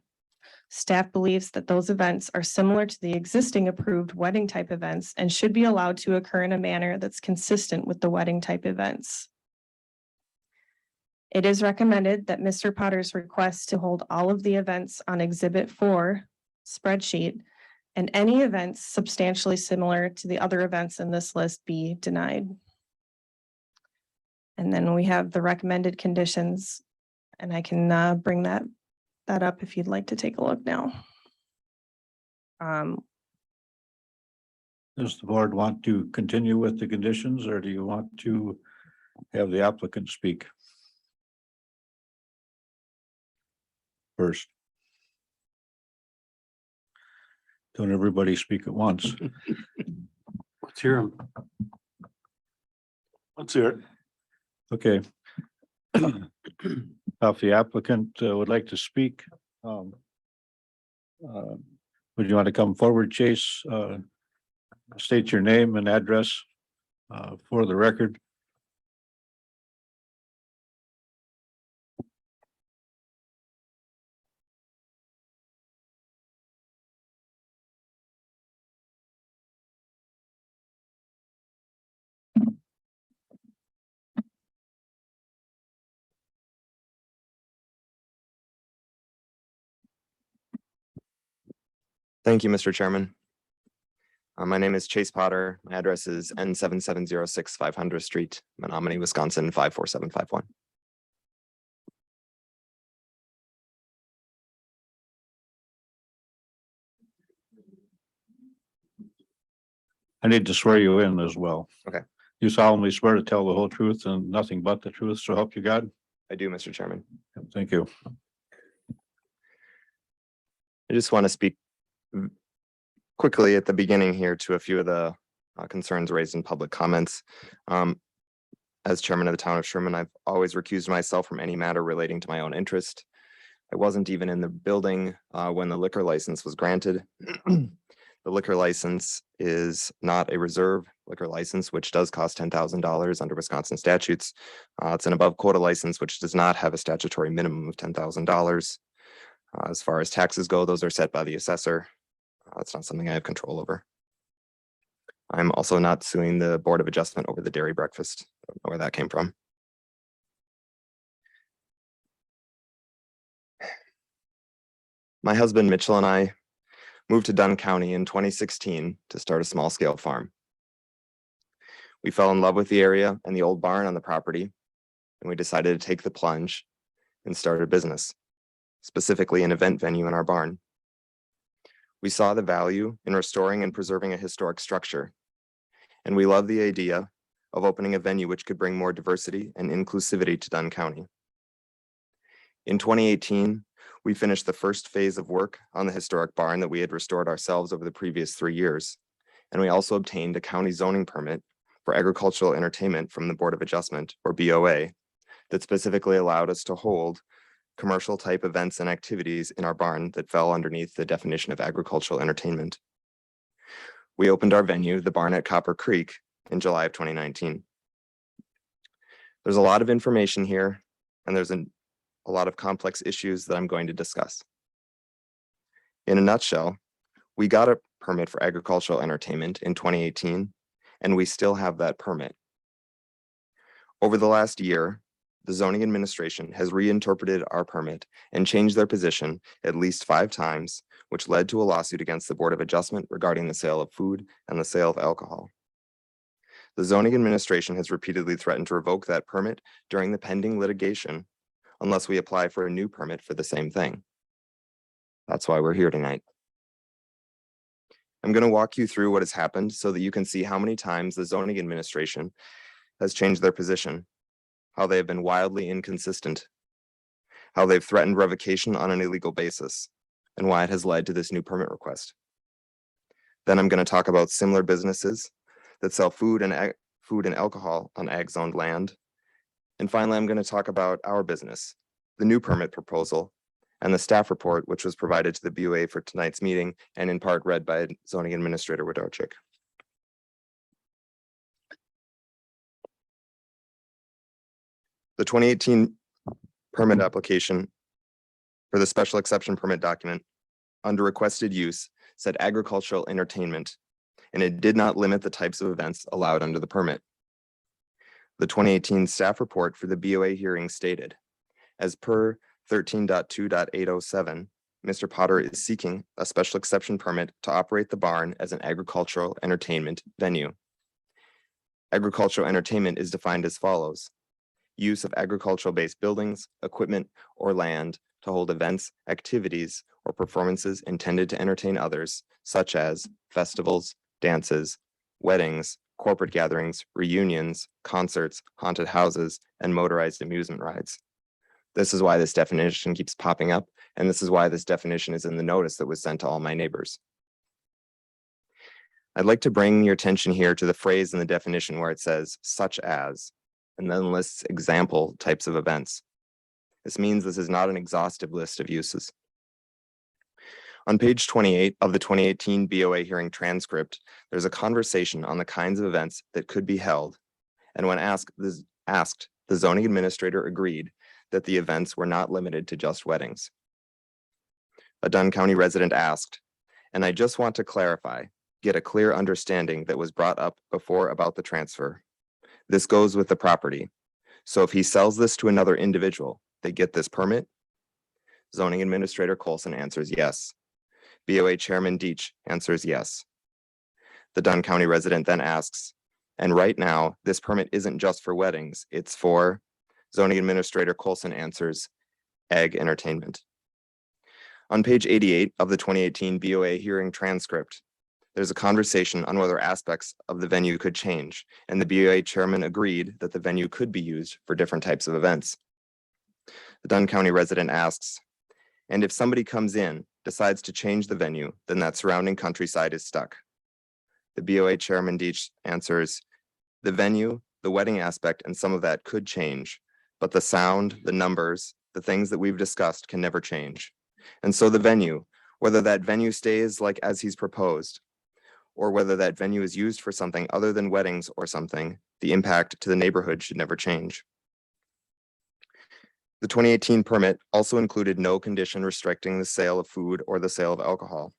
Staff believes that those events are similar to the existing approved wedding type events and should be allowed to occur in a manner that's consistent with the wedding type events. It is recommended that Mr. Potter's request to hold all of the events on Exhibit 4 spreadsheet and any events substantially similar to the other events in this list be denied. And then we have the recommended conditions, and I can bring that up if you'd like to take a look now. Does the board want to continue with the conditions, or do you want to have the applicant speak first? Don't everybody speak at once. Let's hear him. Let's hear it. Okay. If the applicant would like to speak, would you want to come forward, Chase? State your name and address for the record. Thank you, Mr. Chairman. My name is Chase Potter. My address is N7706 500 Street, Menominee, Wisconsin 54751. I need to swear you in as well. Okay. You solemnly swear to tell the whole truth and nothing but the truth, so help you God? I do, Mr. Chairman. Thank you. I just want to speak quickly at the beginning here to a few of the concerns raised in public comments. As chairman of the town of Sherman, I've always recused myself from any matter relating to my own interest. I wasn't even in the building when the liquor license was granted. The liquor license is not a reserve liquor license, which does cost $10,000 under Wisconsin statutes. It's an above quota license, which does not have a statutory minimum of $10,000. As far as taxes go, those are set by the assessor. It's not something I have control over. I'm also not suing the Board of Adjustment over the dairy breakfast. I don't know where that came from. My husband Mitchell and I moved to Dunn County in 2016 to start a small scale farm. We fell in love with the area and the old barn on the property, and we decided to take the plunge and start a business, specifically an event venue in our barn. We saw the value in restoring and preserving a historic structure, and we love the idea of opening a venue which could bring more diversity and inclusivity to Dunn County. In 2018, we finished the first phase of work on the historic barn that we had restored ourselves over the previous 3 years, and we also obtained a county zoning permit for agricultural entertainment from the Board of Adjustment, or BOA, that specifically allowed us to hold commercial type events and activities in our barn that fell underneath the definition of agricultural entertainment. We opened our venue, the Barn at Copper Creek, in July of 2019. There's a lot of information here, and there's a lot of complex issues that I'm going to discuss. In a nutshell, we got a permit for agricultural entertainment in 2018, and we still have that permit. Over the last year, the zoning administration has reinterpreted our permit and changed their position at least 5 times, which led to a lawsuit against the Board of Adjustment regarding the sale of food and the sale of alcohol. The zoning administration has repeatedly threatened to revoke that permit during the pending litigation unless we apply for a new permit for the same thing. That's why we're here tonight. I'm going to walk you through what has happened so that you can see how many times the zoning administration has changed their position, how they have been wildly inconsistent, how they've threatened revocation on an illegal basis, and why it has led to this new permit request. Then I'm going to talk about similar businesses that sell food and alcohol on ag-zoned land. And finally, I'm going to talk about our business, the new permit proposal, and the staff report, which was provided to the BOA for tonight's meeting and in part read by Zoning Administrator Wodorczyk. The 2018 permit application for the special exception permit document under requested use said agricultural entertainment, and it did not limit the types of events allowed under the permit. The 2018 staff report for the BOA hearing stated, as per 13.2.807, Mr. Potter is seeking a special exception permit to operate the barn as an agricultural entertainment venue. Agricultural entertainment is defined as follows: use of agricultural-based buildings, equipment, or land to hold events, activities, or performances intended to entertain others, such as festivals, dances, weddings, corporate gatherings, reunions, concerts, haunted houses, and motorized amusement rides. This is why this definition keeps popping up, and this is why this definition is in the notice that was sent to all my neighbors. I'd like to bring your attention here to the phrase in the definition where it says "such as," and then lists example types of events. This means this is not an exhaustive list of uses. On page 28 of the 2018 BOA hearing transcript, there's a conversation on the kinds of events that could be held. And when asked, the zoning administrator agreed that the events were not limited to just weddings. A Dunn County resident asked, and I just want to clarify, get a clear understanding that was brought up before about the transfer. This goes with the property. So if he sells this to another individual, they get this permit? Zoning Administrator Colson answers yes. BOA Chairman Deach answers yes. The Dunn County resident then asks, and right now, this permit isn't just for weddings, it's for, zoning administrator Colson answers, ag entertainment. On page 88 of the 2018 BOA hearing transcript, there's a conversation on whether aspects of the venue could change, and the BOA chairman agreed that the venue could be used for different types of events. The Dunn County resident asks, and if somebody comes in, decides to change the venue, then that surrounding countryside is stuck. The BOA chairman Deach answers, the venue, the wedding aspect, and some of that could change, but the sound, the numbers, the things that we've discussed can never change. And so the venue, whether that venue stays like as he's proposed, or whether that venue is used for something other than weddings or something, the impact to the neighborhood should never change. The 2018 permit also included no condition restricting the sale of food or the sale of alcohol.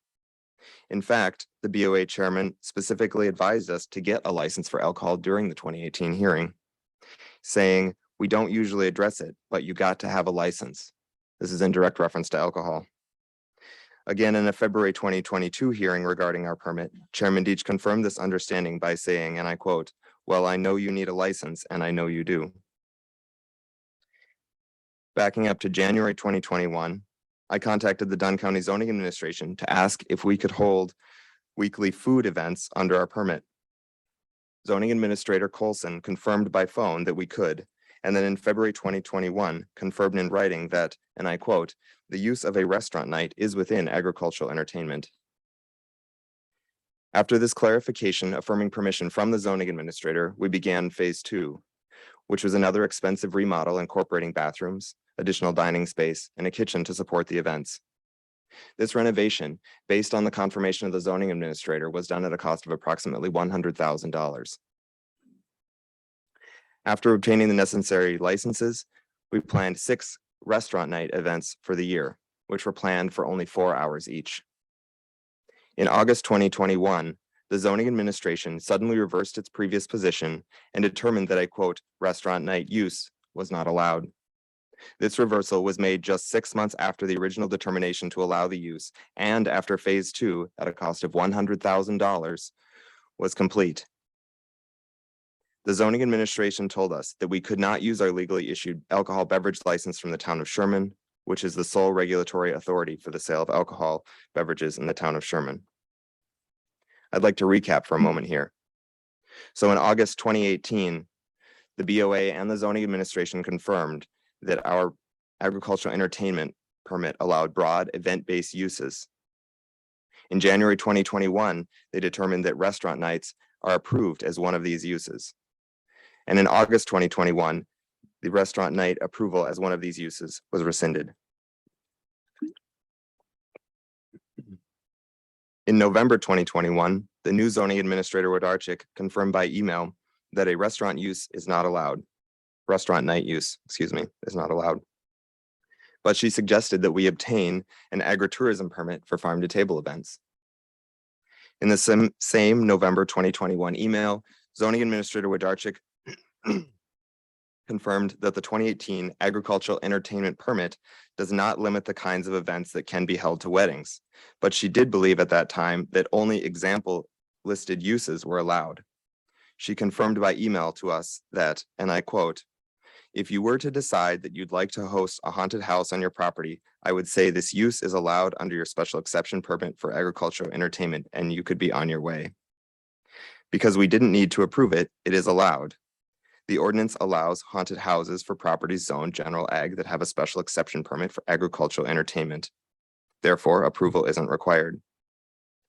In fact, the BOA chairman specifically advised us to get a license for alcohol during the 2018 hearing, saying, we don't usually address it, but you got to have a license. This is in direct reference to alcohol. Again, in a February 2022 hearing regarding our permit, Chairman Deach confirmed this understanding by saying, and I quote, well, I know you need a license, and I know you do. Backing up to January 2021, I contacted the Dunn County Zoning Administration to ask if we could hold weekly food events under our permit. Zoning Administrator Colson confirmed by phone that we could, and then in February 2021, confirmed in writing that, and I quote, the use of a restaurant night is within agricultural entertainment. After this clarification affirming permission from the zoning administrator, we began phase 2, which was another expensive remodel incorporating bathrooms, additional dining space, and a kitchen to support the events. This renovation, based on the confirmation of the zoning administrator, was done at a cost of approximately $100,000. After obtaining the necessary licenses, we planned 6 restaurant night events for the year, which were planned for only 4 hours each. In August 2021, the zoning administration suddenly reversed its previous position and determined that a quote, restaurant night use was not allowed. This reversal was made just 6 months after the original determination to allow the use and after phase 2 at a cost of $100,000 was complete. The zoning administration told us that we could not use our legally issued alcohol beverage license from the town of Sherman, which is the sole regulatory authority for the sale of alcohol beverages in the town of Sherman. I'd like to recap for a moment here. So in August 2018, the BOA and the zoning administration confirmed that our agricultural entertainment permit allowed broad event-based uses. In January 2021, they determined that restaurant nights are approved as one of these uses. And in August 2021, the restaurant night approval as one of these uses was rescinded. In November 2021, the new zoning administrator Wodarczyk confirmed by email that a restaurant use is not allowed. Restaurant night use, excuse me, is not allowed. But she suggested that we obtain an agritourism permit for farm to table events. In the same November 2021 email, zoning administrator Wodarczyk confirmed that the 2018 agricultural entertainment permit does not limit the kinds of events that can be held to weddings, but she did believe at that time that only example listed uses were allowed. She confirmed by email to us that, and I quote, if you were to decide that you'd like to host a haunted house on your property, I would say this use is allowed under your special exception permit for agricultural entertainment, and you could be on your way. Because we didn't need to approve it, it is allowed. The ordinance allows haunted houses for properties zoned general ag that have a special exception permit for agricultural entertainment. Therefore, approval isn't required.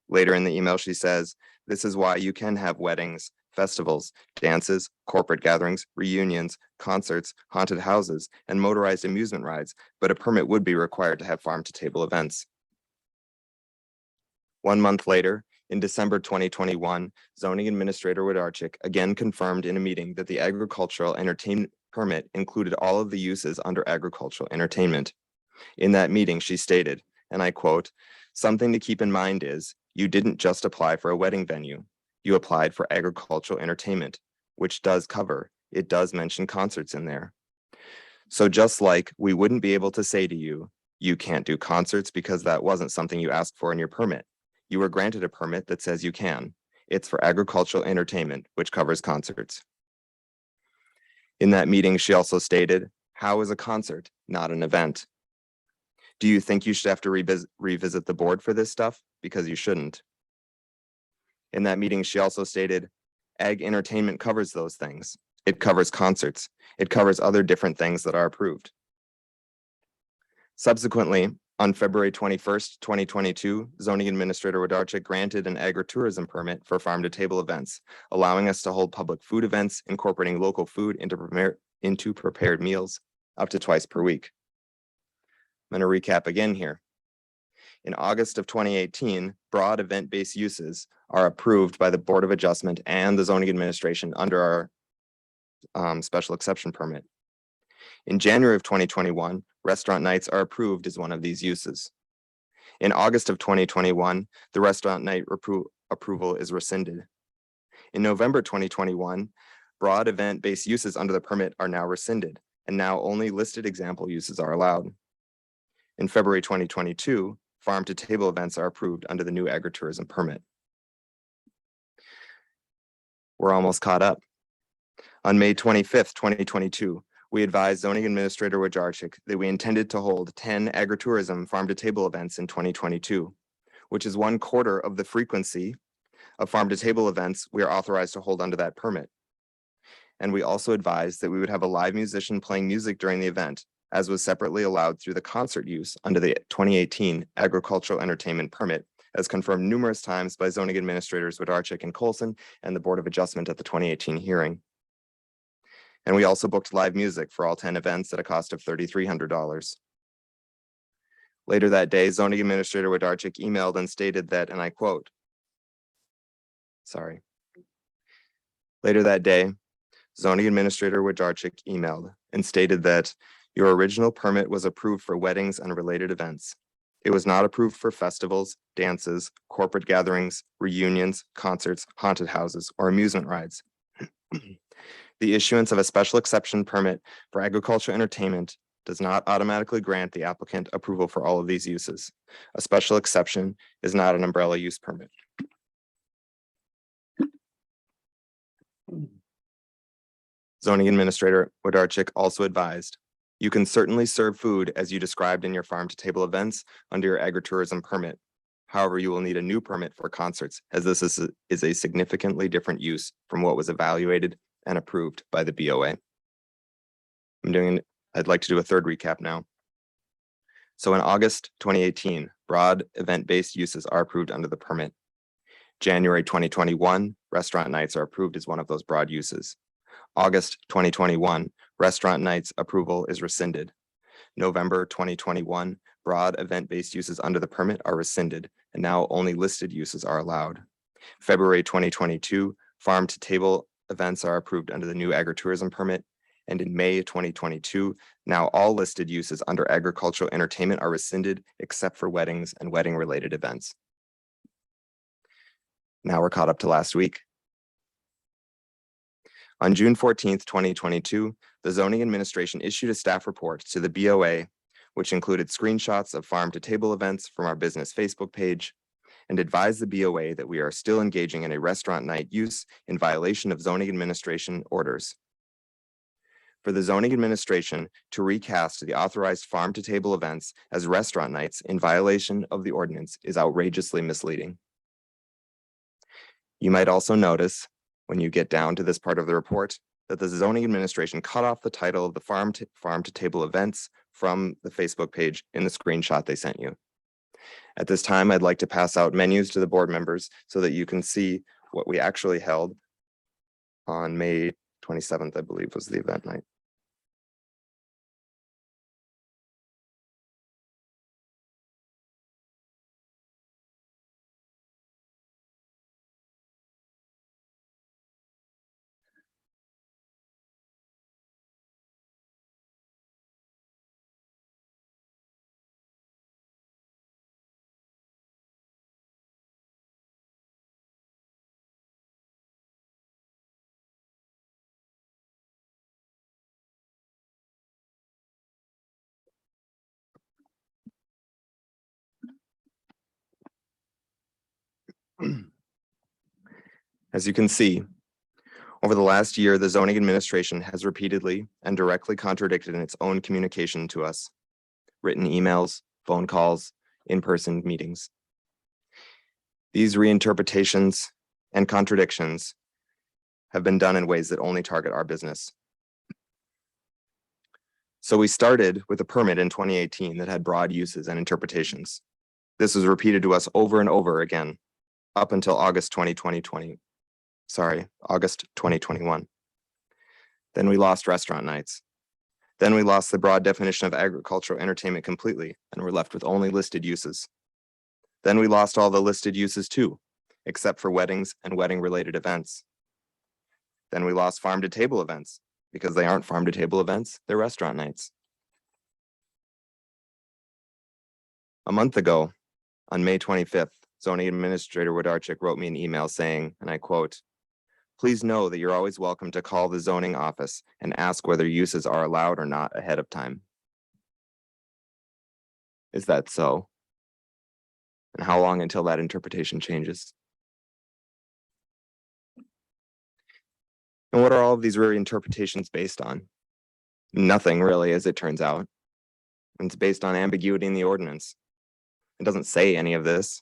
Later in the email, she says, this is why you can have weddings, festivals, dances, corporate gatherings, reunions, concerts, haunted houses, and motorized amusement rides, but a permit would be required to have farm-to-table events. 1 month later, in December 2021, zoning administrator Wodarczyk again confirmed in a meeting that the agricultural entertainment permit included all of the uses under agricultural entertainment. In that meeting, she stated, and I quote, something to keep in mind is, you didn't just apply for a wedding venue. You applied for agricultural entertainment, which does cover, it does mention concerts in there. So just like we wouldn't be able to say to you, You can't do concerts because that wasn't something you asked for in your permit. You were granted a permit that says you can. It's for agricultural entertainment, which covers concerts. In that meeting, she also stated, how is a concert not an event? Do you think you should have to revisit the board for this stuff? Because you shouldn't. In that meeting, she also stated, ag entertainment covers those things. It covers concerts. It covers other different things that are approved. Subsequently, on February 21st, 2022, zoning administrator Wodarczyk granted an agritourism permit for farm to table events, allowing us to hold public food events incorporating local food into prepared meals up to twice per week. I'm going to recap again here. In August of 2018, broad event-based uses are approved by the Board of Adjustment and the zoning administration under our special exception permit. In January of 2021, restaurant nights are approved as one of these uses. In August of 2021, the restaurant night approval is rescinded. In November 2021, broad event-based uses under the permit are now rescinded, and now only listed example uses are allowed. In February 2022, farm-to-table events are approved under the new agritourism permit. We're almost caught up. On May 25th, 2022, we advised zoning administrator Wodarczyk that we intended to hold 10 agritourism farm-to-table events in 2022, which is 1/4 of the frequency of farm-to-table events we are authorized to hold under that permit. And we also advised that we would have a live musician playing music during the event, as was separately allowed through the concert use under the 2018 agricultural entertainment permit, as confirmed numerous times by zoning administrators Wodarczyk and Colson and the Board of Adjustment at the 2018 hearing. And we also booked live music for all 10 events at a cost of $3,300. Later that day, zoning administrator Wodarczyk emailed and stated that, and I quote, later that day, zoning administrator Wodarczyk emailed and stated that your original permit was approved for weddings and related events. It was not approved for festivals, dances, corporate gatherings, reunions, concerts, haunted houses, or amusement rides. The issuance of a special exception permit for agricultural entertainment does not automatically grant the applicant approval for all of these uses. A special exception is not an umbrella use permit. Zoning administrator Wodarczyk also advised, you can certainly serve food as you described in your farm to table events under your agritourism permit. However, you will need a new permit for concerts, as this is a significantly different use from what was evaluated and approved by the BOA. I'd like to do a third recap now. So in August 2018, broad event-based uses are approved under the permit. January 2021, restaurant nights are approved as one of those broad uses. August 2021, restaurant nights approval is rescinded. November 2021, broad event-based uses under the permit are rescinded, and now only listed uses are allowed. February 2022, farm to table events are approved under the new agritourism permit. And in May 2022, now all listed uses under agricultural entertainment are rescinded except for weddings and wedding related events. Now we're caught up to last week. On June 14th, 2022, the zoning administration issued a staff report to the BOA, which included screenshots of farm to table events from our business Facebook page, and advised the BOA that we are still engaging in a restaurant night use in violation of zoning administration orders. For the zoning administration to recast the authorized farm to table events as restaurant nights in violation of the ordinance is outrageously misleading. You might also notice when you get down to this part of the report that the zoning administration cut off the title of the farm to table events from the Facebook page in the screenshot they sent you. At this time, I'd like to pass out menus to the board members so that you can see what we actually held on May 27th, I believe was the event night. As you can see, over the last year, the zoning administration has repeatedly and directly contradicted in its own communication to us, written emails, phone calls, in-person meetings. These reinterpretations and contradictions have been done in ways that only target our business. So we started with a permit in 2018 that had broad uses and interpretations. This was repeated to us over and over again up until August 2021. Then we lost restaurant nights. Then we lost the broad definition of agricultural entertainment completely and were left with only listed uses. Then we lost all the listed uses too, except for weddings and wedding-related events. Then we lost farm-to-table events because they aren't farm-to-table events, they're restaurant nights. A month ago, on May 25th, zoning administrator Wodarczyk wrote me an email saying, and I quote, "Please know that you're always welcome to call the zoning office and ask whether uses are allowed or not ahead of time." Is that so? And how long until that interpretation changes? And what are all of these reinterpretations based on? Nothing really, as it turns out. And it's based on ambiguity in the ordinance. It doesn't say any of this.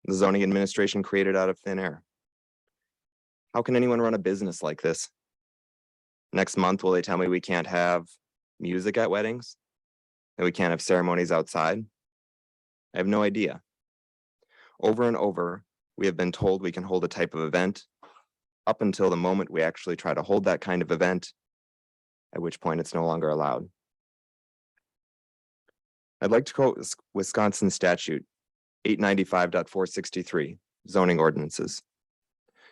The zoning administration created out of thin air. How can anyone run a business like this? Next month, will they tell me we can't have music at weddings? That we can't have ceremonies outside? I have no idea. Over and over, we have been told we can hold a type of event up until the moment we actually try to hold that kind of event, at which point it's no longer allowed. I'd like to quote Wisconsin statute 895.463, zoning ordinances.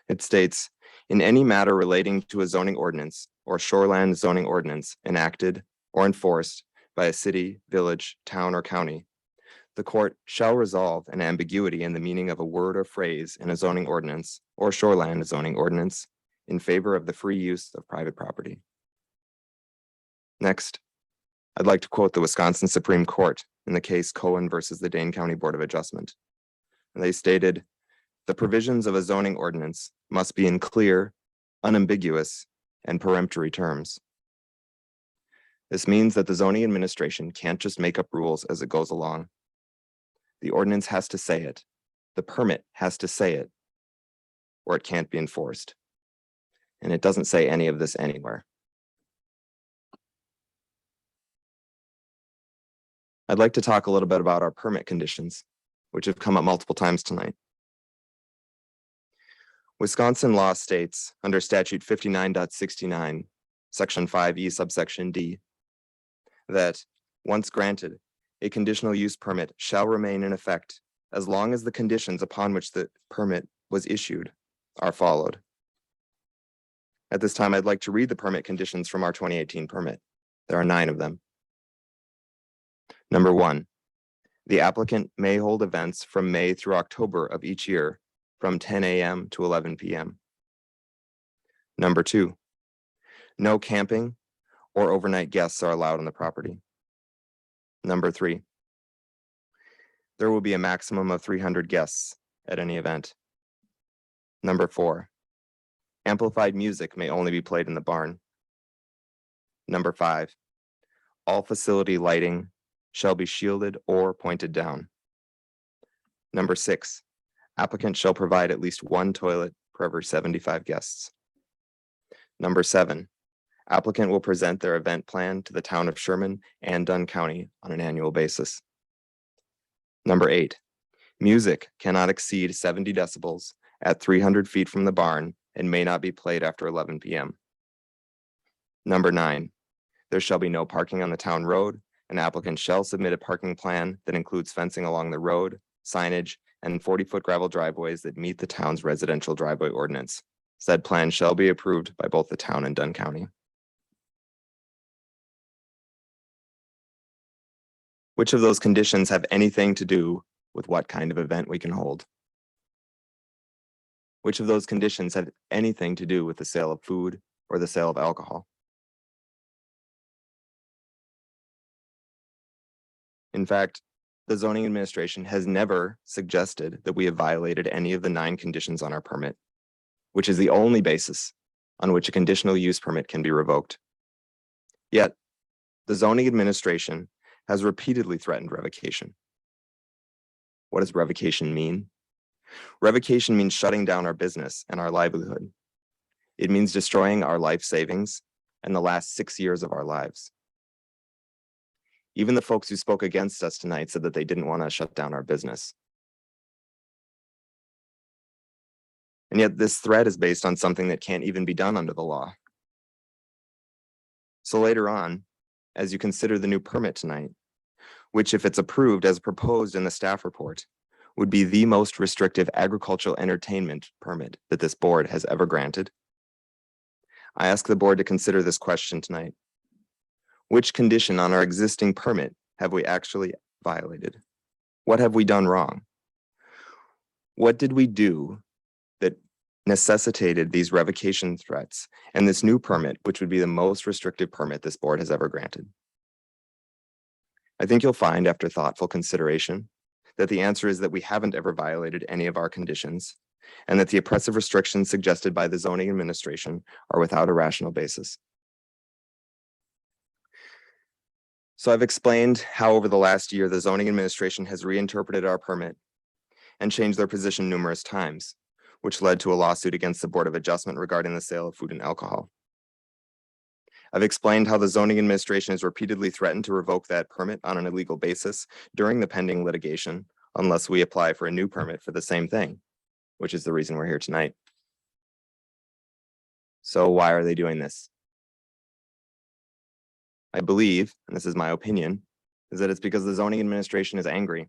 It states, "In any matter relating to a zoning ordinance or shoreland zoning ordinance enacted or enforced by a city, village, town, or county, the court shall resolve an ambiguity in the meaning of a word or phrase in a zoning ordinance or shoreland zoning ordinance in favor of the free use of private property." Next, I'd like to quote the Wisconsin Supreme Court in the case Cohen versus the Dane County Board of Adjustment. And they stated, "The provisions of a zoning ordinance must be in clear, unambiguous, and peremptory terms." This means that the zoning administration can't just make up rules as it goes along. The ordinance has to say it. The permit has to say it, or it can't be enforced. And it doesn't say any of this anywhere. I'd like to talk a little bit about our permit conditions, which have come up multiple times tonight. Wisconsin law states under statute 59.69, section 5E subsection D, that once granted, a conditional use permit shall remain in effect as long as the conditions upon which the permit was issued are followed. At this time, I'd like to read the permit conditions from our 2018 permit. There are 9 of them. Number 1, the applicant may hold events from May through October of each year from 10 a.m. to 11 p.m. Number 2, no camping or overnight guests are allowed on the property. Number 3, there will be a maximum of 300 guests at any event. Number 4, amplified music may only be played in the barn. Number 5, all facility lighting shall be shielded or pointed down. Number 6, applicant shall provide at least 1 toilet per every 75 guests. Number 7, applicant will present their event plan to the town of Sherman and Dunn County on an annual basis. Number 8, music cannot exceed 70 decibels at 300 feet from the barn and may not be played after 11 p.m. Number 9, there shall be no parking on the town road. An applicant shall submit a parking plan that includes fencing along the road, signage, and 40-foot gravel driveways that meet the town's residential driveway ordinance. Said plan shall be approved by both the town and Dunn County. Which of those conditions have anything to do with what kind of event we can hold? Which of those conditions have anything to do with the sale of food or the sale of alcohol? In fact, the zoning administration has never suggested that we have violated any of the 9 conditions on our permit. which is the only basis on which a conditional use permit can be revoked. Yet, the zoning administration has repeatedly threatened revocation. What does revocation mean? Revocation means shutting down our business and our livelihood. It means destroying our life savings and the last 6 years of our lives. Even the folks who spoke against us tonight said that they didn't want to shut down our business. And yet this threat is based on something that can't even be done under the law. So later on, as you consider the new permit tonight, which if it's approved as proposed in the staff report, would be the most restrictive agricultural entertainment permit that this board has ever granted, I ask the board to consider this question tonight. Which condition on our existing permit have we actually violated? What have we done wrong? What did we do that necessitated these revocation threats and this new permit, which would be the most restrictive permit this board has ever granted? I think you'll find after thoughtful consideration that the answer is that we haven't ever violated any of our conditions and that the oppressive restrictions suggested by the zoning administration are without a rational basis. So I've explained how over the last year, the zoning administration has reinterpreted our permit and changed their position numerous times, which led to a lawsuit against the Board of Adjustment regarding the sale of food and alcohol. I've explained how the zoning administration has repeatedly threatened to revoke that permit on an illegal basis during the pending litigation, unless we apply for a new permit for the same thing, which is the reason we're here tonight. So why are they doing this? I believe, and this is my opinion, is that it's because the zoning administration is angry.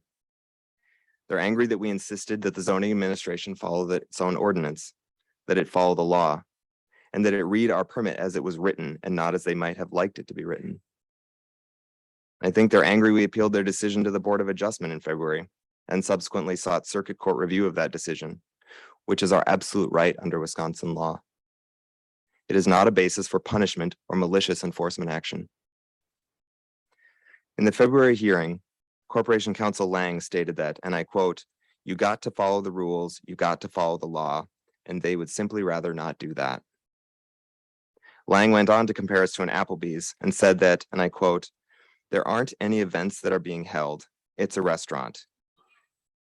They're angry that we insisted that the zoning administration follow its own ordinance, that it follow the law, and that it read our permit as it was written and not as they might have liked it to be written. I think they're angry we appealed their decision to the Board of Adjustment in February and subsequently sought circuit court review of that decision, which is our absolute right under Wisconsin law. It is not a basis for punishment or malicious enforcement action. In the February hearing, Corporation Counsel Lang stated that, and I quote, "You got to follow the rules, you got to follow the law, and they would simply rather not do that." Lang went on to compare us to an Applebee's and said that, and I quote, "There aren't any events that are being held. It's a restaurant.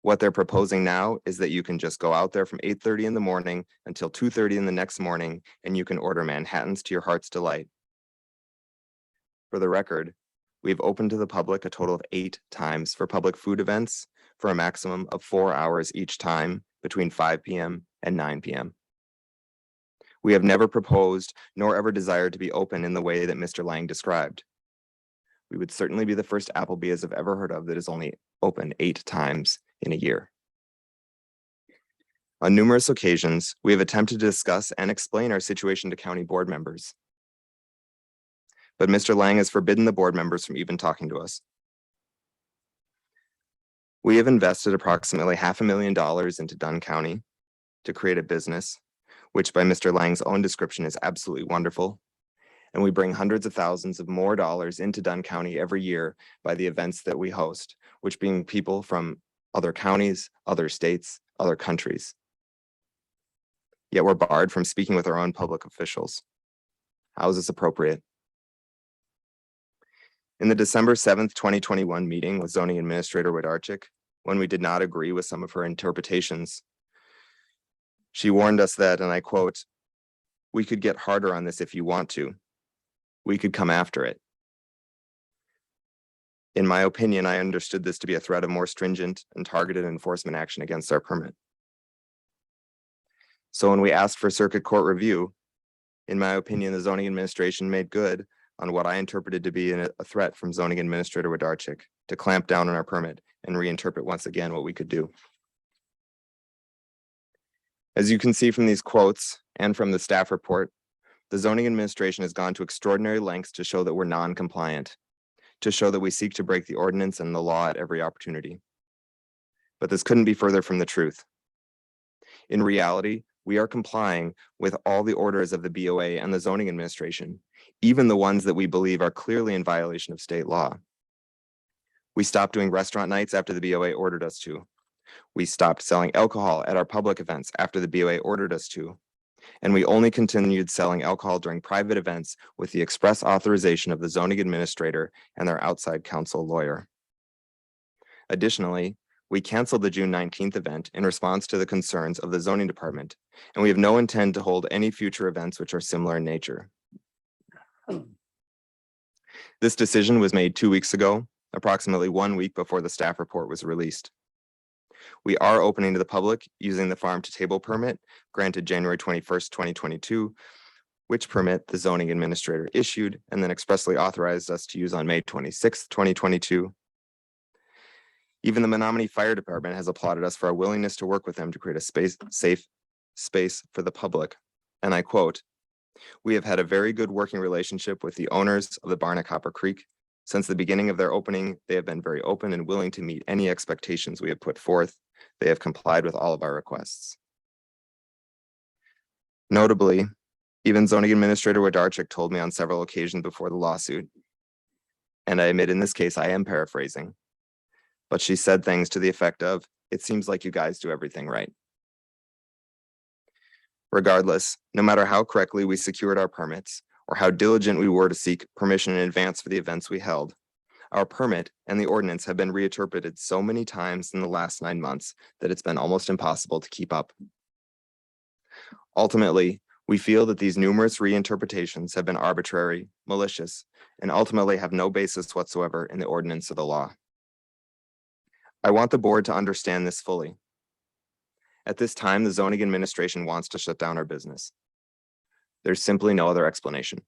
What they're proposing now is that you can just go out there from 8:30 in the morning until 2:30 in the next morning, and you can order Manhattans to your heart's delight." For the record, we've opened to the public a total of 8 times for public food events for a maximum of 4 hours each time between 5 p.m. and 9 p.m. We have never proposed nor ever desired to be open in the way that Mr. Lang described. We would certainly be the first Applebee's I've ever heard of that is only open 8 times in a year. On numerous occasions, we have attempted to discuss and explain our situation to county board members. But Mr. Lang has forbidden the board members from even talking to us. We have invested approximately $500,000 into Dunn County to create a business, which by Mr. Lang's own description is absolutely wonderful. And we bring hundreds of thousands of more dollars into Dunn County every year by the events that we host, which bring people from other counties, other states, other countries. Yet we're barred from speaking with our own public officials. How is this appropriate? In the December 7th, 2021 meeting with Zoning Administrator Wojdarczyk, when we did not agree with some of her interpretations, she warned us that, and I quote, "We could get harder on this if you want to. We could come after it." In my opinion, I understood this to be a threat of more stringent and targeted enforcement action against our permit. So when we asked for circuit court review, in my opinion, the zoning administration made good on what I interpreted to be a threat from Zoning Administrator Wojdarczyk to clamp down on our permit and reinterpret once again what we could do. As you can see from these quotes and from the staff report, the zoning administration has gone to extraordinary lengths to show that we're non-compliant, to show that we seek to break the ordinance and the law at every opportunity. But this couldn't be further from the truth. In reality, we are complying with all the orders of the BOA and the zoning administration, even the ones that we believe are clearly in violation of state law. We stopped doing restaurant nights after the BOA ordered us to. We stopped selling alcohol at our public events after the BOA ordered us to. And we only continued selling alcohol during private events with the express authorization of the zoning administrator and their outside counsel lawyer. Additionally, we canceled the June 19th event in response to the concerns of the zoning department, and we have no intent to hold any future events which are similar in nature. This decision was made 2 weeks ago, approximately 1 week before the staff report was released. We are opening to the public using the farm to table permit granted January 21st, 2022, which permit the zoning administrator issued and then expressly authorized us to use on May 26th, 2022. Even the Menominee Fire Department has applauded us for our willingness to work with them to create a safe space for the public. And I quote, "We have had a very good working relationship with the owners of the barn at Copper Creek. Since the beginning of their opening, they have been very open and willing to meet any expectations we have put forth. They have complied with all of our requests." Notably, even zoning administrator Wodarczyk told me on several occasions before the lawsuit, and I admit in this case I am paraphrasing, but she said things to the effect of, "It seems like you guys do everything right." Regardless, no matter how correctly we secured our permits or how diligent we were to seek permission in advance for the events we held, our permit and the ordinance have been reinterpreted so many times in the last 9 months that it's been almost impossible to keep up. Ultimately, we feel that these numerous reinterpretations have been arbitrary, malicious, and ultimately have no basis whatsoever in the ordinance or the law. I want the board to understand this fully. At this time, the zoning administration wants to shut down our business. There's simply no other explanation.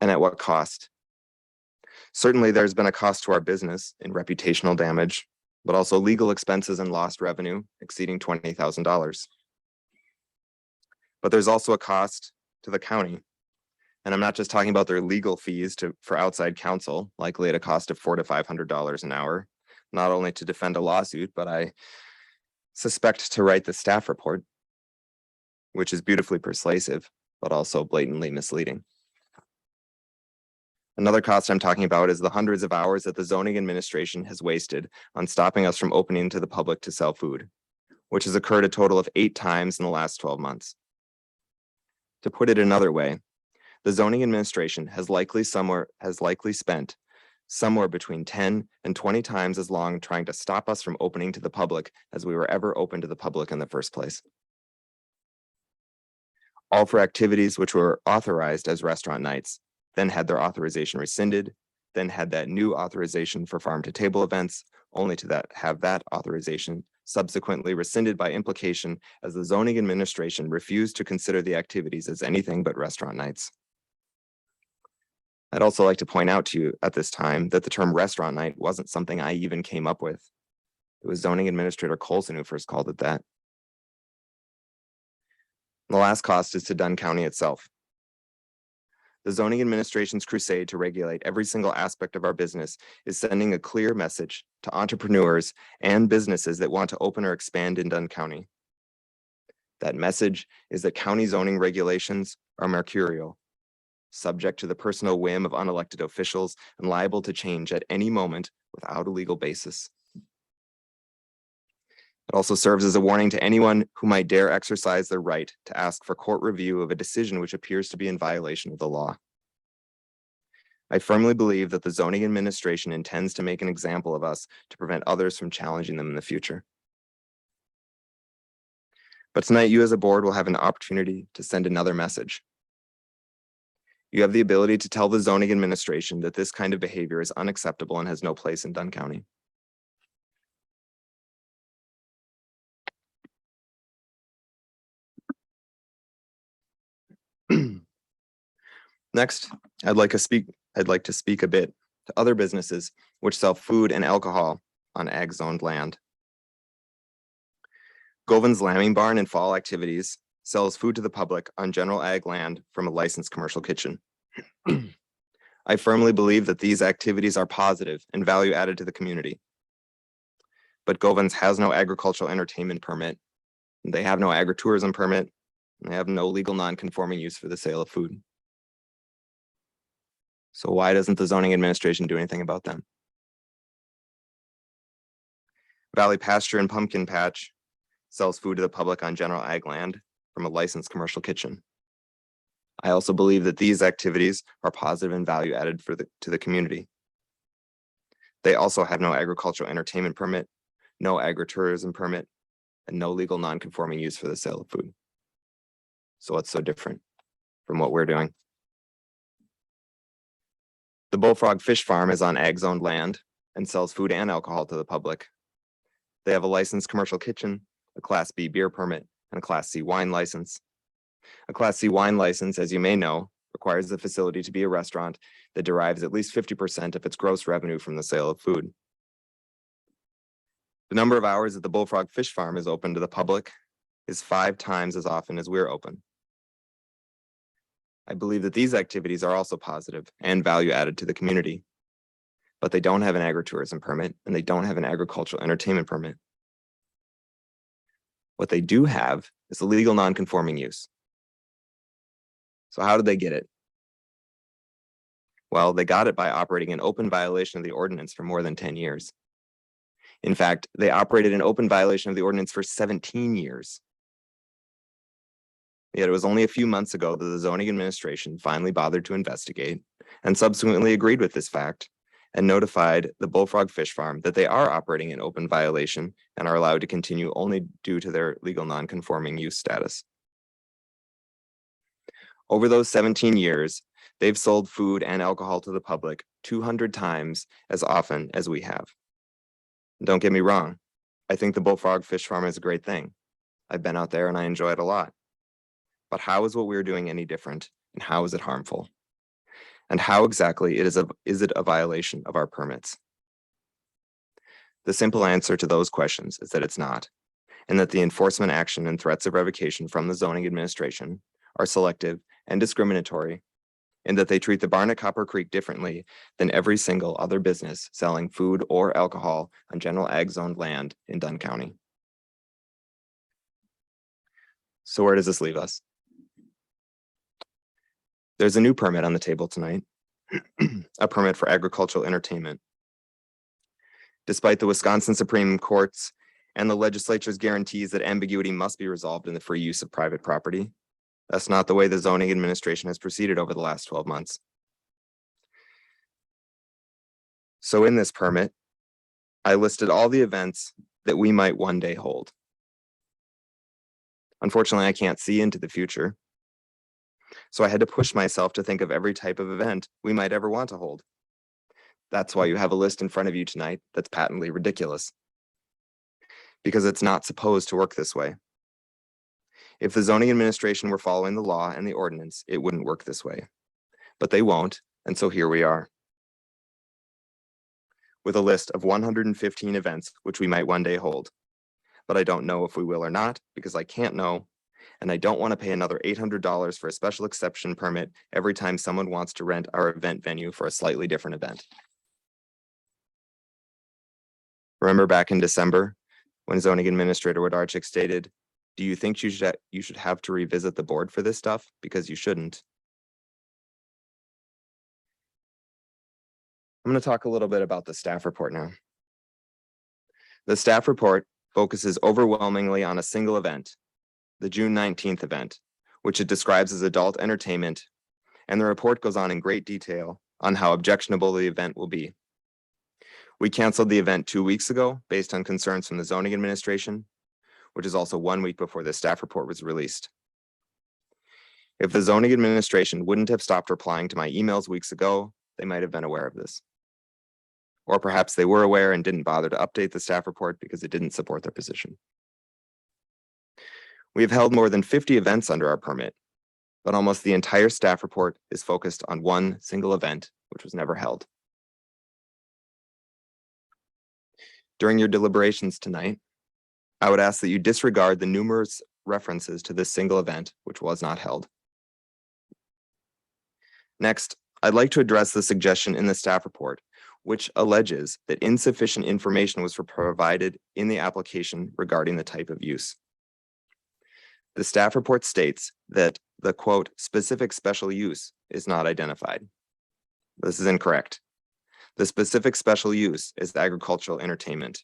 And at what cost? Certainly, there's been a cost to our business in reputational damage, but also legal expenses and lost revenue exceeding $20,000. But there's also a cost to the county. And I'm not just talking about their legal fees for outside counsel, likely at a cost of $400 to $500 an hour, not only to defend a lawsuit, but I suspect to write the staff report, which is beautifully persuasive, but also blatantly misleading. Another cost I'm talking about is the hundreds of hours that the zoning administration has wasted on stopping us from opening to the public to sell food, which has occurred a total of 8 times in the last 12 months. To put it another way, the zoning administration has likely spent somewhere between 10 and 20 times as long trying to stop us from opening to the public as we were ever open to the public in the first place. All for activities which were authorized as restaurant nights, then had their authorization rescinded, then had that new authorization for farm to table events, only to have that authorization subsequently rescinded by implication as the zoning administration refused to consider the activities as anything but restaurant nights. I'd also like to point out to you at this time that the term restaurant night wasn't something I even came up with. It was zoning administrator Colson who first called it that. The last cost is to Dunn County itself. The zoning administration's crusade to regulate every single aspect of our business is sending a clear message to entrepreneurs and businesses that want to open or expand in Dunn County. That message is that county zoning regulations are mercurial, subject to the personal whim of unelected officials and liable to change at any moment without a legal basis. It also serves as a warning to anyone who might dare exercise their right to ask for court review of a decision which appears to be in violation of the law. I firmly believe that the zoning administration intends to make an example of us to prevent others from challenging them in the future. But tonight, you as a board will have an opportunity to send another message. You have the ability to tell the zoning administration that this kind of behavior is unacceptable and has no place in Dunn County. Next, I'd like to speak a bit to other businesses which sell food and alcohol on ag zoned land. Govan's Lambing Barn and Fall Activities sells food to the public on general ag land from a licensed commercial kitchen. I firmly believe that these activities are positive and value added to the community. But Govan's has no agricultural entertainment permit. They have no agritourism permit. And they have no legal non-conforming use for the sale of food. So why doesn't the zoning administration do anything about them? Valley Pasture and Pumpkin Patch sells food to the public on general ag land from a licensed commercial kitchen. I also believe that these activities are positive and value added to the community. They also have no agricultural entertainment permit, no agritourism permit, and no legal non-conforming use for the sale of food. So what's so different from what we're doing? The Bullfrog Fish Farm is on ag-zoned land and sells food and alcohol to the public. They have a licensed commercial kitchen, a Class B beer permit, and a Class C wine license. A Class C wine license, as you may know, requires the facility to be a restaurant that derives at least 50% of its gross revenue from the sale of food. The number of hours that the Bullfrog Fish Farm is open to the public is 5 times as often as we're open. I believe that these activities are also positive and value added to the community, but they don't have an agritourism permit and they don't have an agricultural entertainment permit. What they do have is a legal non-conforming use. So how did they get it? Well, they got it by operating in open violation of the ordinance for more than 10 years. In fact, they operated in open violation of the ordinance for 17 years. Yet it was only a few months ago that the zoning administration finally bothered to investigate and subsequently agreed with this fact and notified the Bullfrog Fish Farm that they are operating in open violation and are allowed to continue only due to their legal non-conforming use status. Over those 17 years, they've sold food and alcohol to the public 200 times as often as we have. Don't get me wrong, I think the Bullfrog Fish Farm is a great thing. I've been out there and I enjoy it a lot. But how is what we're doing any different, and how is it harmful? And how exactly is it a violation of our permits? The simple answer to those questions is that it's not, and that the enforcement action and threats of revocation from the zoning administration are selective and discriminatory, and that they treat the barn at Copper Creek differently than every single other business selling food or alcohol on general ag zoned land in Dunn County. So where does this leave us? There's a new permit on the table tonight, a permit for agricultural entertainment. Despite the Wisconsin Supreme Court's and the legislature's guarantees that ambiguity must be resolved in the free use of private property, that's not the way the zoning administration has proceeded over the last 12 months. So in this permit, I listed all the events that we might one day hold. Unfortunately, I can't see into the future. So I had to push myself to think of every type of event we might ever want to hold. That's why you have a list in front of you tonight that's patently ridiculous. Because it's not supposed to work this way. If the zoning administration were following the law and the ordinance, it wouldn't work this way. But they won't, and so here we are. With a list of 115 events which we might one day hold. But I don't know if we will or not, because I can't know. And I don't want to pay another $800 for a special exception permit every time someone wants to rent our event venue for a slightly different event. Remember back in December, when zoning administrator Wodarczyk stated, "Do you think you should have to revisit the board for this stuff? Because you shouldn't." I'm going to talk a little bit about the staff report now. The staff report focuses overwhelmingly on a single event, the June 19th event, which it describes as adult entertainment, and the report goes on in great detail on how objectionable the event will be. We canceled the event 2 weeks ago based on concerns from the zoning administration, which is also 1 week before the staff report was released. If the zoning administration wouldn't have stopped replying to my emails weeks ago, they might have been aware of this. Or perhaps they were aware and didn't bother to update the staff report because it didn't support their position. We have held more than 50 events under our permit, but almost the entire staff report is focused on one single event, which was never held. During your deliberations tonight, I would ask that you disregard the numerous references to this single event, which was not held. Next, I'd like to address the suggestion in the staff report, which alleges that insufficient information was provided in the application regarding the type of use. The staff report states that the quote, specific special use is not identified. This is incorrect. The specific special use is agricultural entertainment.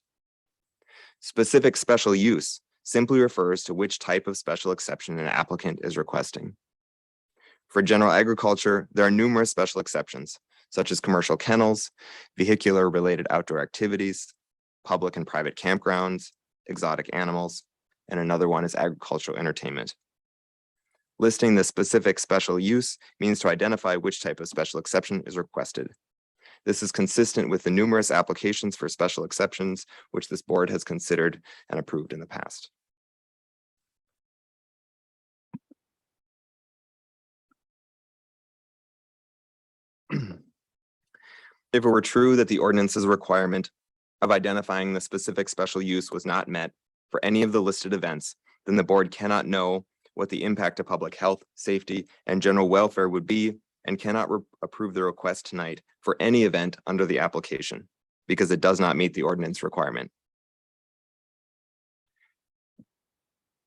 Specific special use simply refers to which type of special exception an applicant is requesting. For general agriculture, there are numerous special exceptions, such as commercial kennels, vehicular related outdoor activities, public and private campgrounds, exotic animals, and another one is agricultural entertainment. Listing the specific special use means to identify which type of special exception is requested. This is consistent with the numerous applications for special exceptions which this board has considered and approved in the past. If it were true that the ordinance's requirement of identifying the specific special use was not met for any of the listed events, then the board cannot know what the impact to public health, safety, and general welfare would be and cannot approve the request tonight for any event under the application because it does not meet the ordinance requirement.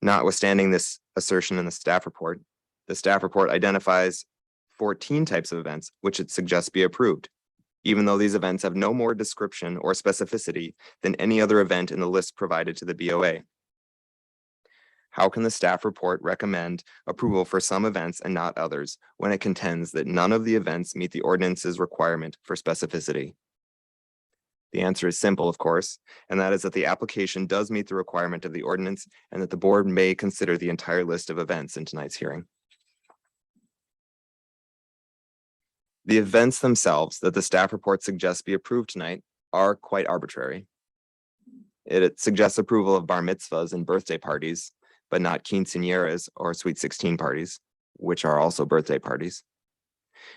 Notwithstanding this assertion in the staff report identifies 14 types of events which it suggests be approved, even though these events have no more description or specificity than any other event in the list provided to the BOA. How can the staff report recommend approval for some events and not others when it contends that none of the events meet the ordinance's requirement for specificity? The answer is simple, of course, and that is that the application does meet the requirement of the ordinance and that the board may consider the entire list of events in tonight's hearing. The events themselves that the staff report suggests be approved tonight are quite arbitrary. It suggests approval of bar mitzvahs and birthday parties, but not quinceañeras or sweet 16 parties, which are also birthday parties.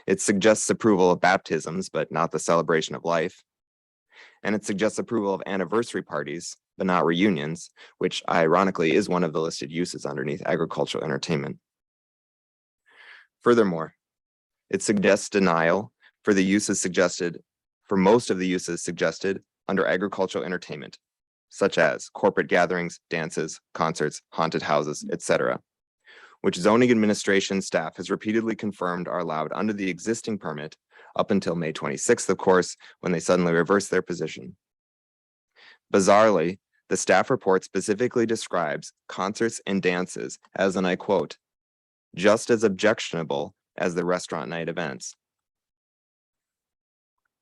It suggests approval of baptisms, but not the celebration of life. And it suggests approval of anniversary parties, but not reunions, which ironically is one of the listed uses underneath agricultural entertainment. Furthermore, it suggests denial for most of the uses suggested under agricultural entertainment, such as corporate gatherings, dances, concerts, haunted houses, etc., which zoning administration staff has repeatedly confirmed are allowed under the existing permit up until May 26th, of course, when they suddenly reversed their position. Bizarrely, the staff report specifically describes concerts and dances as, and I quote, just as objectionable as the restaurant night events.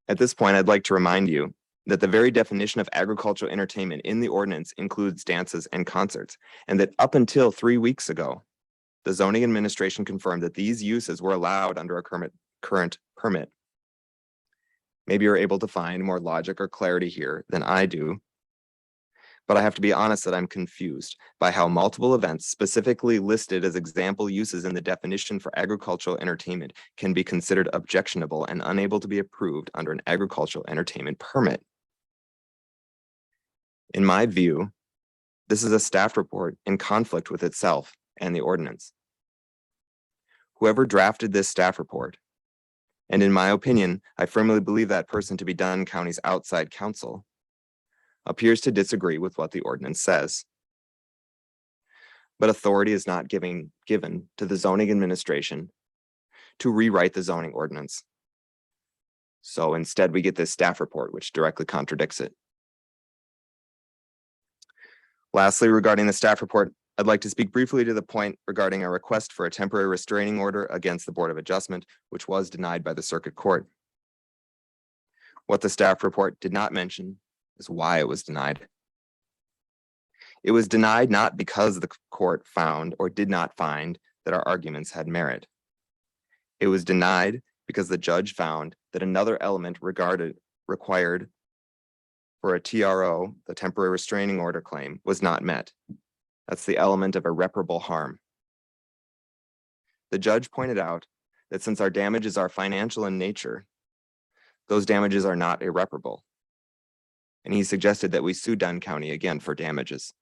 At this point, I'd like to remind you that the very definition of agricultural entertainment in the ordinance includes dances and concerts, and that up until 3 weeks ago, the zoning administration confirmed that these uses were allowed under a current permit. Maybe you're able to find more logic or clarity here than I do, but I have to be honest that I'm confused by how multiple events specifically listed as example uses in the definition for agricultural entertainment can be considered objectionable and unable to be approved under an agricultural entertainment permit. In my view, this is a staff report in conflict with itself and the ordinance. Whoever drafted this staff report, and in my opinion, I firmly believe that person to be Dunn County's outside counsel, appears to disagree with what the ordinance says. But authority is not given to the zoning administration to rewrite the zoning ordinance. So instead, we get this staff report, which directly contradicts it. Lastly, regarding the staff report, I'd like to speak briefly to the point regarding a request for a temporary restraining order against the Board of Adjustment, which was denied by the Circuit Court. What the staff report did not mention is why it was denied. It was denied not because the court found or did not find that our arguments had merit. It was denied because the judge found that another element required for a TRO, the temporary restraining order claim, was not met. That's the element of irreparable harm. The judge pointed out that since our damages are financial in nature, those damages are not irreparable. And he suggested that we sue Dunn County again for damages.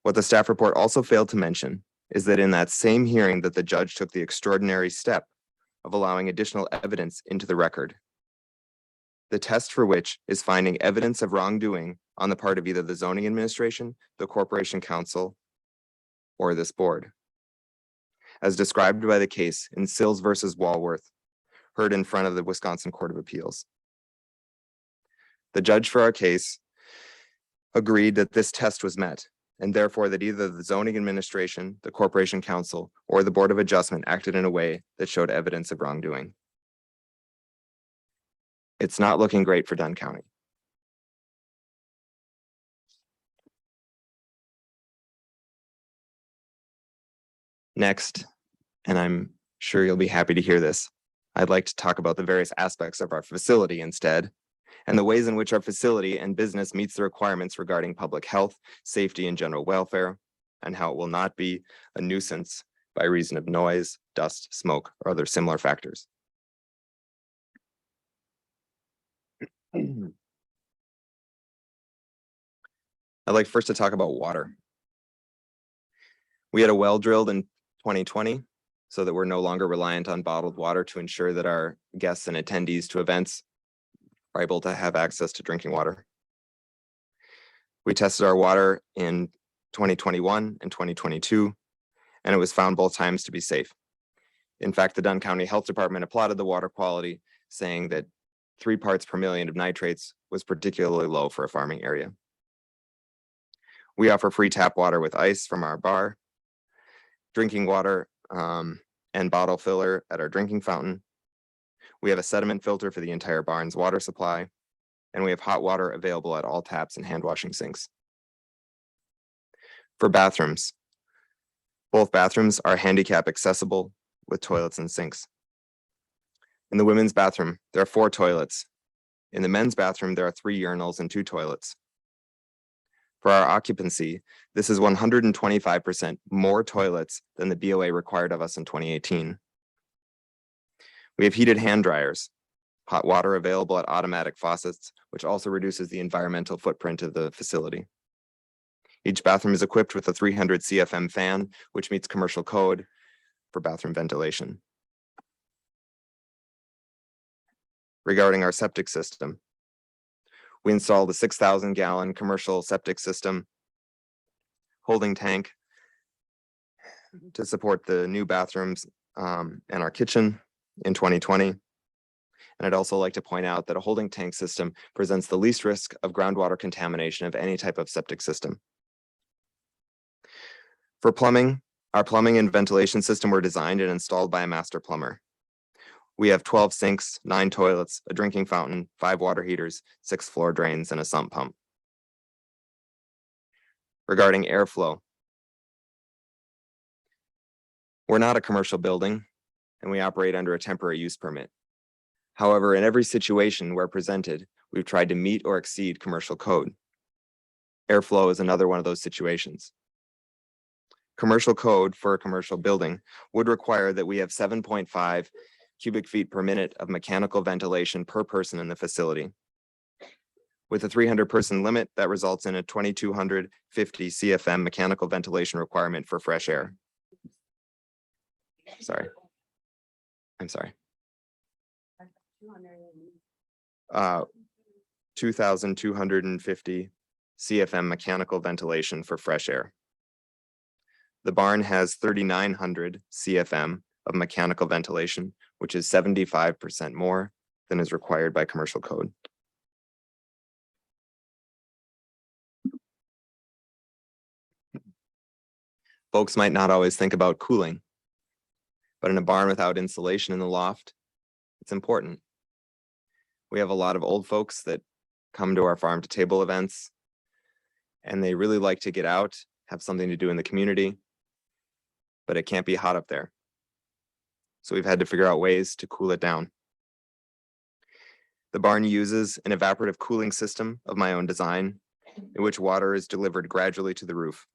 What the staff report also failed to mention is that in that same hearing that the judge took the extraordinary step of allowing additional evidence into the record, the test for which is finding evidence of wrongdoing on the part of either the zoning administration, the corporation council, or this board. As described by the case in Sills versus Walworth, heard in front of the Wisconsin Court of Appeals. The judge for our case agreed that this test was met, and therefore that either the zoning administration, the corporation council, or the Board of Adjustment acted in a way that showed evidence of wrongdoing. It's not looking great for Dunn County. Next, and I'm sure you'll be happy to hear this, I'd like to talk about the various aspects of our facility instead, and the ways in which our facility and business meets the requirements regarding public health, safety, and general welfare, and how it will not be a nuisance by reason of noise, dust, smoke, or other similar factors. I'd like first to talk about water. We had a well drilled in 2020 so that we're no longer reliant on bottled water to ensure that our guests and attendees to events are able to have access to drinking water. We tested our water in 2021 and 2022, and it was found both times to be safe. In fact, the Dunn County Health Department applauded the water quality, saying that 3 parts per million of nitrates was particularly low for a farming area. We offer free tap water with ice from our bar, drinking water and bottle filler at our drinking fountain. We have a sediment filter for the entire barn's water supply, and we have hot water available at all taps and hand washing sinks. For bathrooms, both bathrooms are handicap accessible with toilets and sinks. In the women's bathroom, there are 4 toilets. In the men's bathroom, there are 3 urinals and 2 toilets. For our occupancy, this is 125% more toilets than the BOA required of us in 2018. We have heated hand dryers, hot water available at automatic faucets, which also reduces the environmental footprint of the facility. Each bathroom is equipped with a 300 CFM fan, which meets commercial code for bathroom ventilation. Regarding our septic system, we installed a 6,000 gallon commercial septic system holding tank to support the new bathrooms and our kitchen in 2020. And I'd also like to point out that a holding tank system presents the least risk of groundwater contamination of any type of septic system. For plumbing, our plumbing and ventilation system were designed and installed by a master plumber. We have 12 sinks, 9 toilets, a drinking fountain, 5 water heaters, 6 floor drains, and a sump pump. Regarding airflow, we're not a commercial building, and we operate under a temporary use permit. However, in every situation where presented, we've tried to meet or exceed commercial code. Airflow is another one of those situations. Commercial code for a commercial building would require that we have 7.5 cubic feet per minute of mechanical ventilation per person in the facility. With a 300-person limit, that results in a 2,250 CFM mechanical ventilation requirement for fresh air. I'm sorry. 2,250 CFM mechanical ventilation for fresh air. The barn has 3,900 CFM of mechanical ventilation, which is 75% more than is required by commercial code. Folks might not always think about cooling, but in a barn without insulation in the loft, it's important. We have a lot of old folks that come to our farm to table events, and they really like to get out, have something to do in the community, but it can't be hot up there. So we've had to figure out ways to cool it down. The barn uses an evaporative cooling system of my own design, in which water is delivered gradually to the roof.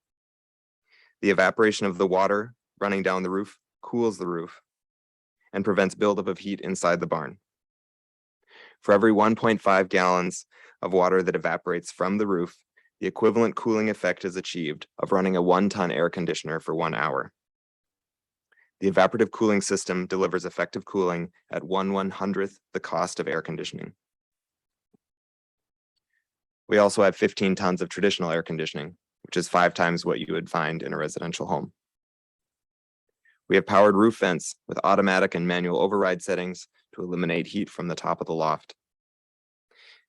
The evaporation of the water running down the roof cools the roof and prevents buildup of heat inside the barn. For every 1.5 gallons of water that evaporates from the roof, the equivalent cooling effect is achieved of running a 1-ton air conditioner for 1 hour. The evaporative cooling system delivers effective cooling at 1/100th the cost of air conditioning. We also have 15 tons of traditional air conditioning, which is 5 times what you would find in a residential home. We have powered roof vents with automatic and manual override settings to eliminate heat from the top of the loft.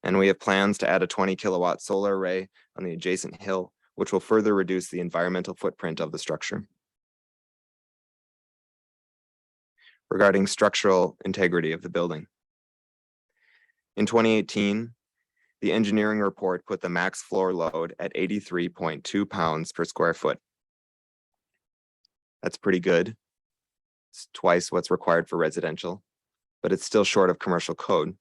And we have plans to add a 20 kilowatt solar array on the adjacent hill, which will further reduce the environmental footprint of the structure. Regarding structural integrity of the building. In 2018, the engineering report put the max floor load at 83.2 pounds per square foot. That's pretty good. It's twice what's required for residential, but it's still short of commercial code.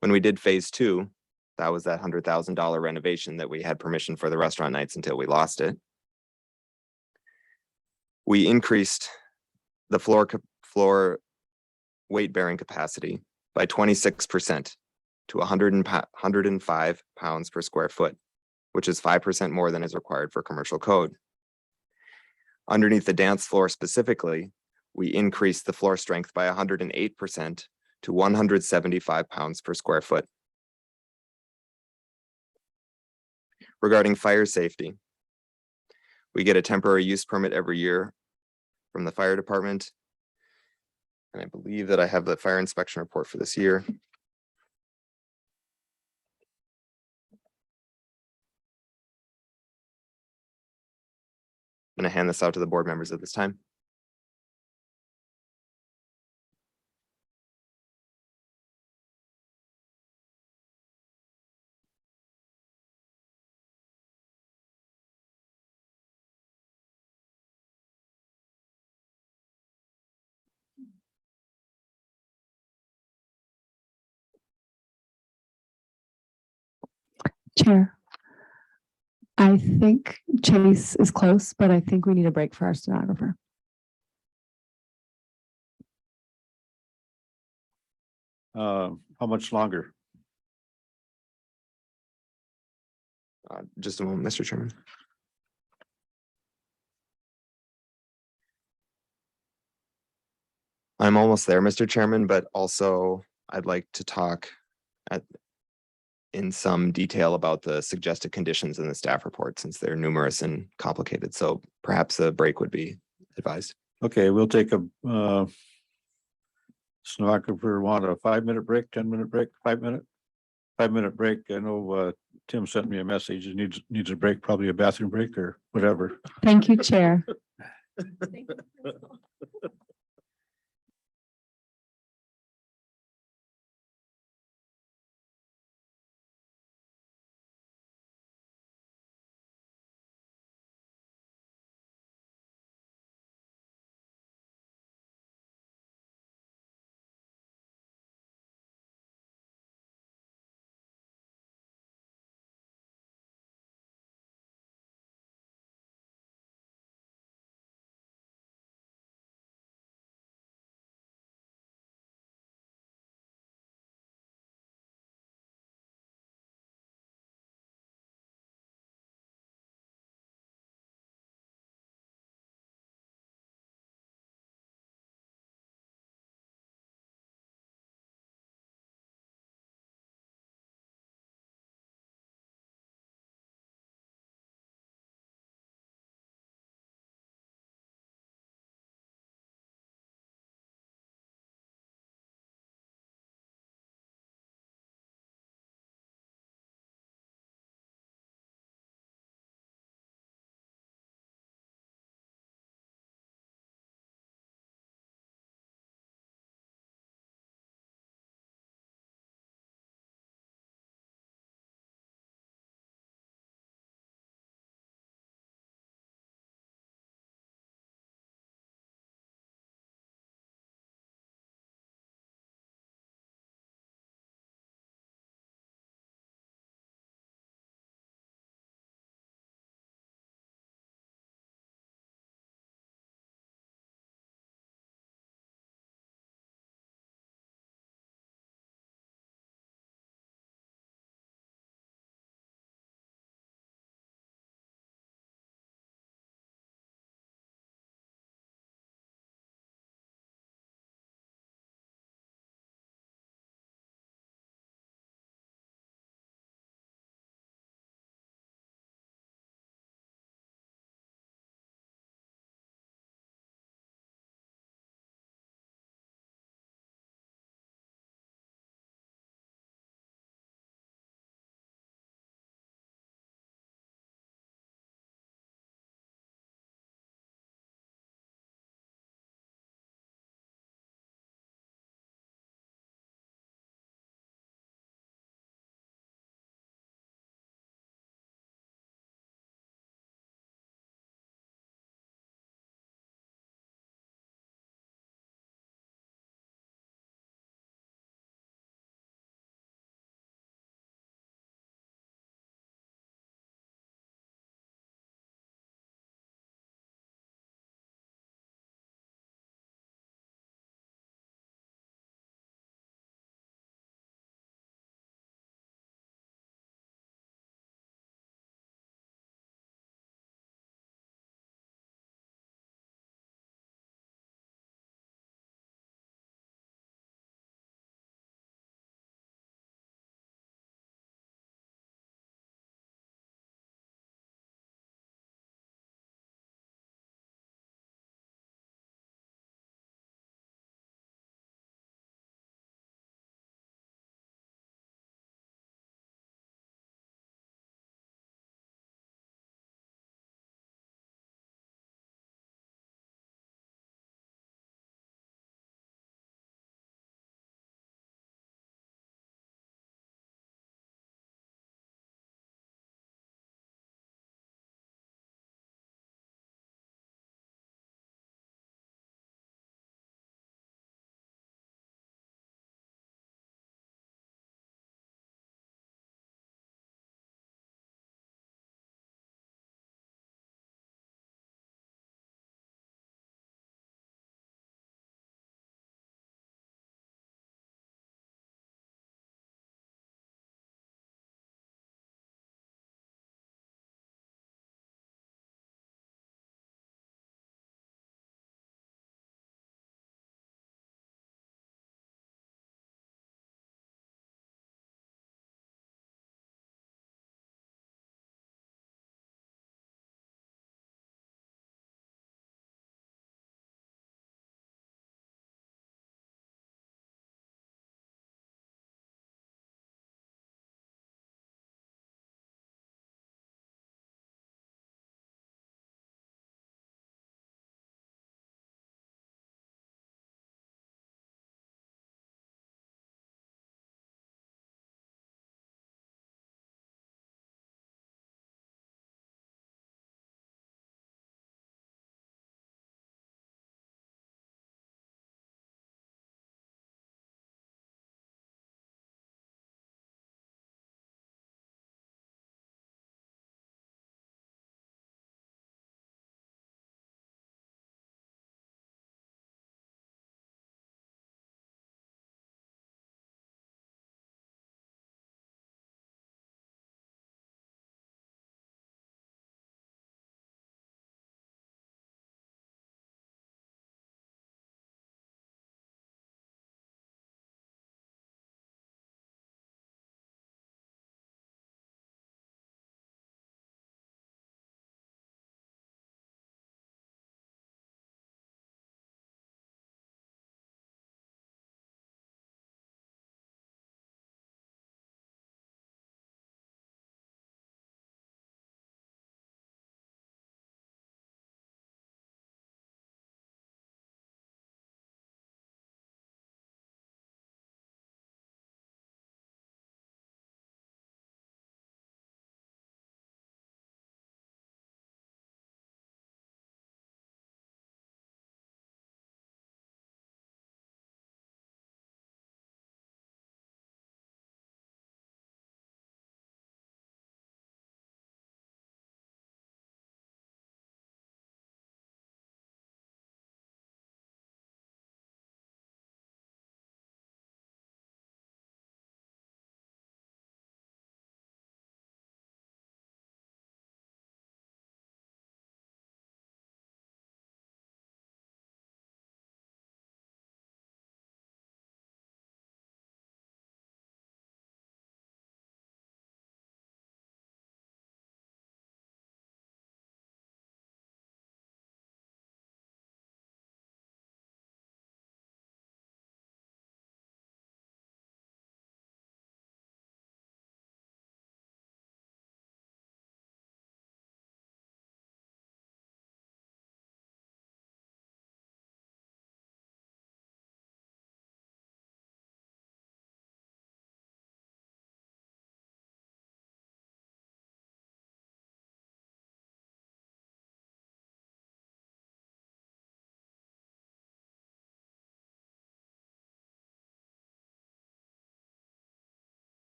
When we did phase 2, that was that $100,000 renovation that we had permission for the restaurant nights until we lost it. We increased the floor weight bearing capacity by 26% to 105 pounds per square foot, which is 5% more than is required for commercial code. Underneath the dance floor specifically, we increased the floor strength by 108% to 175 pounds per square foot. Regarding fire safety, we get a temporary use permit every year from the fire department. And I believe that I have the fire inspection report for this year. I'm going to hand this out to the board members at this time. Chair, I think Chase is close, but I think we need a break for our stenographer. How much longer? Just a moment, Mr. Chairman. I'm almost there, Mr. Chairman, but also I'd like to talk in some detail about the suggested conditions in the staff report since they're numerous and complicated. So perhaps a break would be advised. Okay, we'll take a stenographer want a 5-minute break, 10-minute break, 5-minute break. I know Tim sent me a message. He needs a break, probably a bathroom break or whatever. Thank you, Chair.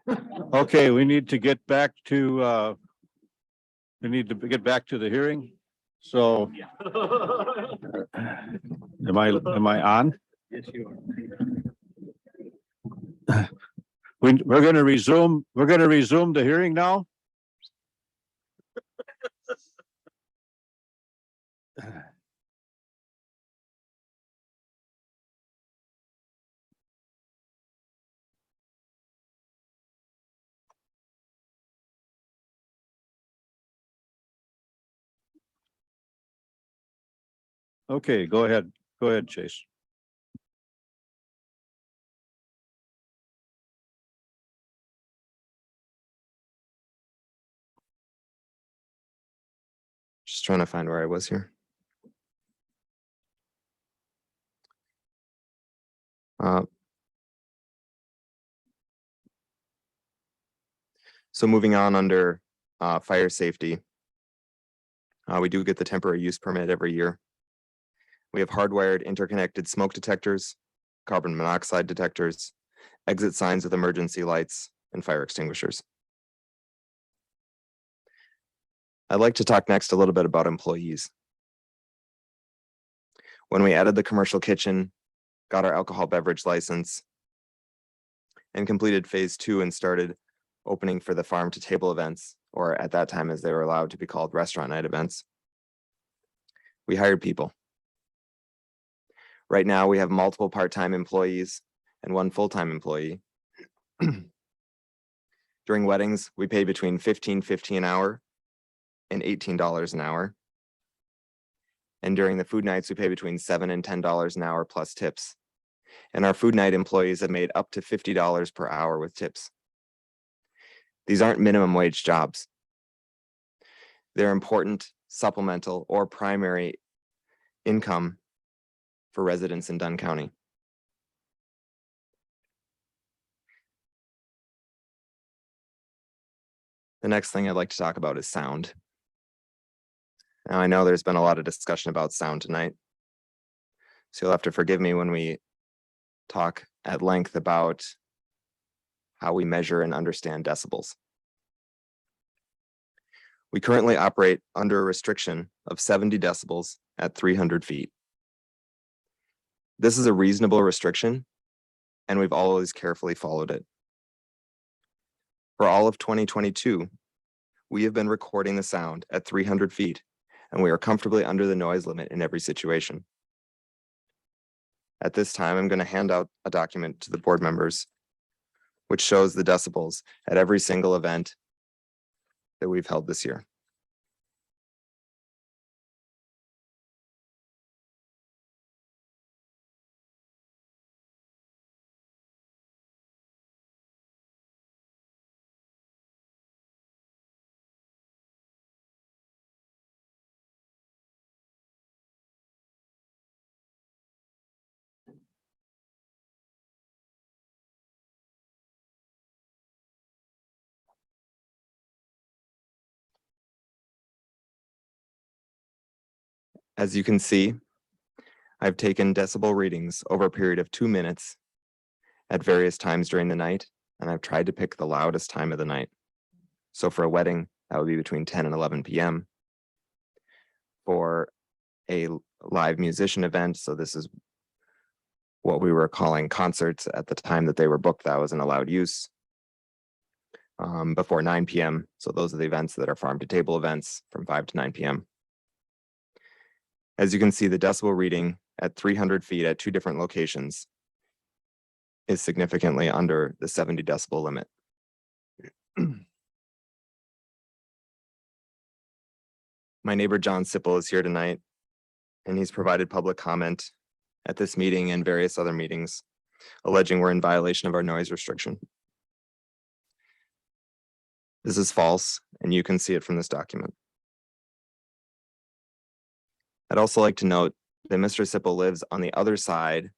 Okay, we need to get back to the hearing. So am I on? Yes, you are. We're going to resume the hearing now. Okay, go ahead. Go ahead, Chase. Just trying to find where I was here. So moving on under fire safety. We do get the temporary use permit every year. We have hardwired interconnected smoke detectors, carbon monoxide detectors, exit signs with emergency lights, and fire extinguishers. I'd like to talk next a little bit about employees. When we added the commercial kitchen, got our alcohol beverage license, and completed phase 2 and started opening for the farm to table events, or at that time as they were allowed to be called restaurant night events, we hired people. Right now, we have multiple part-time employees and 1 full-time employee. During weddings, we pay between $15.50 an hour and $18 an hour. And during the food nights, we pay between $7 and $10 an hour plus tips. And our food night employees have made up to $50 per hour with tips. These aren't minimum wage jobs. They're important supplemental or primary income for residents in Dunn County. The next thing I'd like to talk about is sound. Now, I know there's been a lot of discussion about sound tonight, so you'll have to forgive me when we talk at length about how we measure and understand decibels. We currently operate under a restriction of 70 decibels at 300 feet. This is a reasonable restriction, and we've always carefully followed it. For all of 2022, we have been recording the sound at 300 feet, and we are comfortably under the noise limit in every situation. At this time, I'm going to hand out a document to the board members, which shows the decibels at every single event that we've held this year. As you can see, I've taken decibel readings over a period of 2 minutes at various times during the night, and I've tried to pick the loudest time of the night. So for a wedding, that would be between 10 and 11 p.m. For a live musician event, so this is what we were calling concerts at the time that they were booked, that was an allowed use. Before 9 p.m. So those are the events that are farm to table events from 5 to 9 p.m. As you can see, the decibel reading at 300 feet at 2 different locations is significantly under the 70 decibel limit. My neighbor John Sipple is here tonight, and he's provided public comment at this meeting and various other meetings, alleging we're in violation of our noise restriction. This is false, and you can see it from this document. I'd also like to note that Mr. Sipple lives on the other side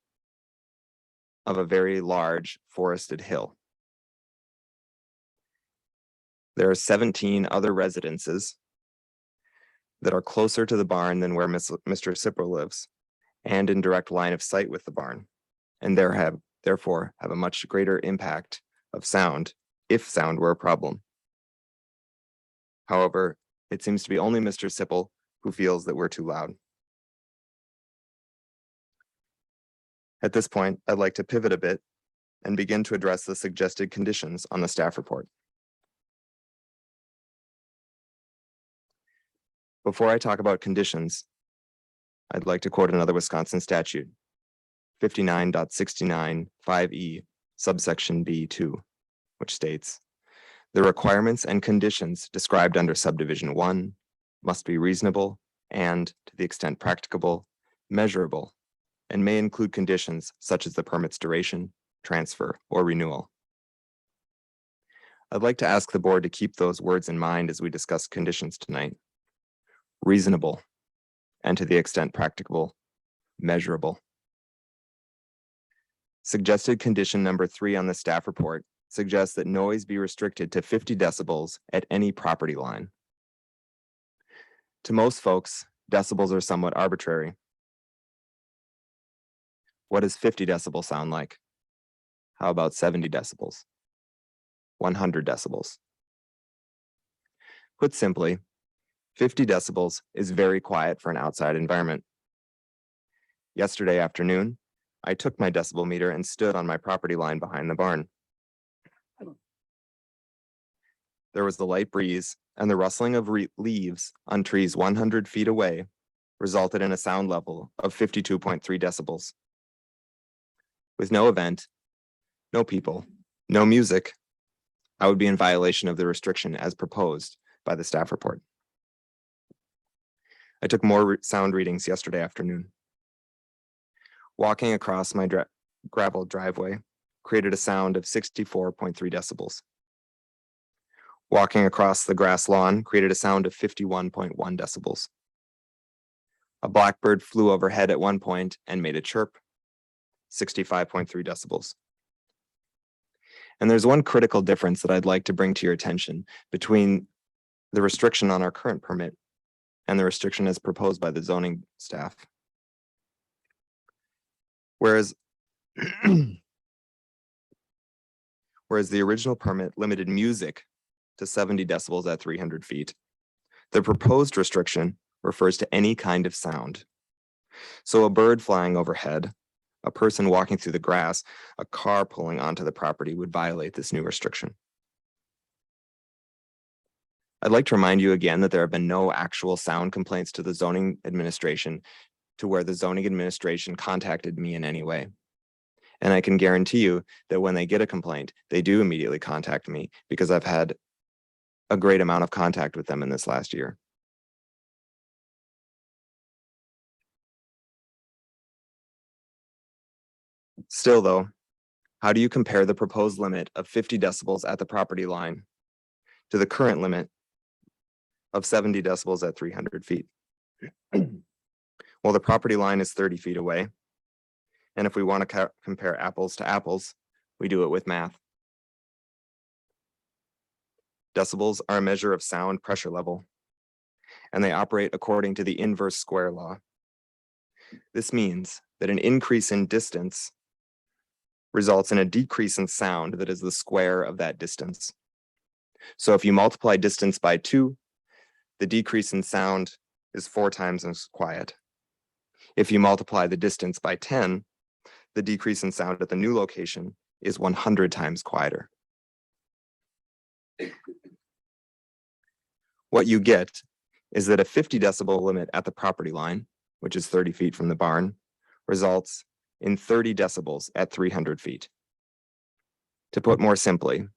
of a very large forested hill. There are 17 other residences that are closer to the barn than where Mr. Sipple lives, and in direct line of sight with the barn, and therefore have a much greater impact of sound if sound were a problem. However, it seems to be only Mr. Sipple who feels that we're too loud. At this point, I'd like to pivot a bit and begin to address the suggested conditions on the staff report. Before I talk about conditions, I'd like to quote another Wisconsin statute, 59.69(5)(e), subsection B2, which states, "The requirements and conditions described under subdivision 1 must be reasonable and, to the extent practicable, measurable, and may include conditions such as the permit's duration, transfer, or renewal." I'd like to ask the board to keep those words in mind as we discuss conditions tonight. Reasonable, and to the extent practicable, measurable. Suggested condition number 3 on the staff report suggests that noise be restricted to 50 decibels at any property line. To most folks, decibels are somewhat arbitrary. What does 50 decibels sound like? How about 70 decibels? 100 decibels? Put simply, 50 decibels is very quiet for an outside environment. Yesterday afternoon, I took my decibel meter and stood on my property line behind the barn. There was the light breeze, and the rustling of leaves on trees 100 feet away resulted in a sound level of 52.3 decibels. With no event, no people, no music, I would be in violation of the restriction as proposed by the staff report. I took more sound readings yesterday afternoon. Walking across my gravel driveway created a sound of 64.3 decibels. Walking across the grass lawn created a sound of 51.1 decibels. A blackbird flew overhead at one point and made a chirp, 65.3 decibels. And there's one critical difference that I'd like to bring to your attention between the restriction on our current permit and the restriction as proposed by the zoning staff. Whereas the original permit limited music to 70 decibels at 300 feet, the proposed restriction refers to any kind of sound. So a bird flying overhead, a person walking through the grass, a car pulling onto the property would violate this new restriction. I'd like to remind you again that there have been no actual sound complaints to the zoning administration to where the zoning administration contacted me in any way. And I can guarantee you that when they get a complaint, they do immediately contact me because I've had a great amount of contact with them in this last year. Still though, how do you compare the proposed limit of 50 decibels at the property line to the current limit of 70 decibels at 300 feet? Well, the property line is 30 feet away. And if we want to compare apples to apples, we do it with math. Decibels are a measure of sound pressure level, and they operate according to the inverse square law. This means that an increase in distance results in a decrease in sound that is the square of that distance. So if you multiply distance by 2, the decrease in sound is 4 times as quiet. If you multiply the distance by 10, the decrease in sound at the new location is 100 times quieter. What you get is that a 50 decibel limit at the property line, which is 30 feet from the barn, results in 30 decibels at 300 feet. To put more simply,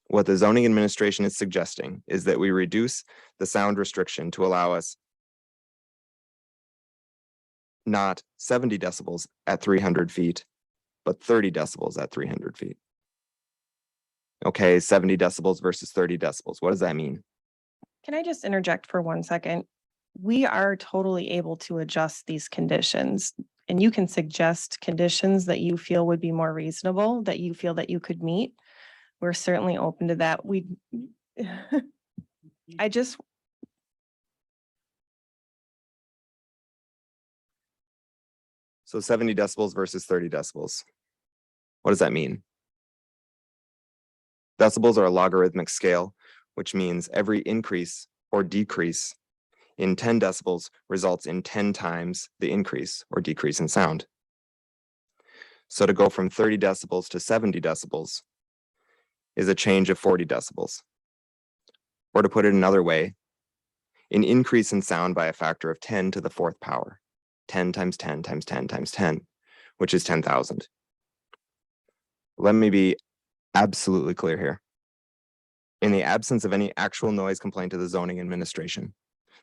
what the zoning administration is suggesting is that we reduce the sound restriction to allow us not 70 decibels at 300 feet, but 30 decibels at 300 feet. Okay, 70 decibels versus 30 decibels. What does that mean? Can I just interject for 1 second? We are totally able to adjust these conditions, and you can suggest conditions that you feel would be more reasonable, that you feel that you could meet. We're certainly open to that. So 70 decibels versus 30 decibels. What does that mean? Decibels are a logarithmic scale, which means every increase or decrease in 10 decibels results in 10 times the increase or decrease in sound. So to go from 30 decibels to 70 decibels is a change of 40 decibels. Or to put it another way, an increase in sound by a factor of 10 to the fourth power, 10 times 10 times 10 times 10, which is 10,000. Let me be absolutely clear here. In the absence of any actual noise complaint to the zoning administration,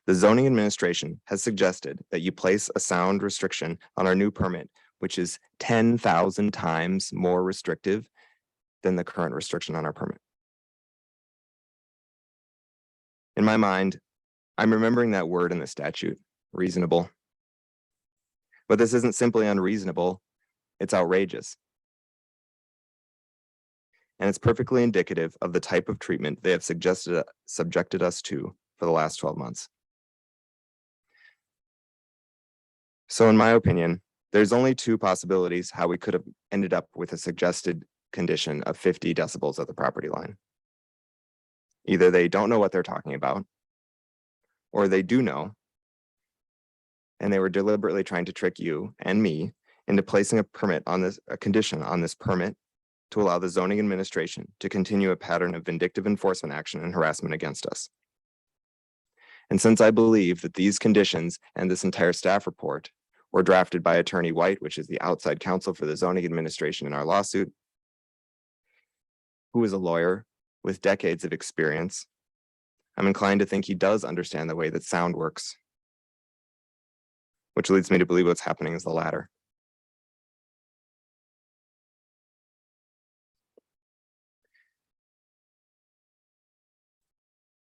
the zoning administration has suggested that you place a sound restriction on our new permit, which is 10,000 times more restrictive than the current restriction on our permit. In my mind, I'm remembering that word in the statute, reasonable. But this isn't simply unreasonable, it's outrageous. And it's perfectly indicative of the type of treatment they have subjected us to for the last 12 months. So in my opinion, there's only two possibilities how we could have ended up with a suggested condition of 50 decibels at the property line. Either they don't know what they're talking about, or they do know, and they were deliberately trying to trick you and me into placing a condition on this permit to allow the zoning administration to continue a pattern of vindictive enforcement action and harassment against us. And since I believe that these conditions and this entire staff report were drafted by Attorney White, which is the outside counsel for the zoning administration in our lawsuit, who is a lawyer with decades of experience, I'm inclined to think he does understand the way that sound works, which leads me to believe what's happening is the latter.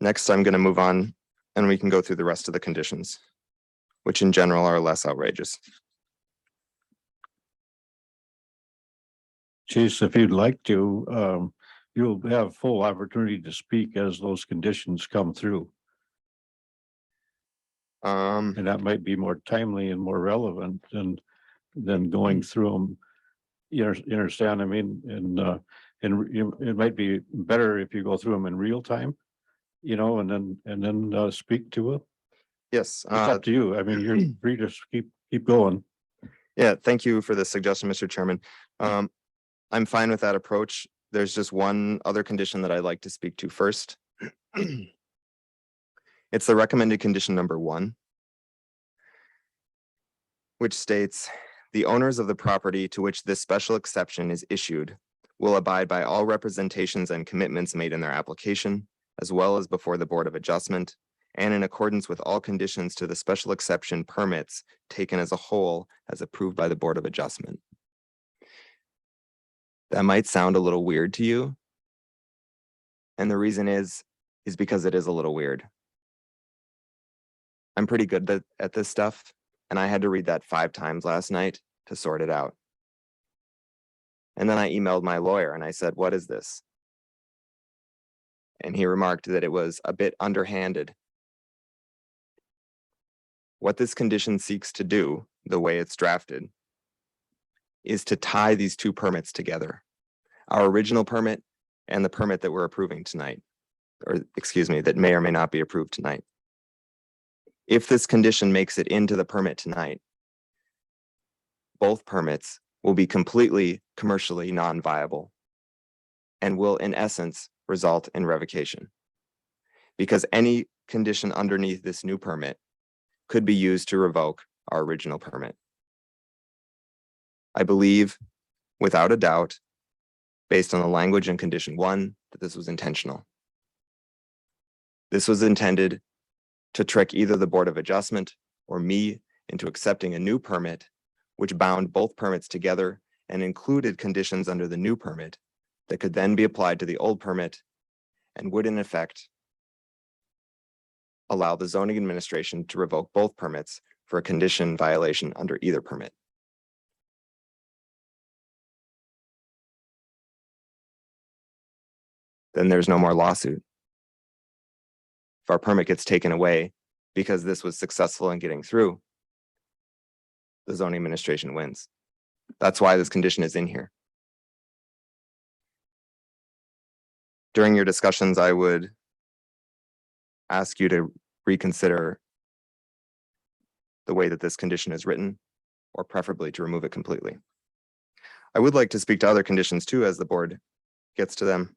Next, I'm going to move on and we can go through the rest of the conditions, which in general are less outrageous. Chase, if you'd like to, you'll have full opportunity to speak as those conditions come through. And that might be more timely and more relevant than going through them. You understand? I mean, and it might be better if you go through them in real time, you know, and then speak to it. Yes. It's up to you. I mean, you're free to keep going. Yeah, thank you for the suggestion, Mr. Chairman. I'm fine with that approach. There's just one other condition that I'd like to speak to first. It's the recommended condition number 1, which states the owners of the property to which this special exception is issued will abide by all representations and commitments made in their application, as well as before the Board of Adjustment, and in accordance with all conditions to the special exception permits taken as a whole as approved by the Board of Adjustment. That might sound a little weird to you. And the reason is because it is a little weird. I'm pretty good at this stuff, and I had to read that 5 times last night to sort it out. And then I emailed my lawyer and I said, "What is this?" And he remarked that it was a bit underhanded. What this condition seeks to do, the way it's drafted, is to tie these two permits together. Our original permit and the permit that we're approving tonight, or excuse me, that may or may not be approved tonight. If this condition makes it into the permit tonight, both permits will be completely commercially non-viable and will in essence result in revocation, because any condition underneath this new permit could be used to revoke our original permit. I believe, without a doubt, based on the language in condition 1, that this was intentional. This was intended to trick either the Board of Adjustment or me into accepting a new permit, which bound both permits together and included conditions under the new permit that could then be applied to the old permit and would in effect allow the zoning administration to revoke both permits for a condition violation under either permit. Then there's no more lawsuit. If our permit gets taken away because this was successful in getting through, the zoning administration wins. That's why this condition is in here. During your discussions, I would ask you to reconsider the way that this condition is written, or preferably to remove it completely. I would like to speak to other conditions too, as the board gets to them.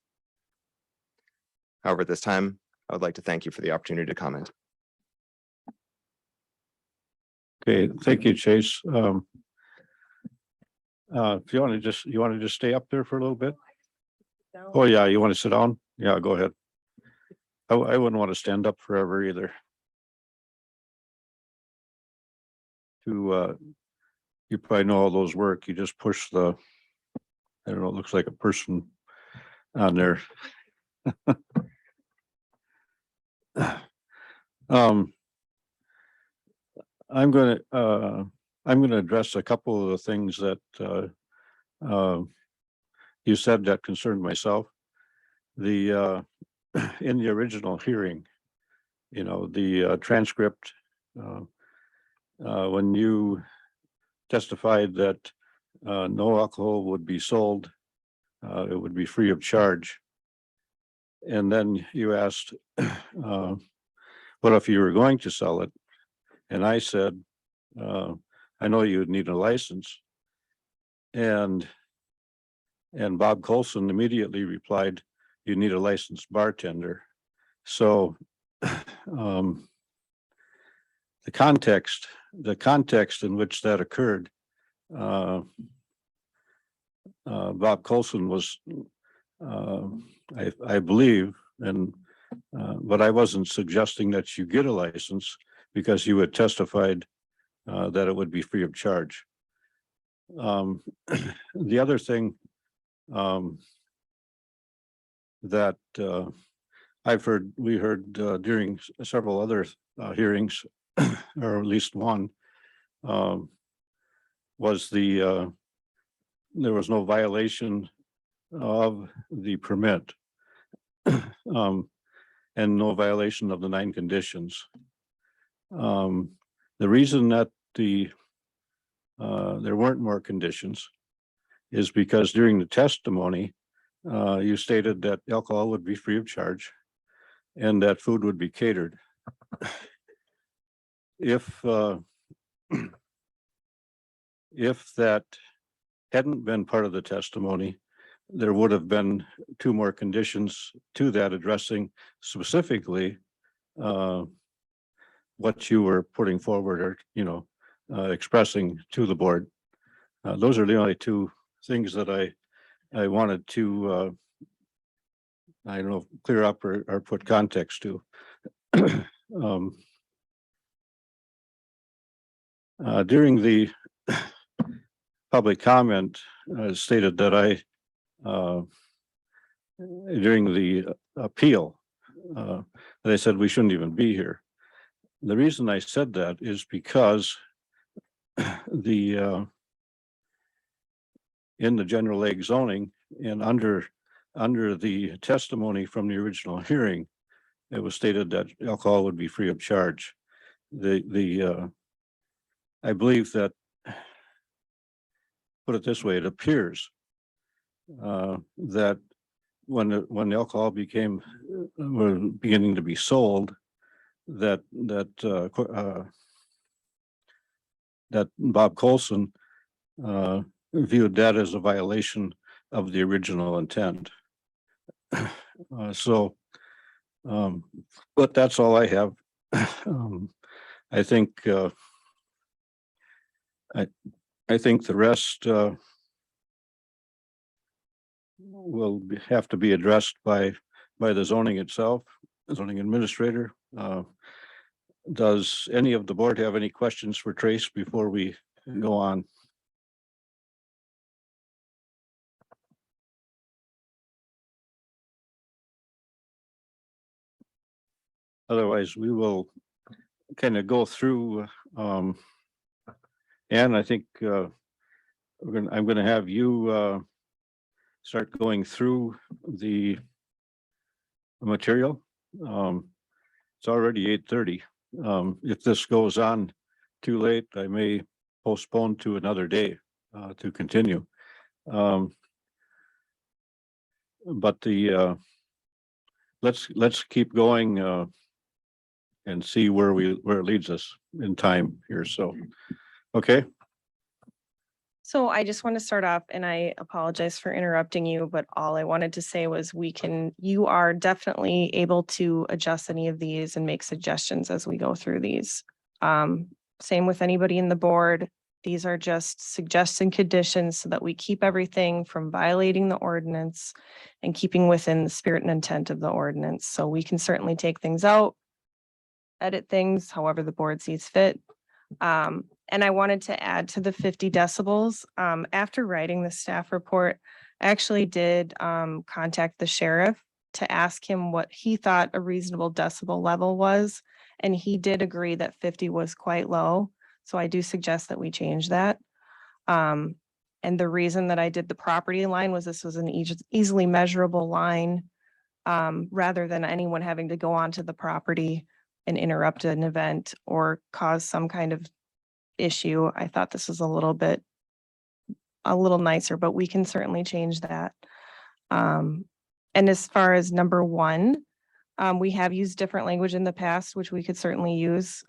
However, at this time, I would like to thank you for the opportunity to comment. Okay, thank you, Chase. If you want to just stay up there for a little bit? Oh, yeah, you want to sit down? Yeah, go ahead. I wouldn't want to stand up forever either. You probably know how those work. You just push the, I don't know, it looks like a person on there. I'm gonna address a couple of the things that you said that concerned myself. The in the original hearing, you know, the transcript, when you testified that no alcohol would be sold, it would be free of charge. And then you asked, what if you were going to sell it? And I said, I know you would need a license. And Bob Colson immediately replied, you need a licensed bartender. So the context in which that occurred, Bob Colson was, I believe, but I wasn't suggesting that you get a license because you had testified that it would be free of charge. The other thing that we heard during several other hearings, or at least one, was there was no violation of the permit and no violation of the 9 conditions. The reason that there weren't more conditions is because during the testimony, you stated that alcohol would be free of charge and that food would be catered. If that hadn't been part of the testimony, there would have been 2 more conditions to that addressing specifically what you were putting forward, or, you know, expressing to the board. Those are the only 2 things that I wanted to, I don't know, clear up or put context to. During the public comment, stated that during the appeal, they said we shouldn't even be here. The reason I said that is because in the general ag zoning and under the testimony from the original hearing, it was stated that alcohol would be free of charge. I believe that, put it this way, it appears that when alcohol were beginning to be sold, that Bob Colson viewed that as a violation of the original intent. But that's all I have. I think I think the rest will have to be addressed by the zoning itself, zoning administrator. Does any of the board have any questions for Trace before we go on? Otherwise, we will kind of go through, and I think I'm going to have you start going through the material. It's already 8:30. If this goes on too late, I may postpone to another day to continue. But let's keep going and see where it leads us in time here. So, okay. So I just want to start off, and I apologize for interrupting you, but all I wanted to say was you are definitely able to adjust any of these and make suggestions as we go through these. Same with anybody in the board. These are just suggested conditions so that we keep everything from violating the ordinance and keeping within the spirit and intent of the ordinance. So we can certainly take things out, edit things however the board sees fit. And I wanted to add to the 50 decibels. After writing the staff report, I actually did contact the sheriff to ask him what he thought a reasonable decibel level was. And he did agree that 50 was quite low. So I do suggest that we change that. And the reason that I did the property line was this was an easily measurable line, rather than anyone having to go onto the property and interrupt an event or cause some kind of issue. I thought this was a little nicer, but we can certainly change that. And as far as number 1, we have used different language in the past, which we could certainly use.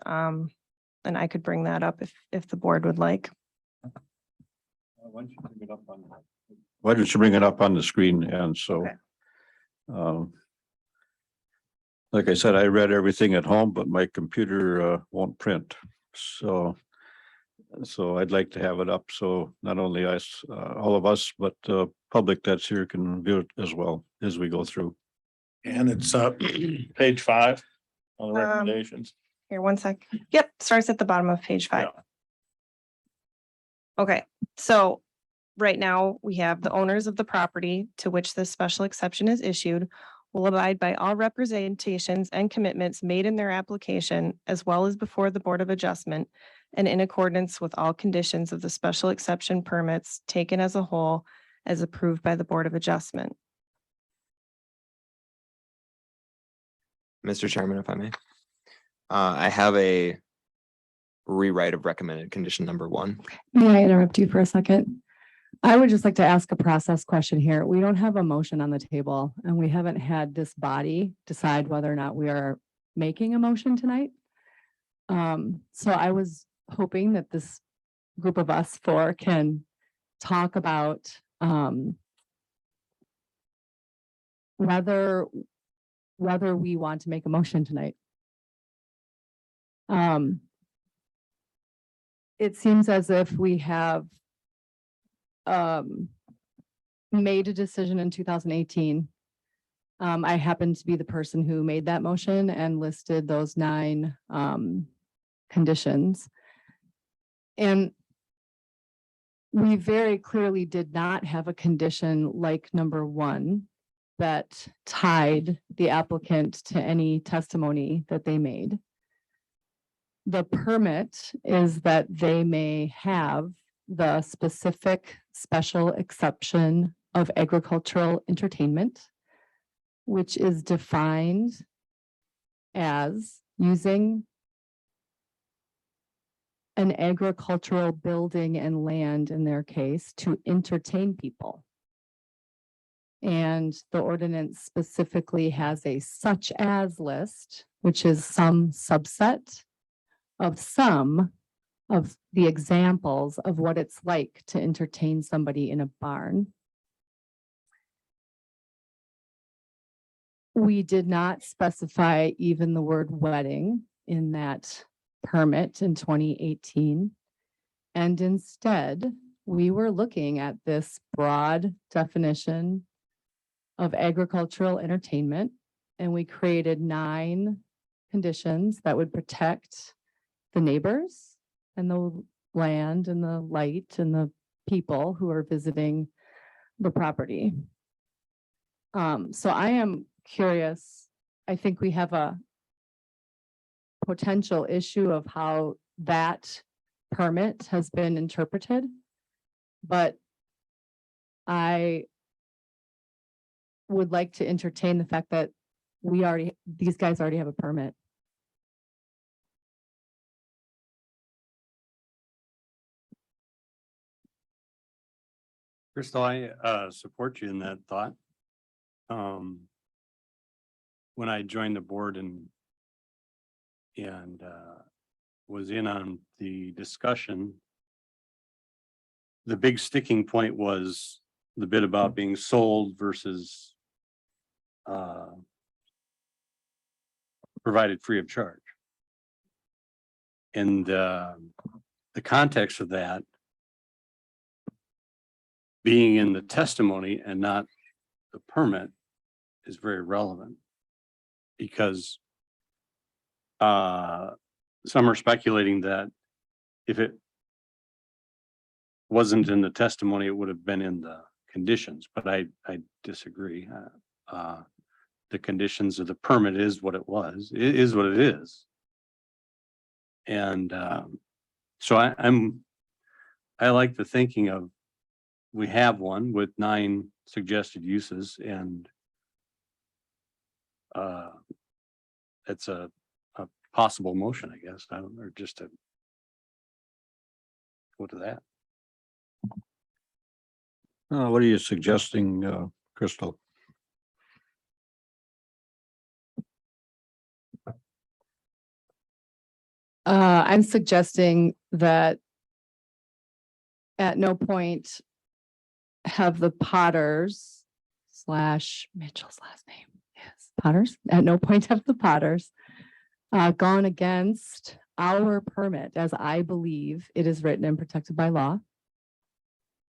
And I could bring that up if the board would like. Why don't you bring it up on the screen? And so, like I said, I read everything at home, but my computer won't print. So I'd like to have it up so not only us, all of us, but public that's here can view it as well as we go through. And it's page 5 on the recommendations. Here, one sec. Yep, starts at the bottom of page 5. Okay, so right now we have the owners of the property to which this special exception is issued will abide by all representations and commitments made in their application as well as before the Board of Adjustment and in accordance with all conditions of the special exception permits taken as a whole as approved by the Board of Adjustment. Mr. Chairman, if I may. I have a rewrite of recommended condition number 1. May I interrupt you for a second? I would just like to ask a process question here. We don't have a motion on the table and we haven't had this body decide whether or not we are making a motion tonight. So I was hoping that this group of us 4 can talk about whether we want to make a motion tonight. It seems as if we have made a decision in 2018. I happened to be the person who made that motion and listed those 9 conditions. And we very clearly did not have a condition like number 1 that tied the applicant to any testimony that they made. The permit is that they may have the specific special exception of agricultural entertainment, which is defined as using an agricultural building and land, in their case, to entertain people. And the ordinance specifically has a such as list, which is some subset of some of the examples of what it's like to entertain somebody in a barn. We did not specify even the word wedding in that permit in 2018. And instead, we were looking at this broad definition of agricultural entertainment, and we created 9 conditions that would protect the neighbors and the land and the light and the people who are visiting the property. So I am curious. I think we have a potential issue of how that permit has been interpreted, but I would like to entertain the fact that these guys already have a permit. Crystal, I support you in that thought. when I joined the board and was in on the discussion, the big sticking point was the bit about being sold versus provided free of charge. And the context of that being in the testimony and not the permit is very relevant. Because some are speculating that if it wasn't in the testimony, it would have been in the conditions, but I disagree. The conditions of the permit is what it was. It is what it is. And so I like the thinking of, we have one with 9 suggested uses, and it's a possible motion, I guess. I don't, or just to go to that. What are you suggesting, Crystal? I'm suggesting that at no point have the Potters / Mitchell's last name is Potters. At no point have the Potters gone against our permit, as I believe it is written and protected by law.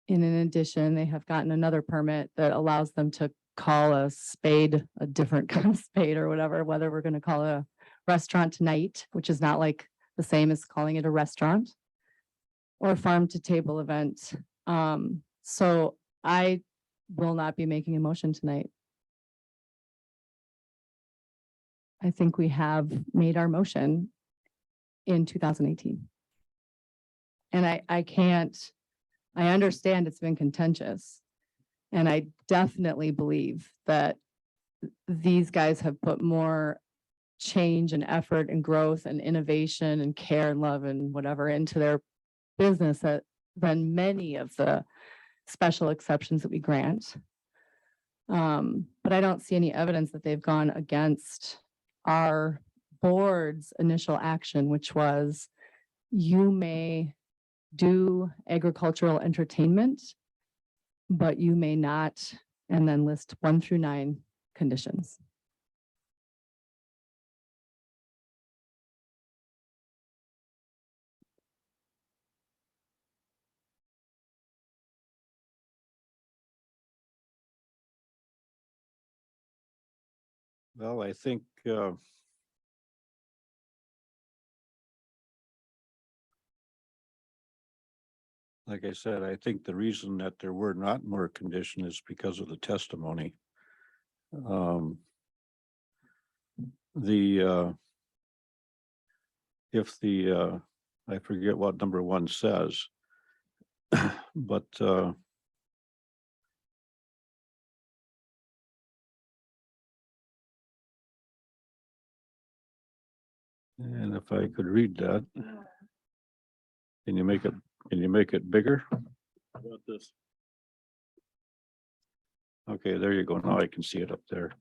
And in addition, they have gotten another permit that allows them to call a spade a different kind of spade or whatever, whether we're going to call it a restaurant tonight, which is not like the same as calling it a restaurant, or farm to table event. So I will not be making a motion tonight. I think we have made our motion in 2018. And I understand it's been contentious. And I definitely believe that these guys have put more change and effort and growth and innovation and care and love and whatever into their business than many of the special exceptions that we grant. But I don't see any evidence that they've gone against our board's initial action, which was, you may do agricultural entertainment, but you may not, and then list 1 through 9 conditions. Well, I think like I said, I think the reason that there were not more condition is because of the testimony. If the I forget what number 1 says, but and if I could read that, can you make it bigger? How about this? Okay, there you go. Now I can see it up there.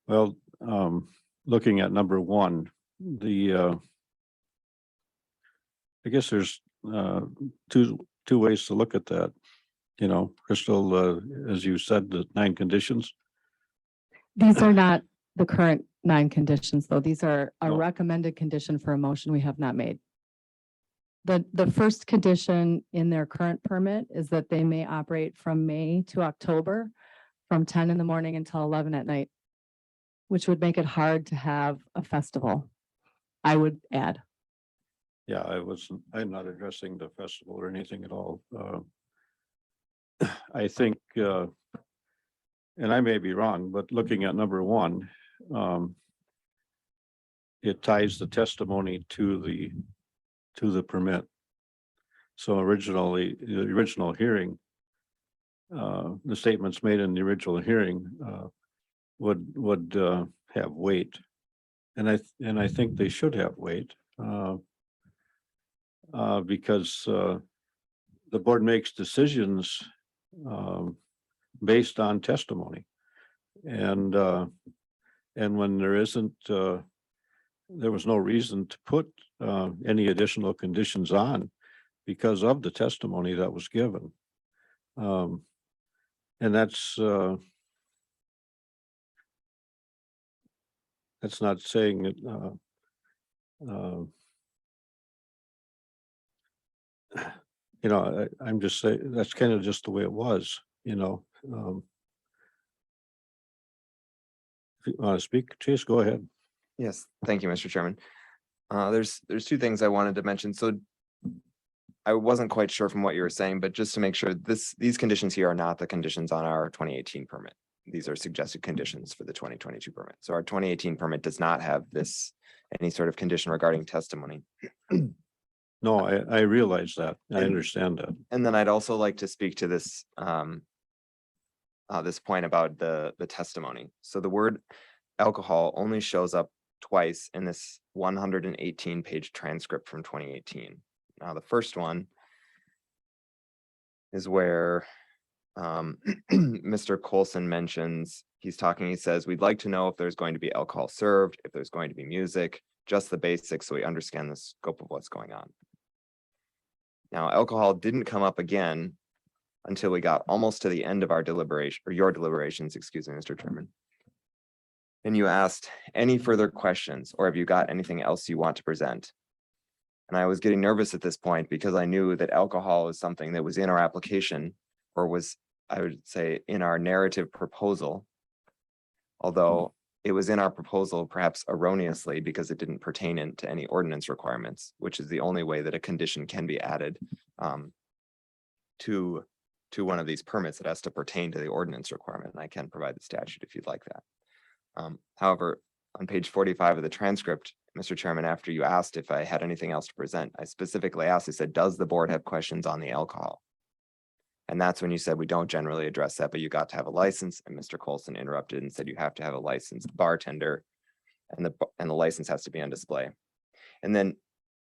Well, looking at number 1, I guess there's two ways to look at that. You know, Crystal, as you said, the 9 conditions. These are not the current 9 conditions, though. These are a No. recommended condition for a motion we have not made. The first condition in their current permit is that they may operate from May to October from 10 in the morning until 11 at night, which would make it hard to have a festival, I would add. Yeah, I'm not addressing the festival or anything at all. I think, and I may be wrong, but looking at number 1, it ties the testimony to the permit. So originally, the original hearing, the statements made in the original hearing, would have weight. And I think they should have weight, because, the board makes decisions, based on testimony. And when there isn't, there was no reason to put, any additional conditions on because of the testimony that was given. And that's not saying that, I'm just saying, that's kind of just the way it was, If you want to speak, Chase, go ahead. Yes, thank you, Mr. Chairman. There's two things I wanted to mention. So I wasn't quite sure from what you were saying, but just to make sure, these conditions here are not the conditions on our 2018 permit. These are suggested conditions for the 2022 permit. So our 2018 permit does not have any sort of condition regarding testimony. No, I realize that. I understand that. And then I'd also like to speak to this this point about the testimony. So the word alcohol only shows up twice in this 118-page transcript from 2018. Now, the first one is where Mr. Colson mentions, he says, we'd like to know if there's going to be alcohol served, if there's going to be music, just the basics so we understand the scope of what's going on. Now, alcohol didn't come up again until we got almost to the end of our deliberation, or your deliberations, excuse me, Mr. Chairman. And you asked any further questions, or have you got anything else you want to present? And I was getting nervous at this point because I knew that alcohol is something that was in our application, or was, I would say, in our narrative proposal. Although it was in our proposal perhaps erroneously because it didn't pertain to any ordinance requirements, which is the only way that a condition can be added to one of these permits. It has to pertain to the ordinance requirement, and I can provide the statute if you'd like that. However, on page 45 of the transcript, Mr. Chairman, after you asked if I had anything else to present, I specifically asked, I said, does the board have questions on the alcohol? And that's when you said, we don't generally address that, but you got to have a license. And Mr. Colson interrupted and said, you have to have a licensed bartender, and the license has to be on display. And then,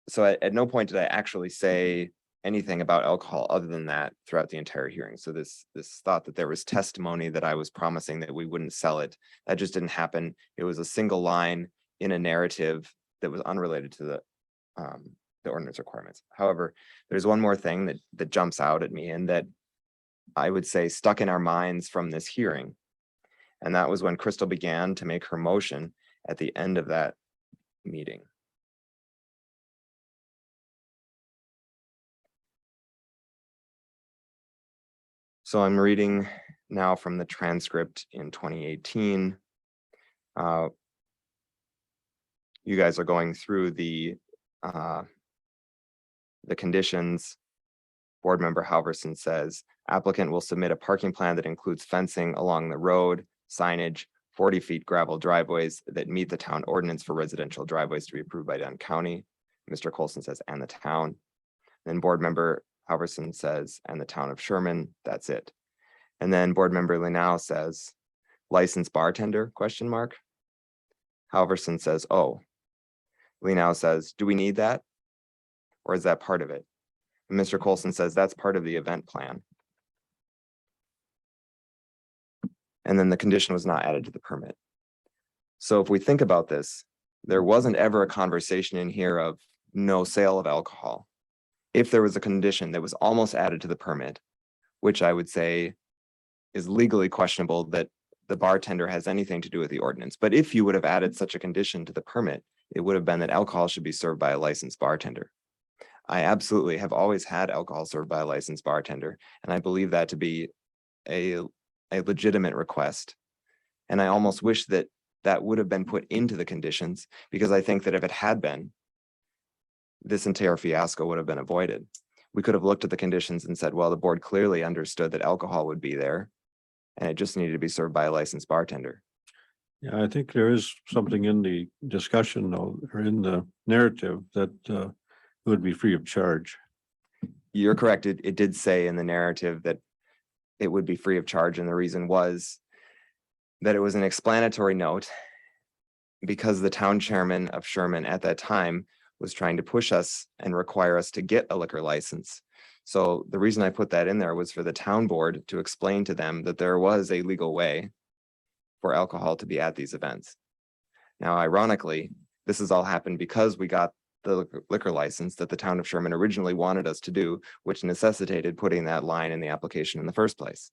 so at no point did I actually say anything about alcohol other than that throughout the entire hearing. So this thought that there was testimony that I was promising that we wouldn't sell it, that just didn't happen. It was a single line in a narrative that was unrelated to the ordinance requirements. However, there's one more thing that jumps out at me, and that I would say stuck in our minds from this hearing. And that was when Crystal began to make her motion at the end of that meeting. So I'm reading now from the transcript in 2018. You guys are going through the conditions. Board Member Halverson says, applicant will submit a parking plan that includes fencing along the road, signage, 40 feet gravel driveways that meet the town ordinance for residential driveways to be approved by Dunn County. Mr. Colson says, and the town. Then Board Member Halverson says, and the town of Sherman, that's it. And then Board Member Linau says, licensed bartender, question mark. Halverson says, oh. Linau says, do we need that? Or is that part of it? And Mr. Colson says, that's part of the event plan. And then the condition was not added to the permit. So if we think about this, there wasn't ever a conversation in here of no sale of alcohol. If there was a condition that was almost added to the permit, which I would say is legally questionable that the bartender has anything to do with the ordinance. But if you would have added such a condition to the permit, it would have been that alcohol should be served by a licensed bartender. I absolutely have always had alcohol served by a licensed bartender, and I believe that to be a legitimate request. And I almost wish that that would have been put into the conditions, because I think that if it had been, this entire fiasco would have been avoided. We could have looked at the conditions and said, well, the board clearly understood that alcohol would be there, and it just needed to be served by a licensed bartender. Yeah, I think there is something in the discussion, though, or in the narrative, that it would be free of charge. You're correct. It did say in the narrative that it would be free of charge. And the reason was that it was an explanatory note because the town chairman of Sherman at that time was trying to push us and require us to get a liquor license. So the reason I put that in there was for the town board to explain to them that there was a legal way for alcohol to be at these events. Now, ironically, this has all happened because we got the liquor license that the town of Sherman originally wanted us to do, which necessitated putting that line in the application in the first place.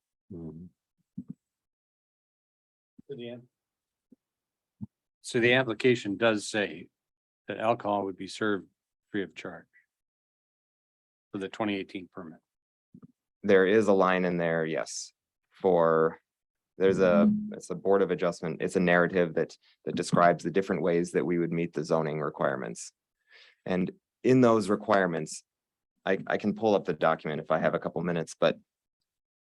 So the application does say that alcohol would be served free of charge for the 2018 permit. There is a line in there, yes, it's a board of adjustment. It's a narrative that describes the different ways that we would meet the zoning requirements. And in those requirements, I can pull up the document if I have a couple minutes, but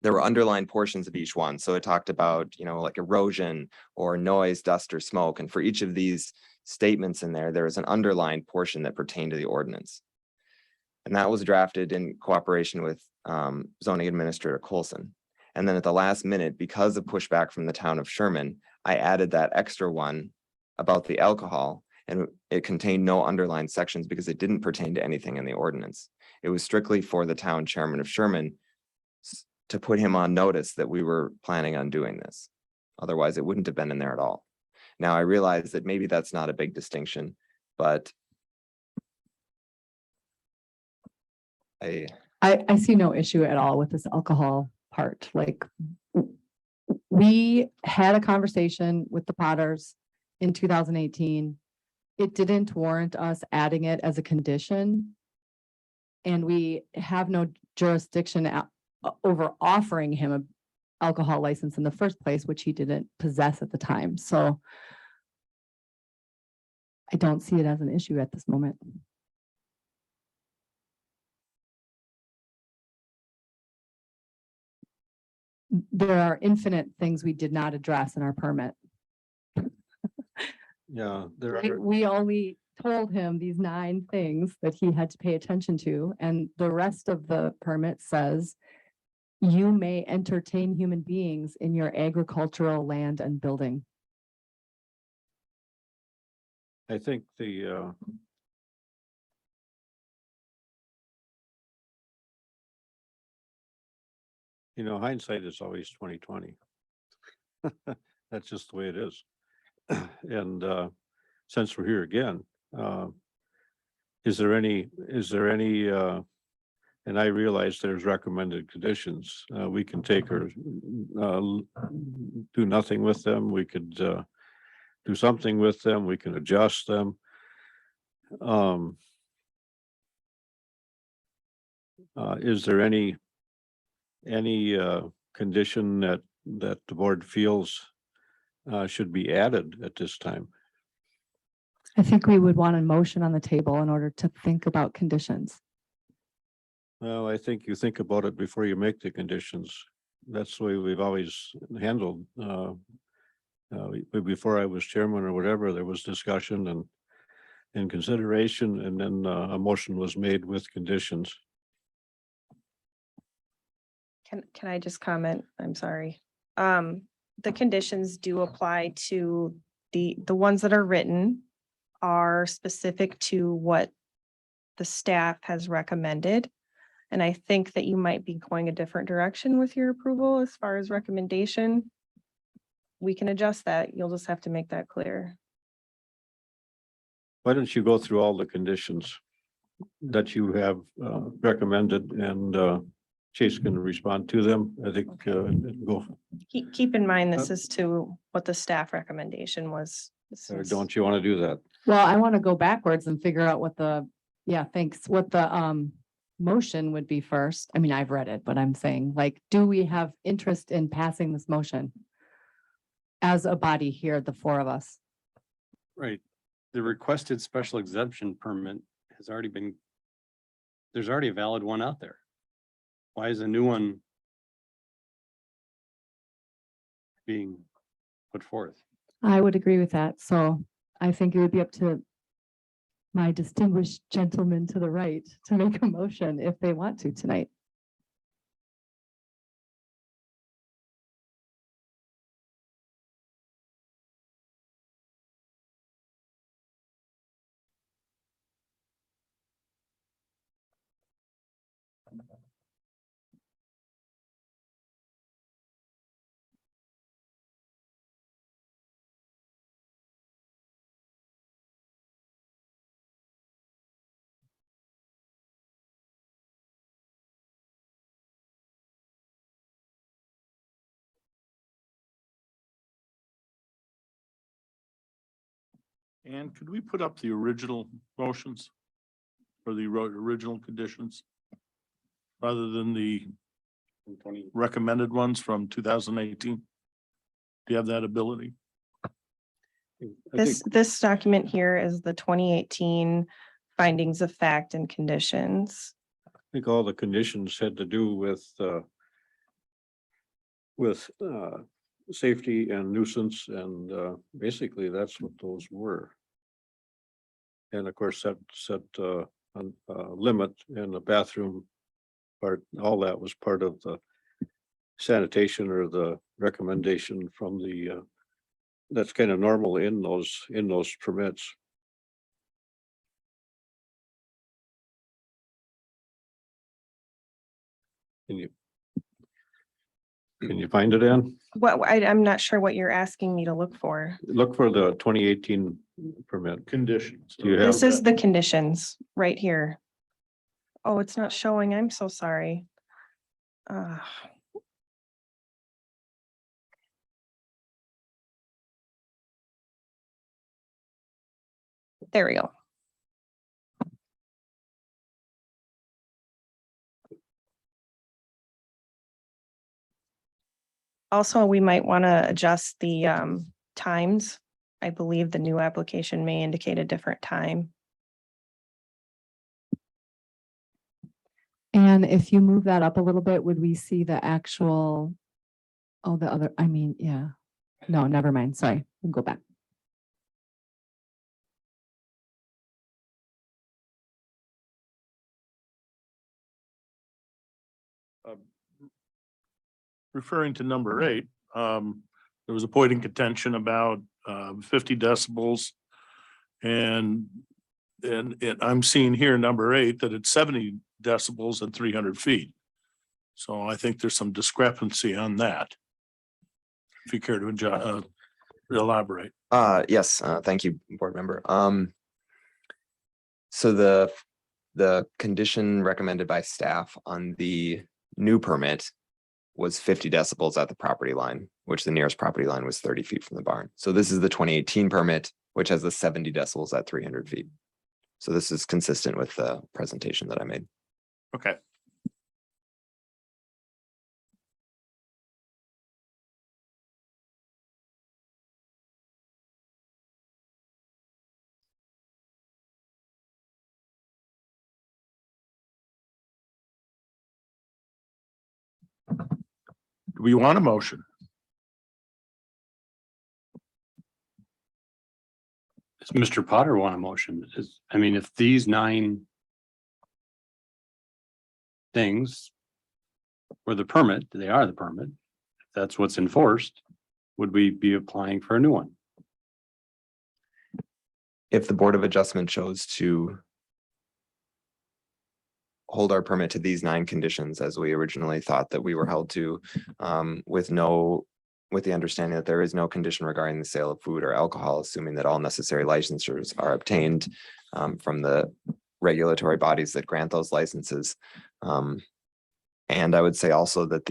there were underlined portions of each one. So it talked about, like erosion or noise, dust or smoke. And for each of these statements in there, there is an underlined portion that pertained to the ordinance. And that was drafted in cooperation with zoning administrator Colson. And then at the last minute, because of pushback from the town of Sherman, I added that extra one about the alcohol, and it contained no underlined sections because it didn't pertain to anything in the ordinance. It was strictly for the town chairman of Sherman to put him on notice that we were planning on doing this. Otherwise, it wouldn't have been in there at all. Now, I realize that maybe that's not a big distinction, but I see no issue at all with this alcohol part. Like, we had a conversation with the Potters in 2018. It didn't warrant us adding it as a condition. And we have no jurisdiction over offering him an alcohol license in the first place, which he didn't possess at the time. So I don't see it as an issue at this moment. There are infinite things we did not address in our permit. Yeah, there Right? are, We only told him these 9 things that he had to pay attention to, and the rest of the permit says you may entertain human beings in your agricultural land and building. I think the hindsight is always 20/20. That's just the way it is. And since we're here again, is there any, and I realize there's recommended conditions, we can take or do nothing with them, we could do something with them, we can adjust them. Is there any condition that the board feels should be added at this time? I think we would want a motion on the table in order to think about conditions. Well, I think you think about it before you make the conditions. That's the way we've always handled. Before I was chairman or whatever, there was discussion and consideration, and then a motion was made with conditions. Can I just comment? I'm sorry. The conditions do apply to the ones that are written are specific to what the staff has recommended. And I think that you might be going a different direction with your approval as far as recommendation. We can adjust that. You'll just have to make that clear. Why don't you go through all the conditions that you have recommended, and Chase can respond to them? I think go. Keep in mind, this is to what the staff recommendation was. Or don't you want to do that? Well, I want to go backwards and figure out what what the motion would be first. I mean, I've read it, but I'm saying, like, do we have interest in passing this motion as a body here, the 4 of us? Right. The requested special exemption permit has already been, there's already a valid one out there. Why is a new one being put forth? I would agree with that. So I think it would be up to my distinguished gentleman to the right to make a motion if they want to tonight. And could we put up the original motions? For the original conditions? Rather than the recommended ones from 2018? Do you have that ability? This document here is the 2018 findings of fact and conditions. I think all the conditions had to do with safety and nuisance, and basically that's what those were. And of course, set a limit in the bathroom part, all that was part of the sanitation or the recommendation from the that's kind of normal in those permits. Can you find it, Ann? I'm not sure what you're asking me to look for. Look for the 2018 permit. Conditions. Do you have This is the conditions right here. Oh, it's not showing. I'm so sorry. There we go. Also, we might want to adjust the times. I believe the new application may indicate a different time. And if you move that up a little bit, would we see the actual, oh, the other, I mean, yeah. No, never mind. Sorry, we'll go back. Referring to number 8, there was a point in contention about 50 decibels. And I'm seeing here number 8 that it's 70 decibels at 300 feet. So I think there's some discrepancy on that. If you care to elaborate. Yes, thank you, board member. So the condition recommended by staff on the new permit was 50 decibels at the property line, which the nearest property line was 30 feet from the barn. So this is the 2018 permit, which has the 70 decibels at 300 feet. So this is consistent with the presentation that I made. Okay. Do we want a motion? Does Mr. Potter want a motion? I mean, if these 9 things were the permit, they are the permit. If that's what's enforced, would we be applying for a new one? If the Board of Adjustment chose to hold our permit to these 9 conditions as we originally thought that we were held to, with the understanding that there is no condition regarding the sale of food or alcohol, assuming that all necessary licensures are obtained from the regulatory bodies that grant those licenses. And I would say also that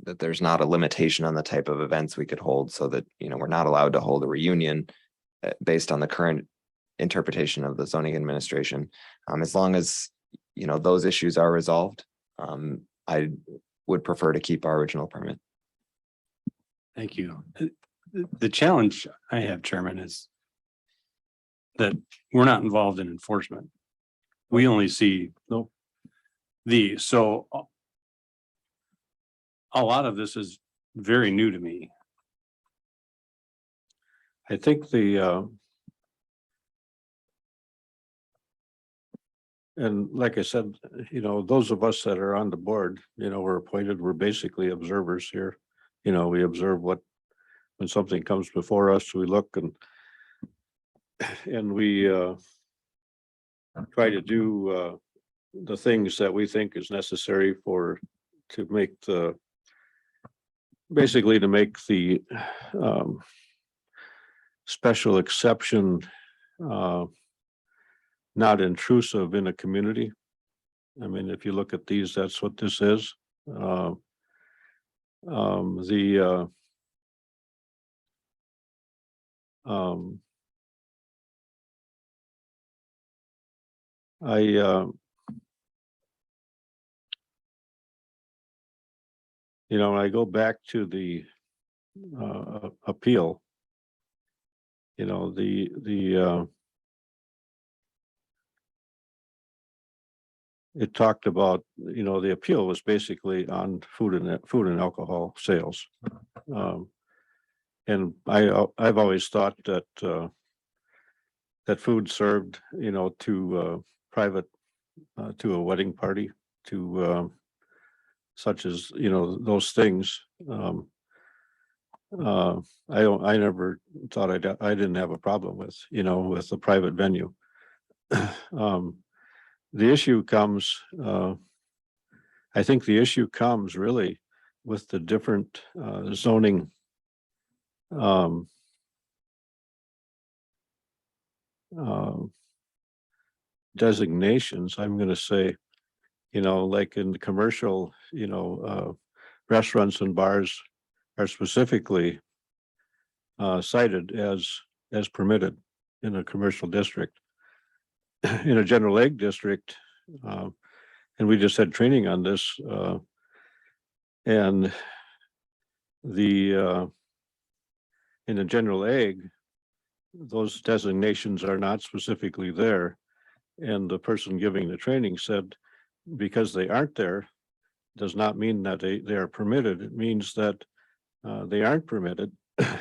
that there's not a limitation on the type of events we could hold, so that, we're not allowed to hold a reunion based on the current interpretation of the zoning administration. As long as, those issues are resolved, I would prefer to keep our original permit. Thank you. The challenge I have, Chairman, is that we're not involved in enforcement. We only see so a lot of this is very new to me. I think and like I said, those of us that are on the board, we're appointed, we're basically observers here. We observe when something comes before us, we look and we try to do the things that we think is necessary to make the special exception not intrusive in a community. I mean, if you look at these, that's what this is. I you know, when I go back to the appeal, you know, it talked about, you know, the appeal was basically on food and alcohol sales. And I've always thought that that food served, you know, to private, to a wedding party, to such as, you know, those things. I never thought I didn't have a problem with, you know, with the private venue. The issue comes, I think the issue comes really with the different zoning designations. I'm going to say, you know, like in the commercial, you know, restaurants and bars are specifically cited as permitted in a commercial district. In a general ag district, and we just had training on this, and the in a general ag, those designations are not specifically there. And the person giving the training said, because they aren't there, does not mean that they are permitted. It means that they aren't permitted.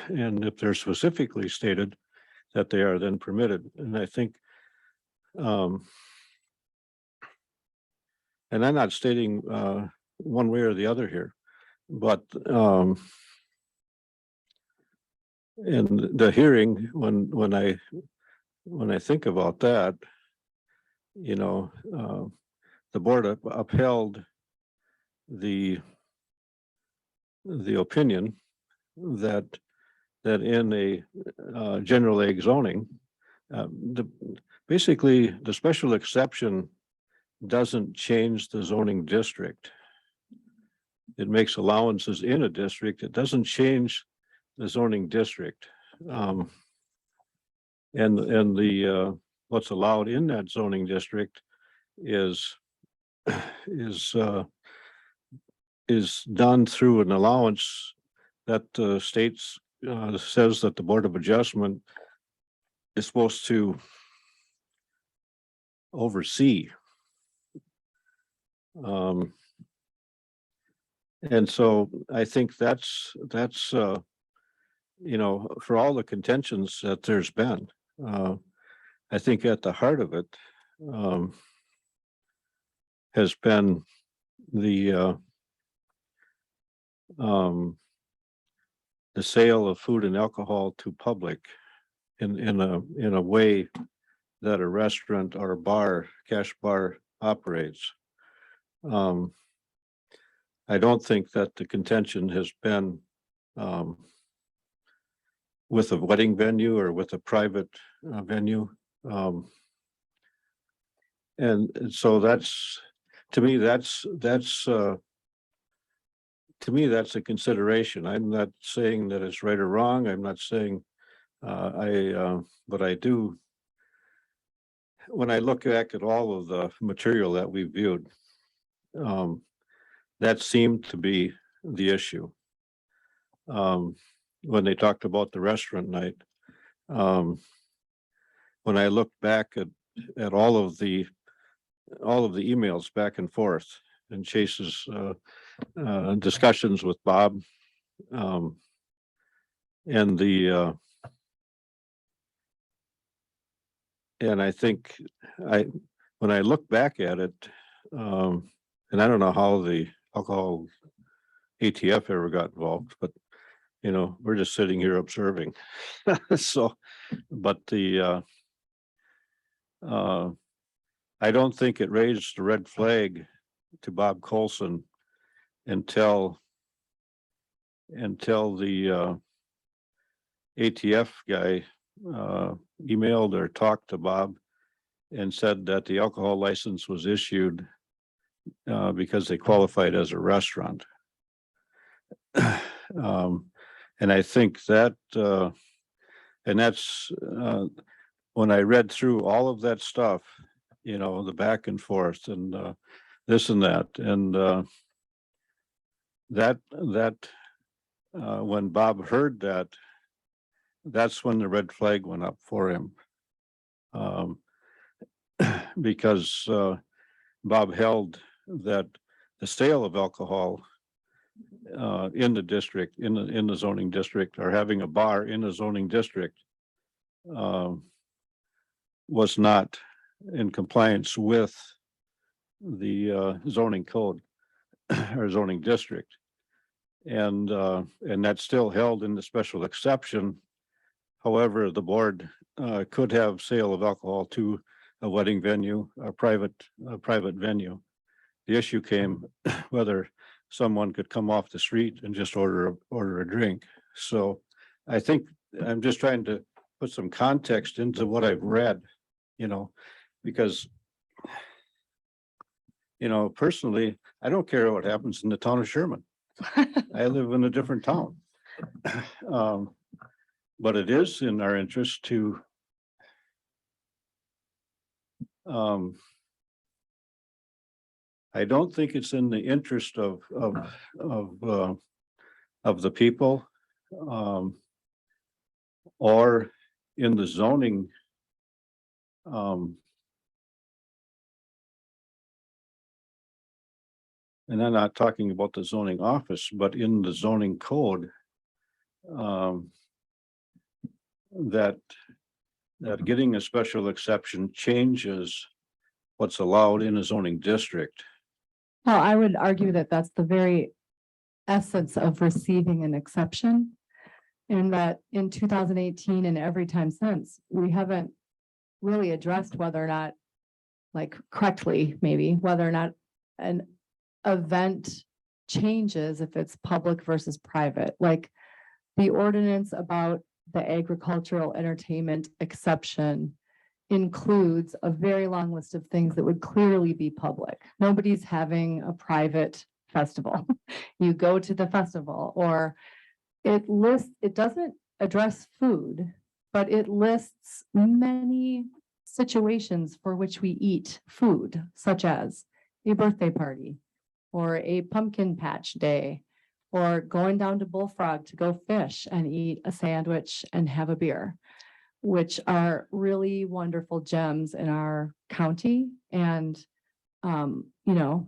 And if they're specifically stated that they are then permitted. And I think, and I'm not stating one way or the other here, but in the hearing, when I think about that, you know, the board upheld the opinion that in a general ag zoning, basically the special exception doesn't change the zoning district. It makes allowances in a district. It doesn't change the zoning district. And the what's allowed in that zoning district is done through an allowance that the states says that the Board of Adjustment is supposed to oversee. And so I think that's you know, for all the contentions that there's been, I think at the heart of it has been the sale of food and alcohol to public in a way that a restaurant or a bar, cash bar operates. I don't think that the contention has been with a wedding venue or with a private venue. And so that's, to me, that's a consideration. I'm not saying that it's right or wrong. I'm not saying but I do, when I look back at all of the material that we viewed, that seemed to be the issue. When they talked about the restaurant night, when I look back at all of the emails back and forth and Chase's discussions with Bob, and and I think when I look back at it, and I don't know how the alcohol ATF ever got involved, but you know, we're just sitting here observing. So, but I don't think it raised the red flag to Bob Colson until the ATF guy emailed or talked to Bob and said that the alcohol license was issued because they qualified as a restaurant. And I think that And that's, when I read through all of that stuff, you know, the back and forth and, this and that, and, when Bob heard that, that's when the red flag went up for him. Because, Bob held that the sale of alcohol in the district, in the zoning district, or having a bar in the zoning district was not in compliance with the zoning code or zoning district. And that's still held in the special exception. However, the board could have sale of alcohol to a wedding venue, a private venue. The issue came whether someone could come off the street and just order a drink. So I think I'm just trying to put some context into what I've read, you know, because, you know, personally, I don't care what happens in the town of Sherman. I live in a different town. But it is in our interest to I don't think it's in the interest of the people or in the zoning and I'm not talking about the zoning office, but in the zoning code that getting a special exception changes what's allowed in a zoning district. Well, I would argue that that's the very essence of receiving an exception. And that in 2018 and every time since, we haven't really addressed whether or not, like correctly, maybe, whether or not an event changes if it's public versus private. Like the ordinance about the agricultural entertainment exception includes a very long list of things that would clearly be public. Nobody's having a private festival. You go to the festival, or it doesn't address food, but it lists many situations for which we eat food, such as a birthday party or a pumpkin patch day, or going down to Bullfrog to go fish and eat a sandwich and have a beer, which are really wonderful gems in our county. And, you know,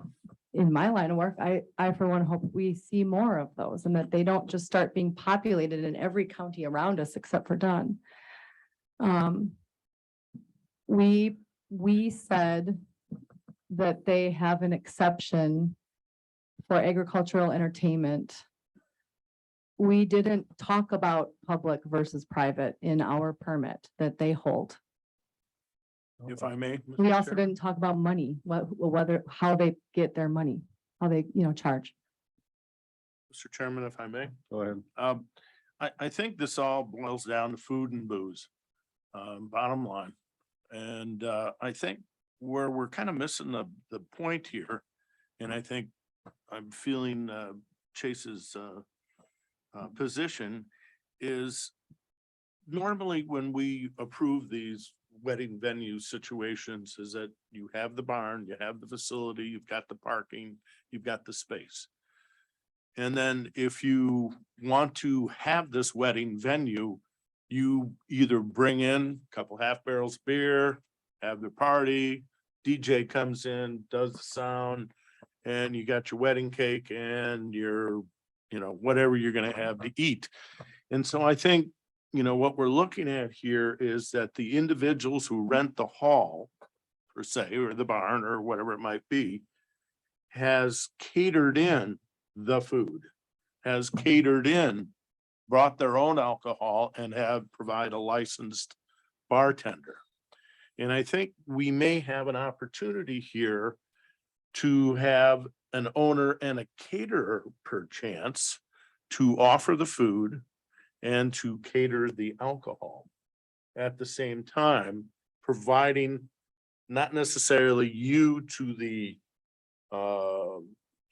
in my line of work, I for one hope we see more of those and that they don't just start being populated in every county around us except for Dunn. We said that they have an exception for agricultural entertainment. We didn't talk about public versus private in our permit that they hold. If I may. We Mr. also Chair. didn't talk about money, whether, how they get their money, how they, charge. Mr. Chairman, if I may. Go ahead. I think this all boils down to food and booze, bottom line. And I think where we're kind of missing the point here, and I think I'm feeling Chase's position is normally when we approve these wedding venue situations is that you have the barn, you have the facility, you've got the parking, you've got the space. And then if you want to have this wedding venue, you either bring in a couple half barrels of beer, have the party, DJ comes in, does the sound, and you got your wedding cake and your, whatever you're gonna have to eat. And so I think, what we're looking at here is that the individuals who rent the hall, per se, or the barn, or whatever it might be, has catered in the food, has catered in, brought their own alcohol, and have provided a licensed bartender. And I think we may have an opportunity here to have an owner and a caterer perchance to offer the food and to cater the alcohol. At the same time, providing not necessarily you to the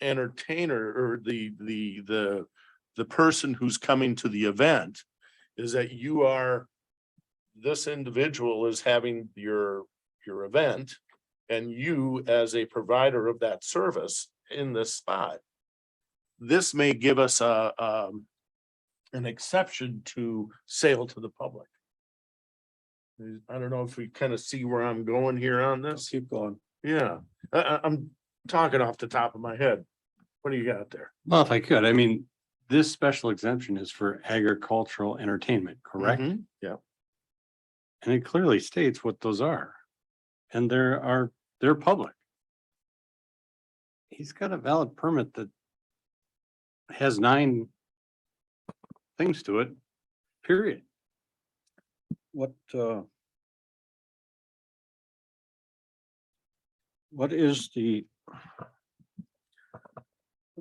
entertainer or the person who's coming to the event, is that you are this individual is having your event and you as a provider of that service in this spot. This may give us an exception to sale to the public. I don't know if we kind of see where I'm going here on this. Keep going. Yeah, I'm talking off the top of my head. What do you got there? Well, if I could, I mean, this special exemption is for agricultural entertainment, correct? Mhm, yeah. And it clearly states what those are. And they're public. He's got a valid permit that has 9 things to it, period. What is the?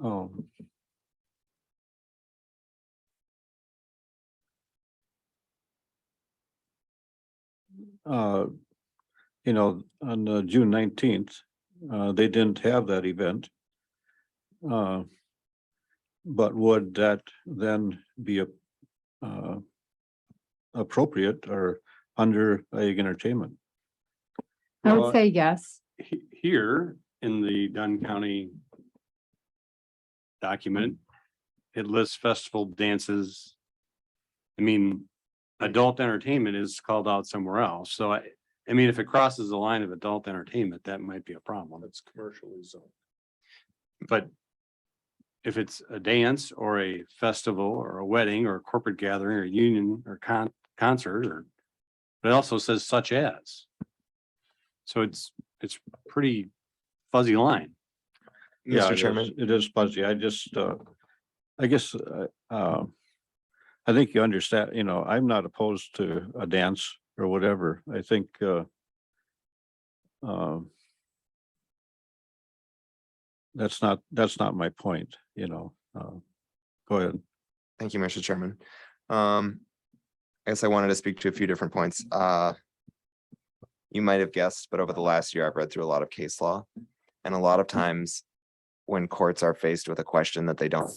Oh. You know, on June 19th, they didn't have that event. But would that then be appropriate or under ag entertainment? I Well, would say yes. Here in the Dunn County document, it lists festival dances. I mean, adult entertainment is called out somewhere else. So I mean, if it crosses the line of adult entertainment, that might be a problem. It's commercially zoned. But if it's a dance or a festival or a wedding or a corporate gathering or union or concert, or it also says such as. So it's pretty fuzzy line. Yeah, Mr. Chairman. it is fuzzy. I just, I guess, I think you understand, you know, I'm not opposed to a dance or whatever. I think, that's not my point, you know, go ahead. Thank you, Mr. Chairman. I guess I wanted to speak to a few different points. You might have guessed, but over the last year, I've read through a lot of case law. And a lot of times when courts are faced with a question that they don't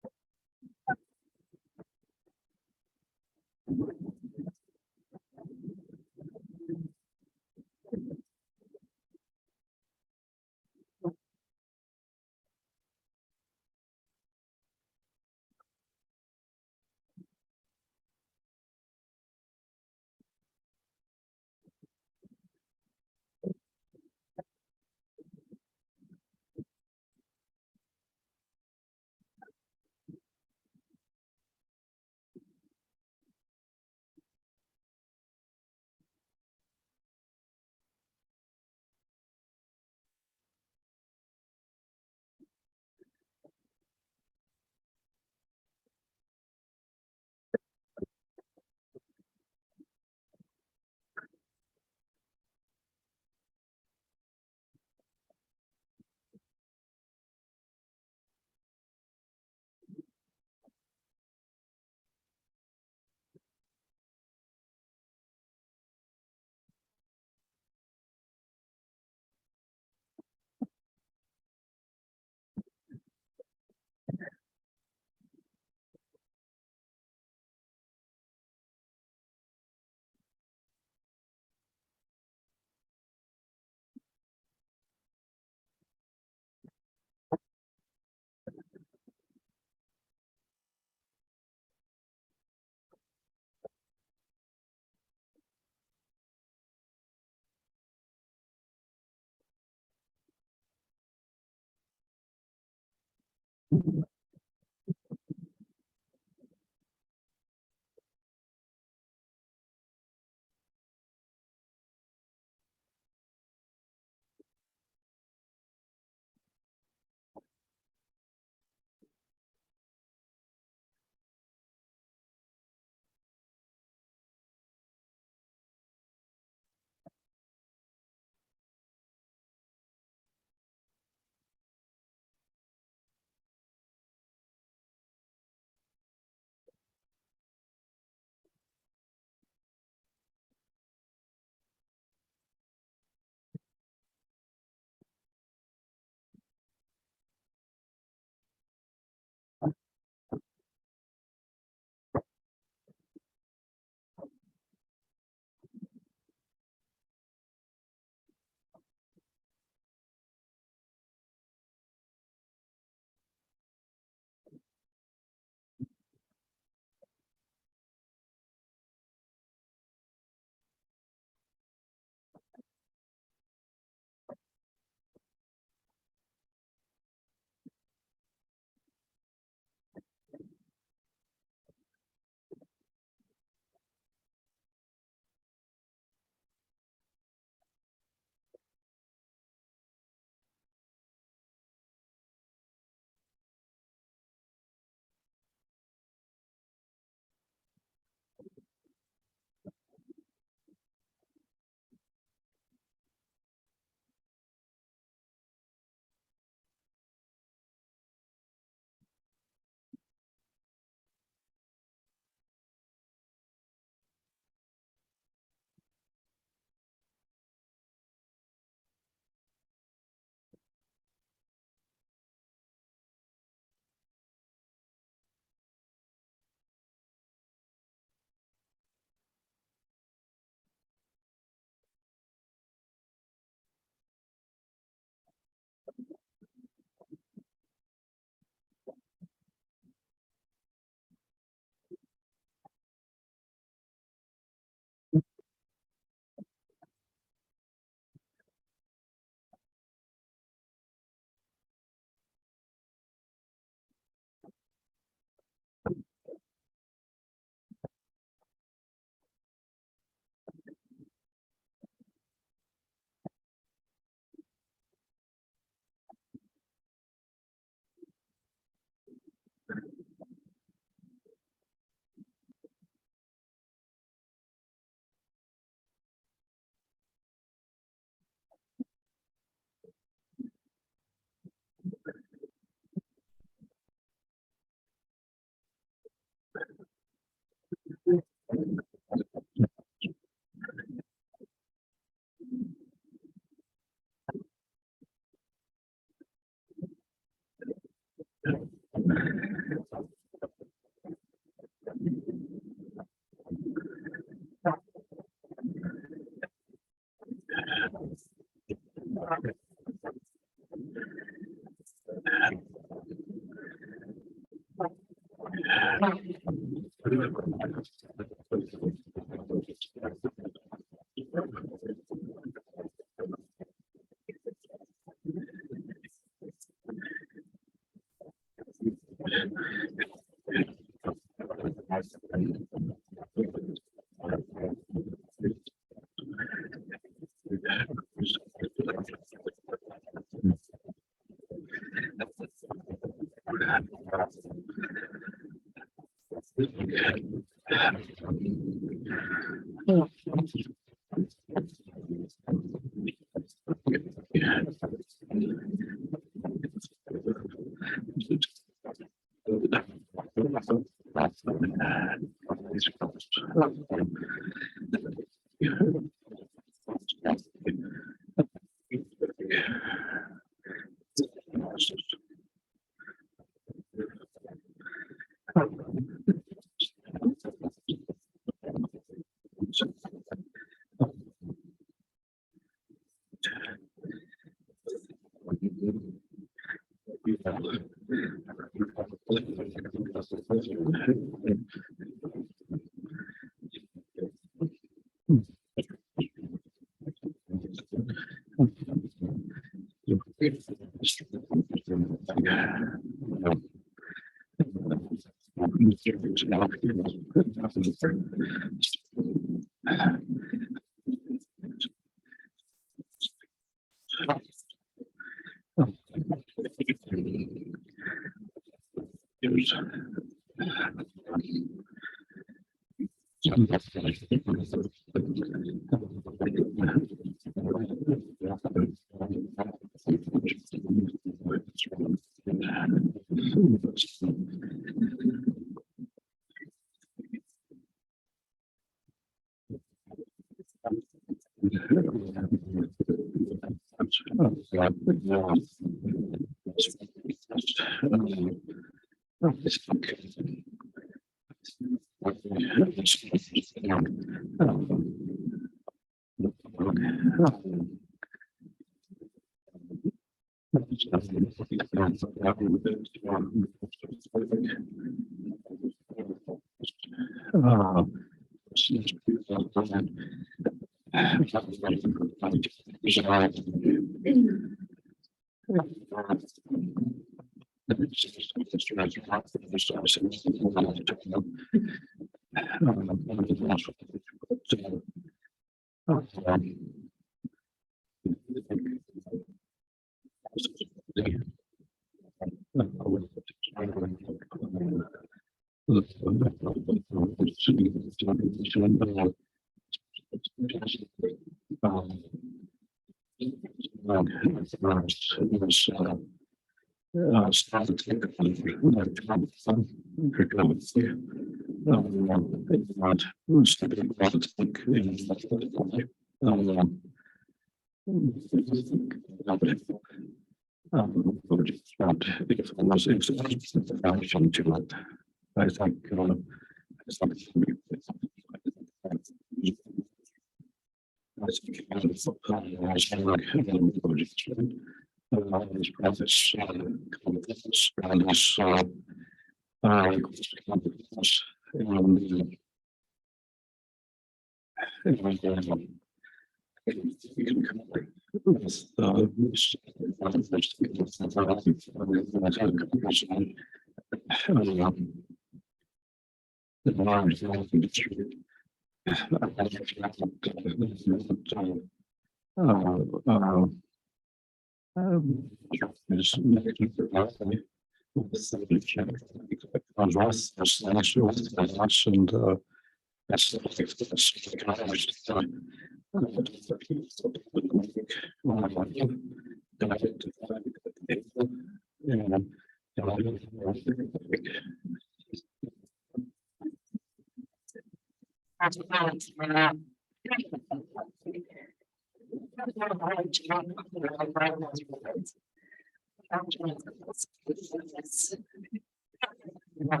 There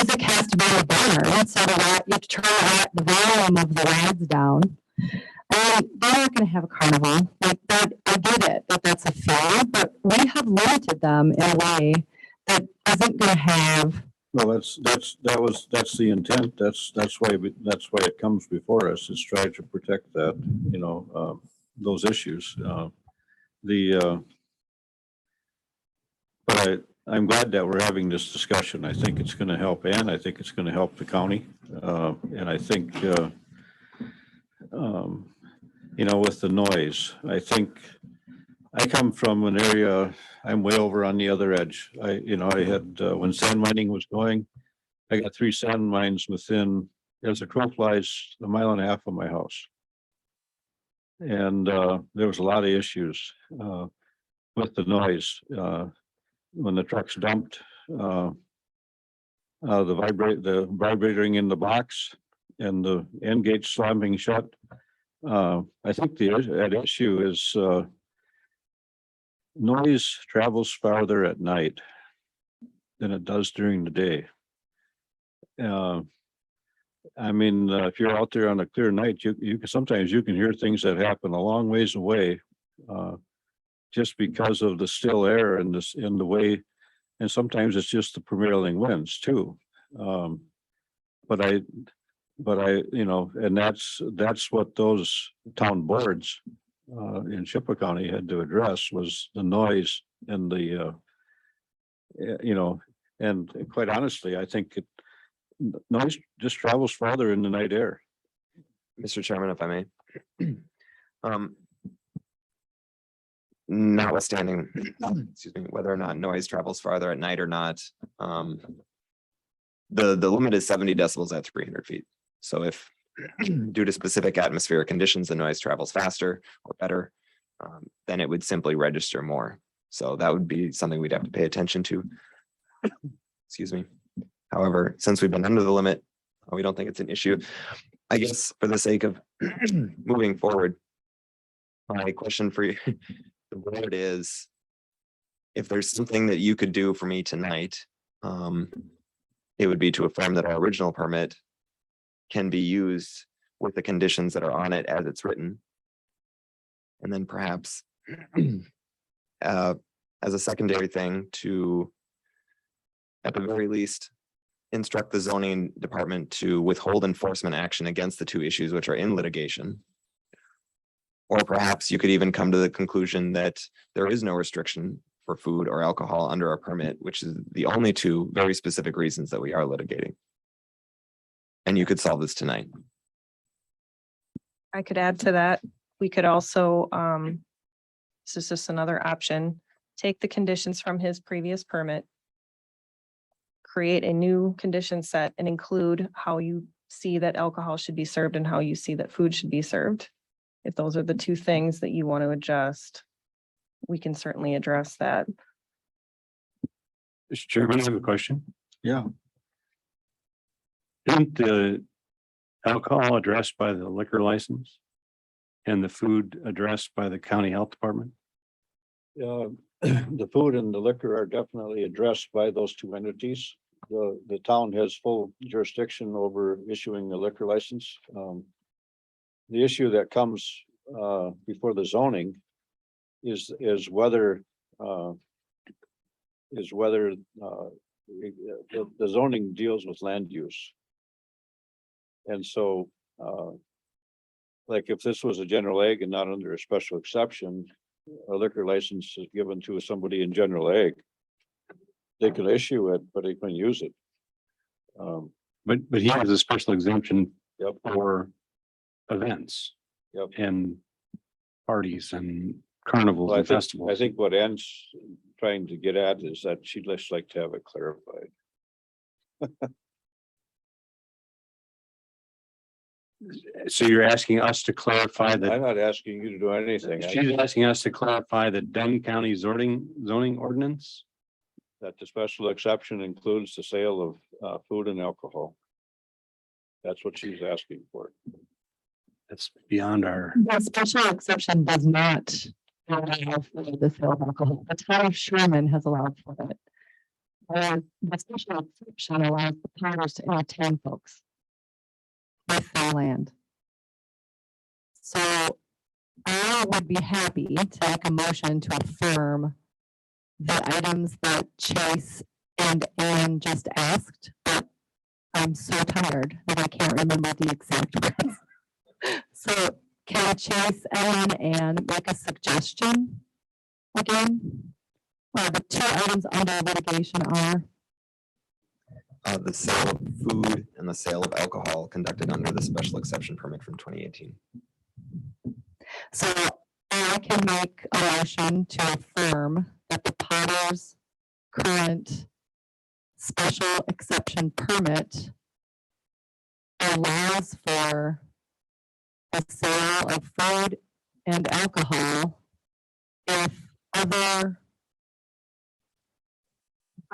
is a cast about a burner, so you have to turn the volume of the rads down. They're not gonna have a carnival, like that, I get it, that that's a fee, but we have limited them in a way that isn't gonna have. Well, that's the intent. That's why it comes before us, is try to protect that, those issues. But I'm glad that we're having this discussion. I think it's gonna help Ann. I think it's gonna help the county. And I think, with the noise, I think I come from an area, I'm way over on the other edge. I had, when sand mining was going, I got 3 sand mines within, as a crow flies, 1.5 miles of my house. And there was a lot of issues with the noise. When the trucks dumped, the vibrating in the box and the end gate slamming shut. I think that issue is noise travels farther at night than it does during the day. If you're out there on a clear night, sometimes you can hear things that happen a long ways away, just because of the still air and the way, and sometimes it's just the prevailing winds too. But I, and that's what those town boards in Chippewa County had to address, was the noise and and quite honestly, I think noise just travels farther in the night air. Mr. Chairman, if I may. Notwithstanding, excuse me, whether or not noise travels farther at night or not, the limit is 70 decibels at 300 feet. So if due to specific atmospheric conditions, the noise travels faster or better, then it would simply register more. So that would be something we'd have to pay attention to. Excuse me. However, since we've been under the limit, we don't think it's an issue. I guess for the sake of moving forward, my question for you, the board is, if there's something that you could do for me tonight, it would be to affirm that our original permit can be used with the conditions that are on it as it's written. And then perhaps as a secondary thing, to at the very least instruct the zoning department to withhold enforcement action against the 2 issues which are in litigation. Or perhaps you could even come to the conclusion that there is no restriction for food or alcohol under our permit, which is the only 2 very specific reasons that we are litigating. And you could solve this tonight. I could add to that. We could also, this is just another option, take the conditions from his previous permit, create a new condition set and include how you see that alcohol should be served and how you see that food should be served. If those are the 2 things that you want to adjust, we can certainly address that. Mr. Chairman, I have a question. Yeah. Isn't the alcohol addressed by the liquor license and the food addressed by the county health department? The food and the liquor are definitely addressed by those 2 entities. The town has full jurisdiction over issuing the liquor license. The issue that comes before the zoning is whether the zoning deals with land use. And so like if this was a general ag and not under a special exception, a liquor license is given to somebody in general ag, they could issue it, but they couldn't use it. But he has a special exemption Yep. for events. Yep. And parties and carnivals Well, and festivals. I think what Ann's trying to get at is that she'd just like to have it clarified. So you're asking us to clarify I'm that, not asking you to do anything. she's asking us to clarify the Dunn County zoning ordinance? That the special exception includes the sale of food and alcohol. That's what she's asking for. That's beyond our, The special exception does not allow for the sale of alcohol. The town of Sherman has allowed for it. Whereas the special exception allows the potters to entertain folks with their land. So I would be happy to make a motion to affirm the items that Chase and Ann just asked, but I'm so tired that I can't remember the exact words. So can Chase, Ellen, and make a suggestion again? The two items under litigation are, The sale of food and the sale of alcohol conducted under the special exception permit from 2018. so I can make a motion to affirm that the Potter's current special exception permit allows for the sale of food and alcohol if other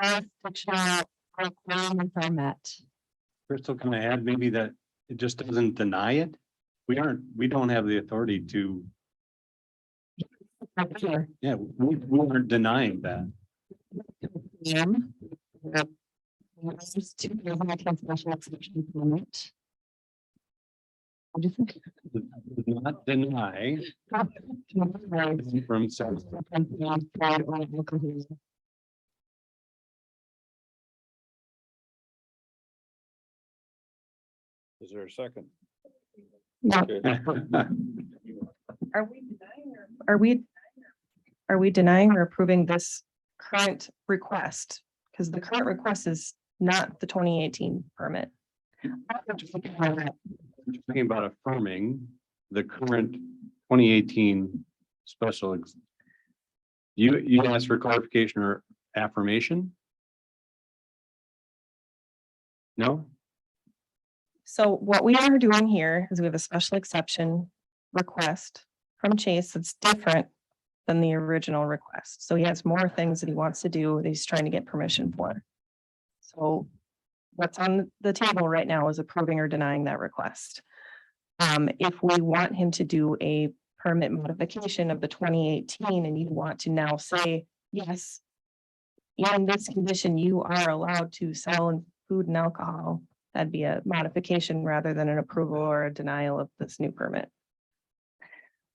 jurisdictional requirements are met. Crystal, can I add maybe that it just doesn't deny it? We don't have the authority to, Sure. yeah, we aren't denying that. Special exception permit. What do you think? Does not deny from selling. Is there a second? Are we denying or approving this current request? Because the current request is not the 2018 permit. Talking about affirming the current 2018 special. You asked for clarification or affirmation? No? So what we are doing here is we have a special exception request from Chase that's different than the original request. So he has more things that he wants to do that he's trying to get permission for. So what's on the table right now is approving or denying that request. If we want him to do a permit modification of the 2018 and you want to now say, yes, in this condition, you are allowed to sell food and alcohol, that'd be a modification rather than an approval or a denial of this new permit.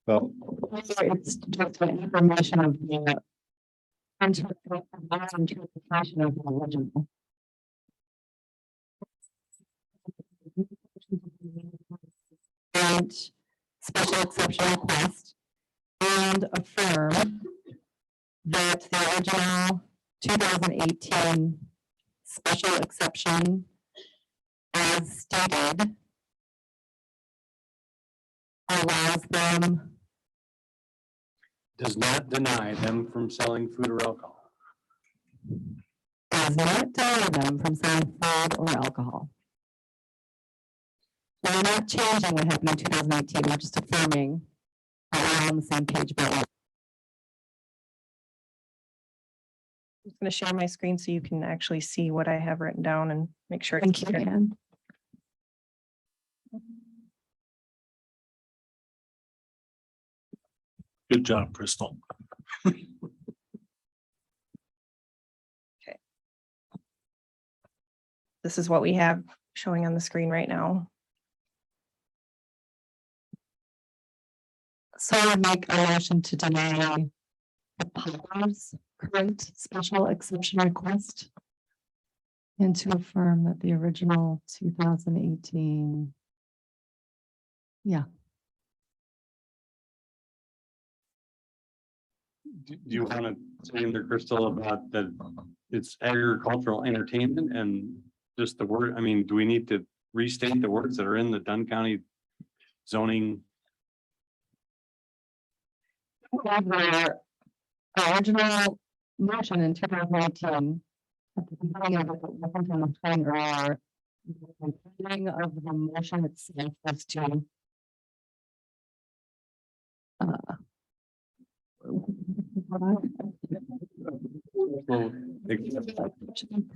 Well, It's just an information of the interpretation of the original. And special exception request and affirm that the original 2018 special exception as stated allows them, Does not deny them from selling food or alcohol. does not deny them from selling food or alcohol. So we're not changing what happened in 2018, we're just affirming that we're on the same page about it. I'm just going to share my screen so you can actually see what I have written down and make sure. Thank you, Ann. Good job, Crystal. This is what we have showing on the screen right now. So I make a motion to deny the Potter's current special exception request and to affirm that the original 2018. Yeah, Do you want to say in there, Crystal, about that it's agricultural entertainment and just the word, I mean, do we need to restate the words that are in the Dunn County zoning? the original motion in 2018. At the beginning of it, wasn't on the screen earlier. The beginning of the motion itself was to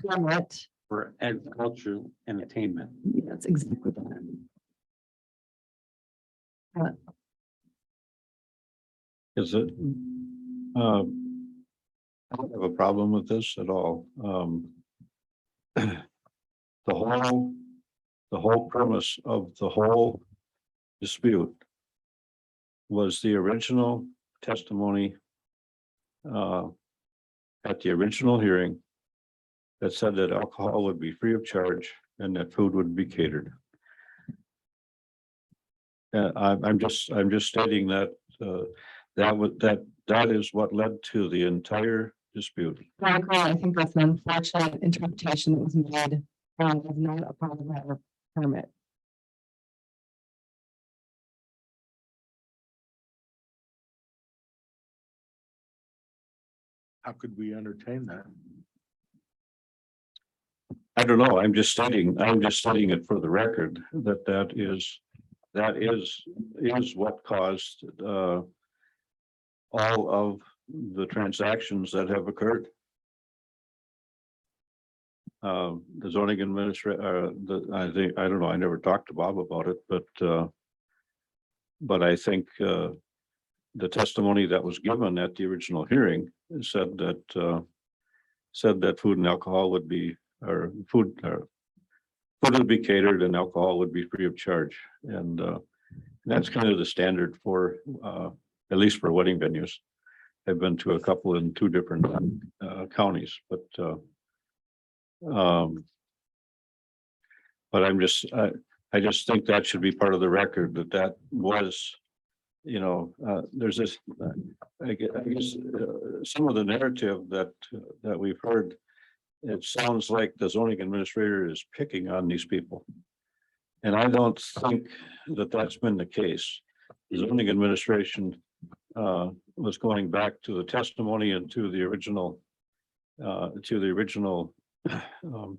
permit. For agriculture and attainment. That's exactly that. Is it? I don't have a problem with this at all. The whole premise of the whole dispute was the original testimony at the original hearing that said that alcohol would be free of charge and that food would be catered. I'm just stating that that is what led to the entire dispute. I agree. I think that's an unfortunate interpretation that was made. Was not a part of that permit. How could we entertain that? I don't know. I'm just stating it for the record that that is what caused all of the transactions that have occurred. The zoning administrator, I don't know, I never talked to Bob about it, but I think the testimony that was given at the original hearing said that food and alcohol would be, or food would be catered and alcohol would be free of charge. And that's kind of the standard for, at least for wedding venues. I've been to a couple in 2 different counties, but I just think that should be part of the record that was, you know, there's this, I guess some of the narrative that we've heard, it sounds like the zoning administrator is picking on these people. And I don't think that that's been the case. The zoning administration was going back to the testimony and to the original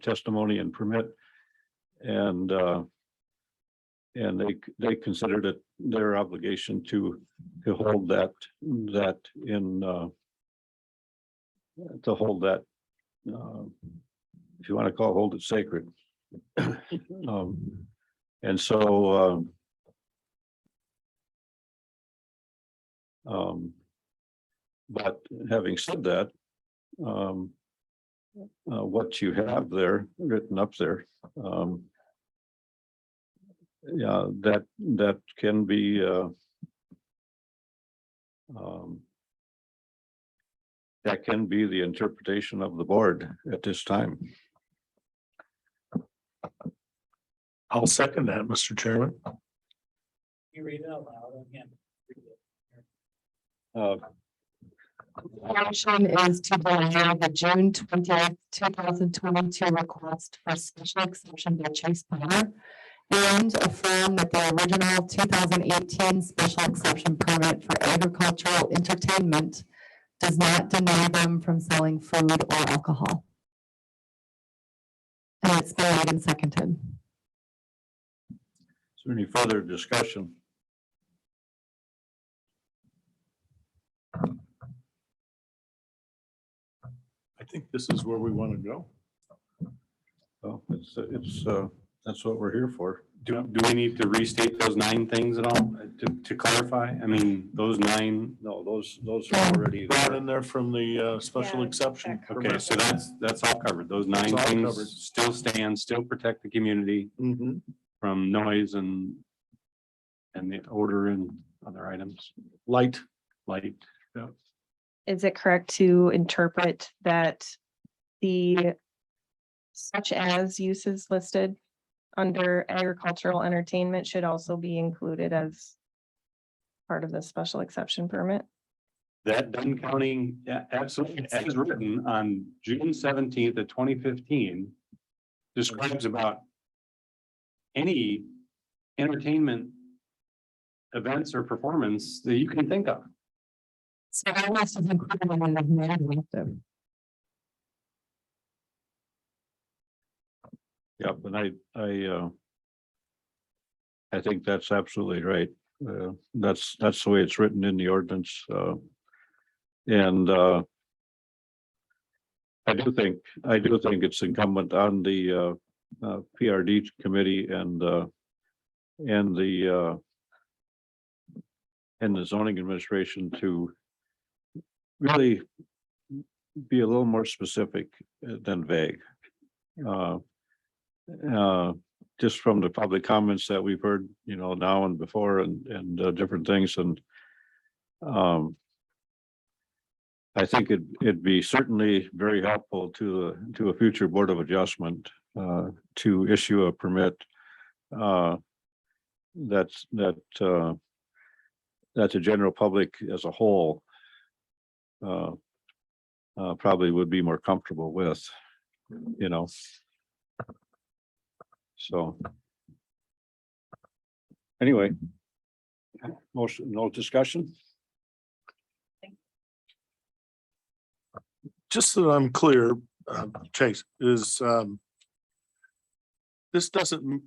testimony and permit, and they considered it their obligation to hold that in to hold that if you want to hold it sacred. And so but having said that, what you have there written up there, yeah, that can be the interpretation of the board at this time. I'll second that, Mr. Chairman. You read it out loud again. Motion is to deny the June 20th, 2022 request for special exception by Chase Potter and affirm that the original 2018 special exception permit for agricultural entertainment does not deny them from selling food or alcohol. And it's been made and seconded. Is there any further discussion? I think this is where we want to go. Well, that's what we're here for. Do we need to restate those 9 things at all to clarify? I mean, those 9. No, those are already Brought there. in there from the special exception. Okay, so that's all covered. Those 9 all things covered. still stand, still protect the community Mhm. from noise and the odor and other items. Light. Yeah. Is it correct to interpret that the such as uses listed under agricultural entertainment should also be included as part of the special exception permit? That Dunn County, yeah, absolutely, as written on June 17th of 2015, describes about any entertainment events or performance that you can think of. So that must have included in the narrative. Yep, and I think that's absolutely right. That's the way it's written in the ordinance. And I do think it's incumbent on the PRD committee and the and the zoning administration to really be a little more specific than vague. Uh, just from the public comments that we've heard, now and before and different things and I think it'd be certainly very helpful to a future Board of Adjustment to issue a permit that the general public as a whole probably would be more comfortable with, So anyway, motion, no discussion? Just so I'm clear, Chase, is this doesn't,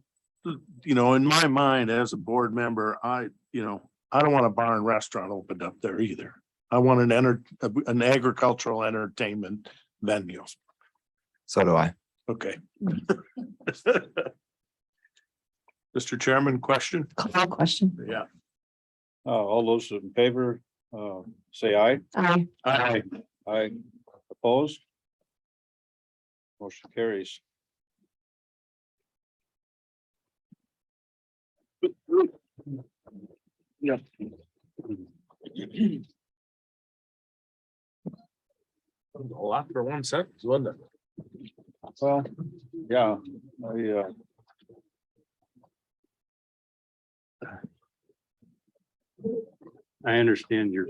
in my mind as a board member, I don't want a bar and restaurant opened up there either. I want an agricultural entertainment venue. So do I. Okay. Mr. Chairman, question? Question. Yeah. All those in favor, say aye. Aye. Aye. Aye. Opposed? Motion carries. Yeah. A lot for 1 sentence, wasn't it? Well, yeah, I understand your